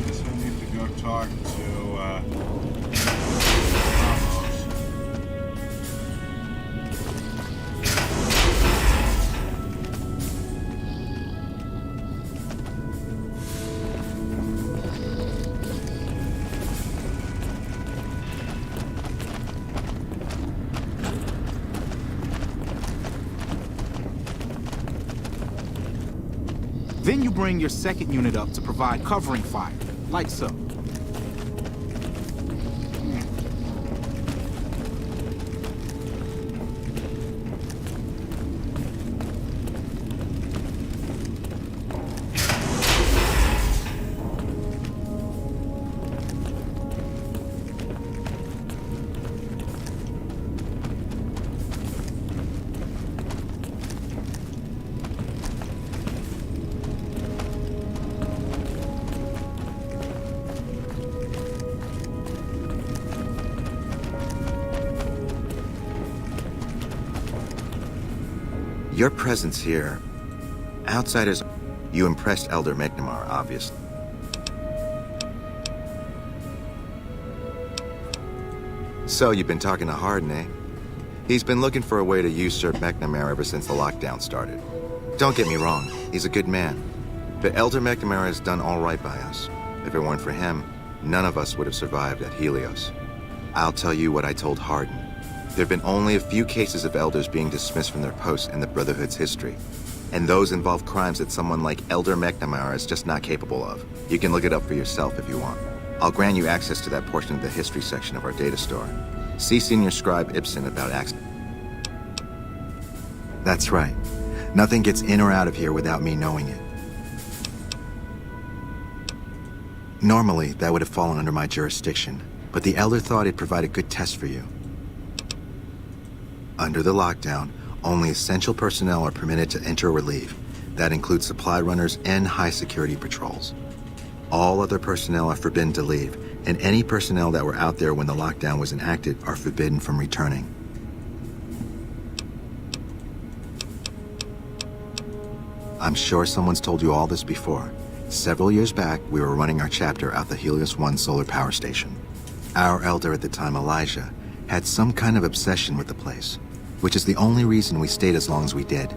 Guess I need to go talk to, Ramos. Then you bring your second unit up to provide covering fire, like so. Your presence here, outsiders, you impressed Elder McNamara, obviously. So, you've been talking to Harden, eh? He's been looking for a way to usurp McNamara ever since the lockdown started. Don't get me wrong, he's a good man. But Elder McNamara has done all right by us. If it weren't for him, none of us would have survived at Helios. I'll tell you what I told Harden. There have been only a few cases of elders being dismissed from their posts in the Brotherhood's history. And those involve crimes that someone like Elder McNamara is just not capable of. You can look it up for yourself if you want. I'll grant you access to that portion of the history section of our data store. See Senior Scribe Ibsen about access. That's right. Nothing gets in or out of here without me knowing it. Normally, that would have fallen under my jurisdiction, but the Elder thought it'd provide a good test for you. Under the lockdown, only essential personnel are permitted to enter or leave. That includes supply runners and high-security patrols. All other personnel are forbidden to leave, and any personnel that were out there when the lockdown was enacted are forbidden from returning. I'm sure someone's told you all this before. Several years back, we were running our chapter out the Helios 1 solar power station. Our elder at the time, Elijah, had some kind of obsession with the place, which is the only reason we stayed as long as we did.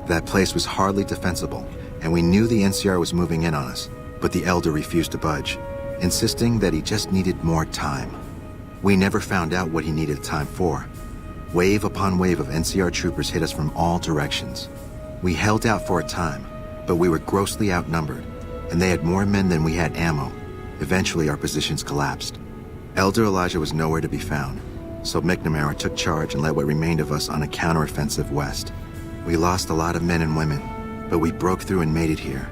That place was hardly defensible, and we knew the NCR was moving in on us, but the elder refused to budge, insisting that he just needed more time. We never found out what he needed time for. Wave upon wave of NCR troopers hit us from all directions. We held out for a time, but we were grossly outnumbered, and they had more men than we had ammo. Eventually, our positions collapsed. Elder Elijah was nowhere to be found, so McNamara took charge and led what remained of us on a counteroffensive west. We lost a lot of men and women, but we broke through and made it here.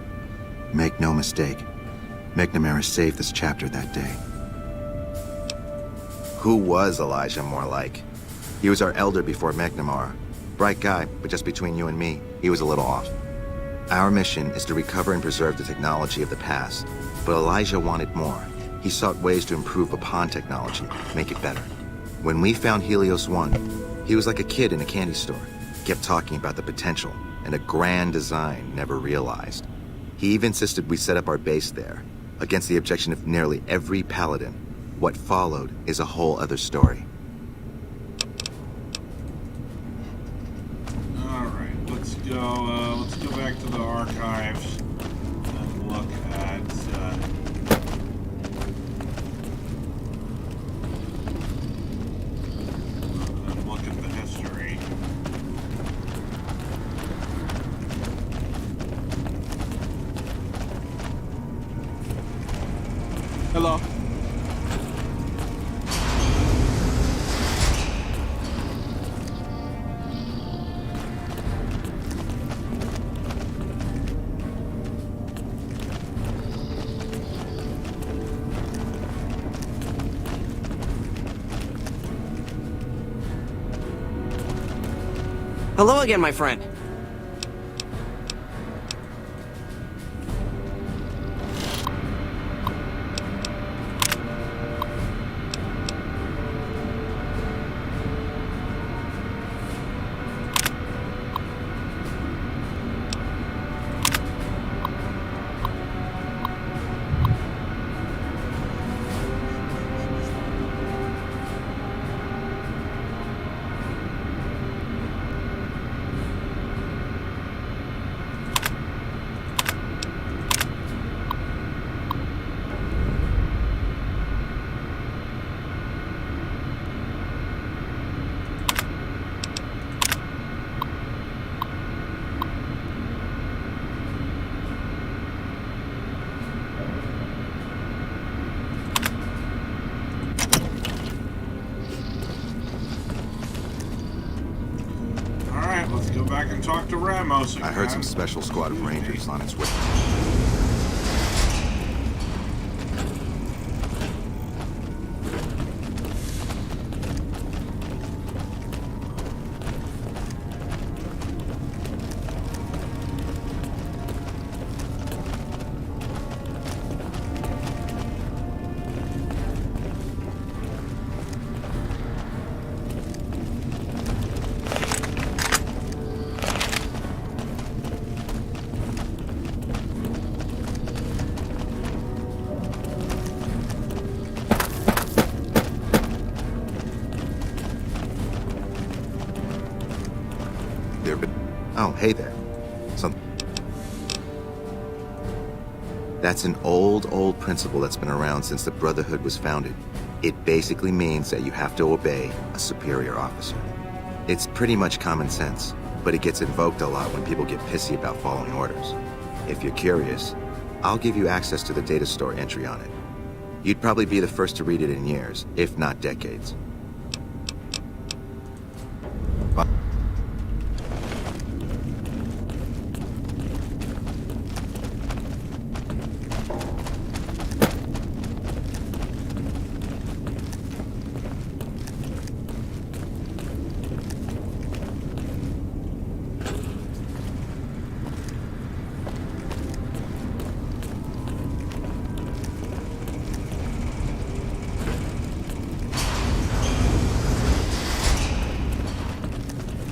Make no mistake, McNamara saved this chapter that day. Who was Elijah more like? He was our elder before McNamara. Bright guy, but just between you and me, he was a little off. Our mission is to recover and preserve the technology of the past, but Elijah wanted more. He sought ways to improve upon technology, make it better. When we found Helios 1, he was like a kid in a candy store. Kept talking about the potential and a grand design never realized. He even insisted we set up our base there, against the objection of nearly every paladin. What followed is a whole other story. Alright, let's go back to the archives and look at the history. Hello. Hello again, my friend. Let's go back and talk to Ramos again. I heard some special squad of Rangers on its way. Oh, hey there. That's an old principle that's been around since the Brotherhood was founded. It basically means that you have to obey a superior officer. It's pretty much common sense, but it gets invoked a lot when people get pissy about following orders. If you're curious, I'll give you access to the data store entry on it. You'd probably be the first to read it in years, if not decades.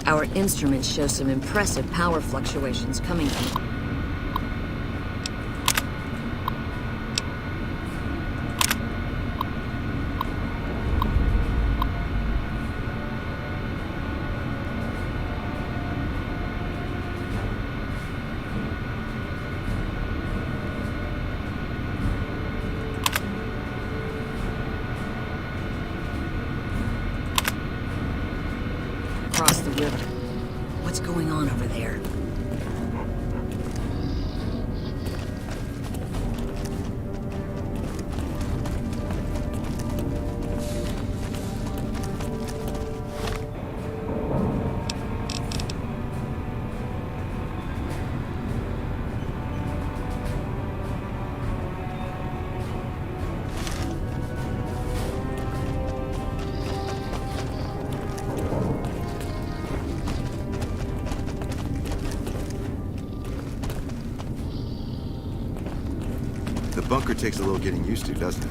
Our instruments show some impressive power fluctuations coming from... across the river. What's going on over there? The bunker takes a little getting used to, doesn't it?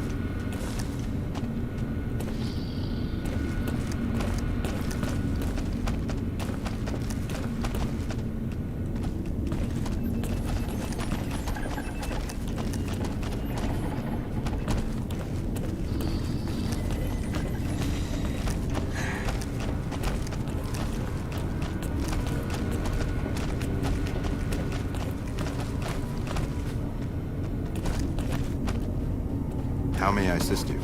How may I assist you?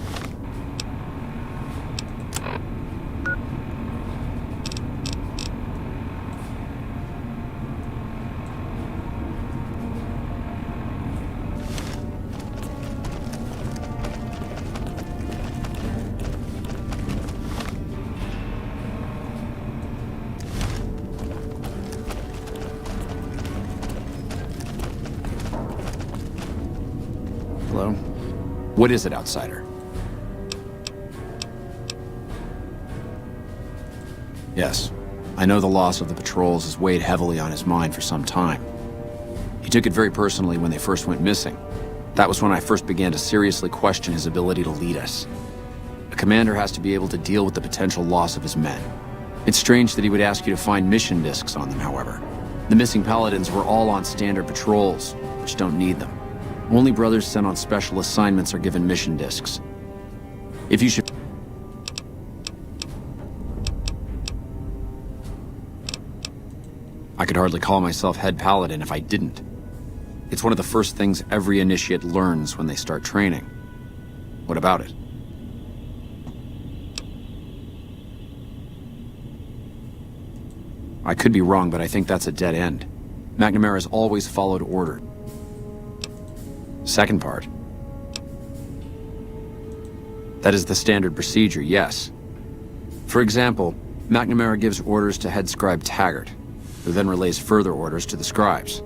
Hello? What is it, outsider? Yes, I know the loss of the patrols has weighed heavily on his mind for some time. He took it very personally when they first went missing. That was when I first began to seriously question his ability to lead us. A commander has to be able to deal with the potential loss of his men. It's strange that he would ask you to find mission discs on them, however. The missing paladins were all on standard patrols, which don't need them. Only brothers sent on special assignments are given mission discs. If you should... I could hardly call myself head paladin if I didn't. It's one of the first things every initiate learns when they start training. What about it? I could be wrong, but I think that's a dead end. McNamara's always followed order. Second part. That is the standard procedure, yes. For example, McNamara gives orders to head scribe Taggart, who then relays further orders to the scribes.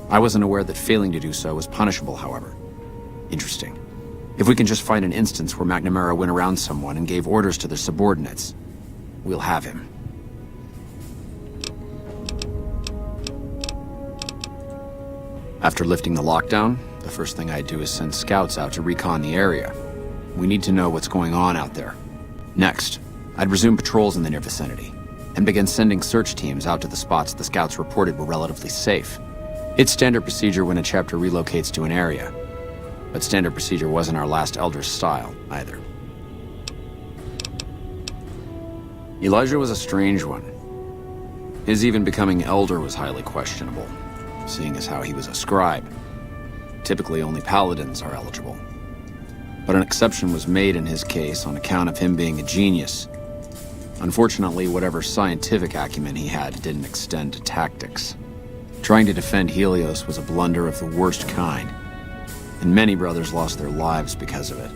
I wasn't aware that failing to do so was punishable, however. Interesting. If we can just find an instance where McNamara went around someone and gave orders to their subordinates, we'll have him. After lifting the lockdown, the first thing I'd do is send scouts out to recon the area. We need to know what's going on out there. Next, I'd resume patrols in the near vicinity, and begin sending search teams out to the spots the scouts reported were relatively safe. It's standard procedure when a chapter relocates to an area, but standard procedure wasn't our last Elder's style, either. Elijah was a strange one. His even becoming elder was highly questionable, seeing as how he was a scribe. Typically, only paladins are eligible. But an exception was made in his case on account of him being a genius. Unfortunately, whatever scientific acumen he had didn't extend to tactics. Trying to defend Helios was a blunder of the worst kind, and many brothers lost their lives because of it.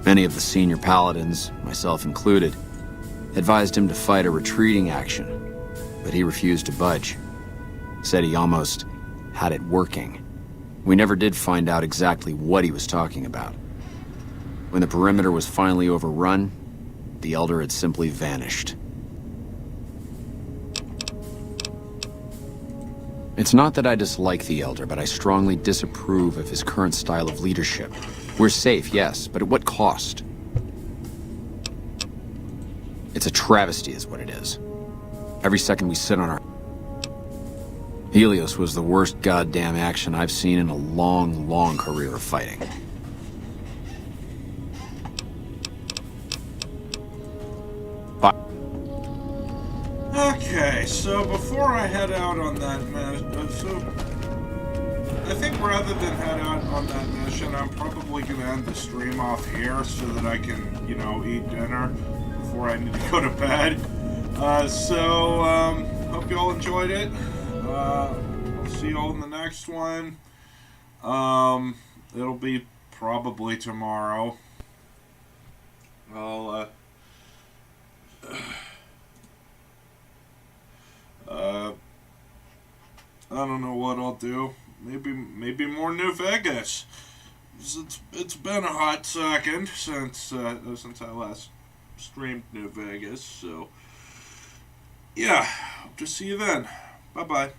Many of the senior paladins, myself included, advised him to fight a retreating action, but he refused to budge. Said he almost had it working. We never did find out exactly what he was talking about. When the perimeter was finally overrun, the Elder had simply vanished. It's not that I dislike the Elder, but I strongly disapprove of his current style of leadership. We're safe, yes, but at what cost? It's a travesty is what it is. Every second we sit on our... Helios was the worst goddamn action I've seen in a long, long career of fighting. Bye. Okay, so before I head out on that I think rather than head out on that mission, I'm probably going to end the stream off here so that I can, you know, eat dinner before I need to go to bed. Hope you all enjoyed it. I'll see you all in the next one. It'll be probably tomorrow. I don't know what I'll do. Maybe more New Vegas. It's been a hot second since I last streamed New Vegas. So yeah, hope to see you then. Bye bye.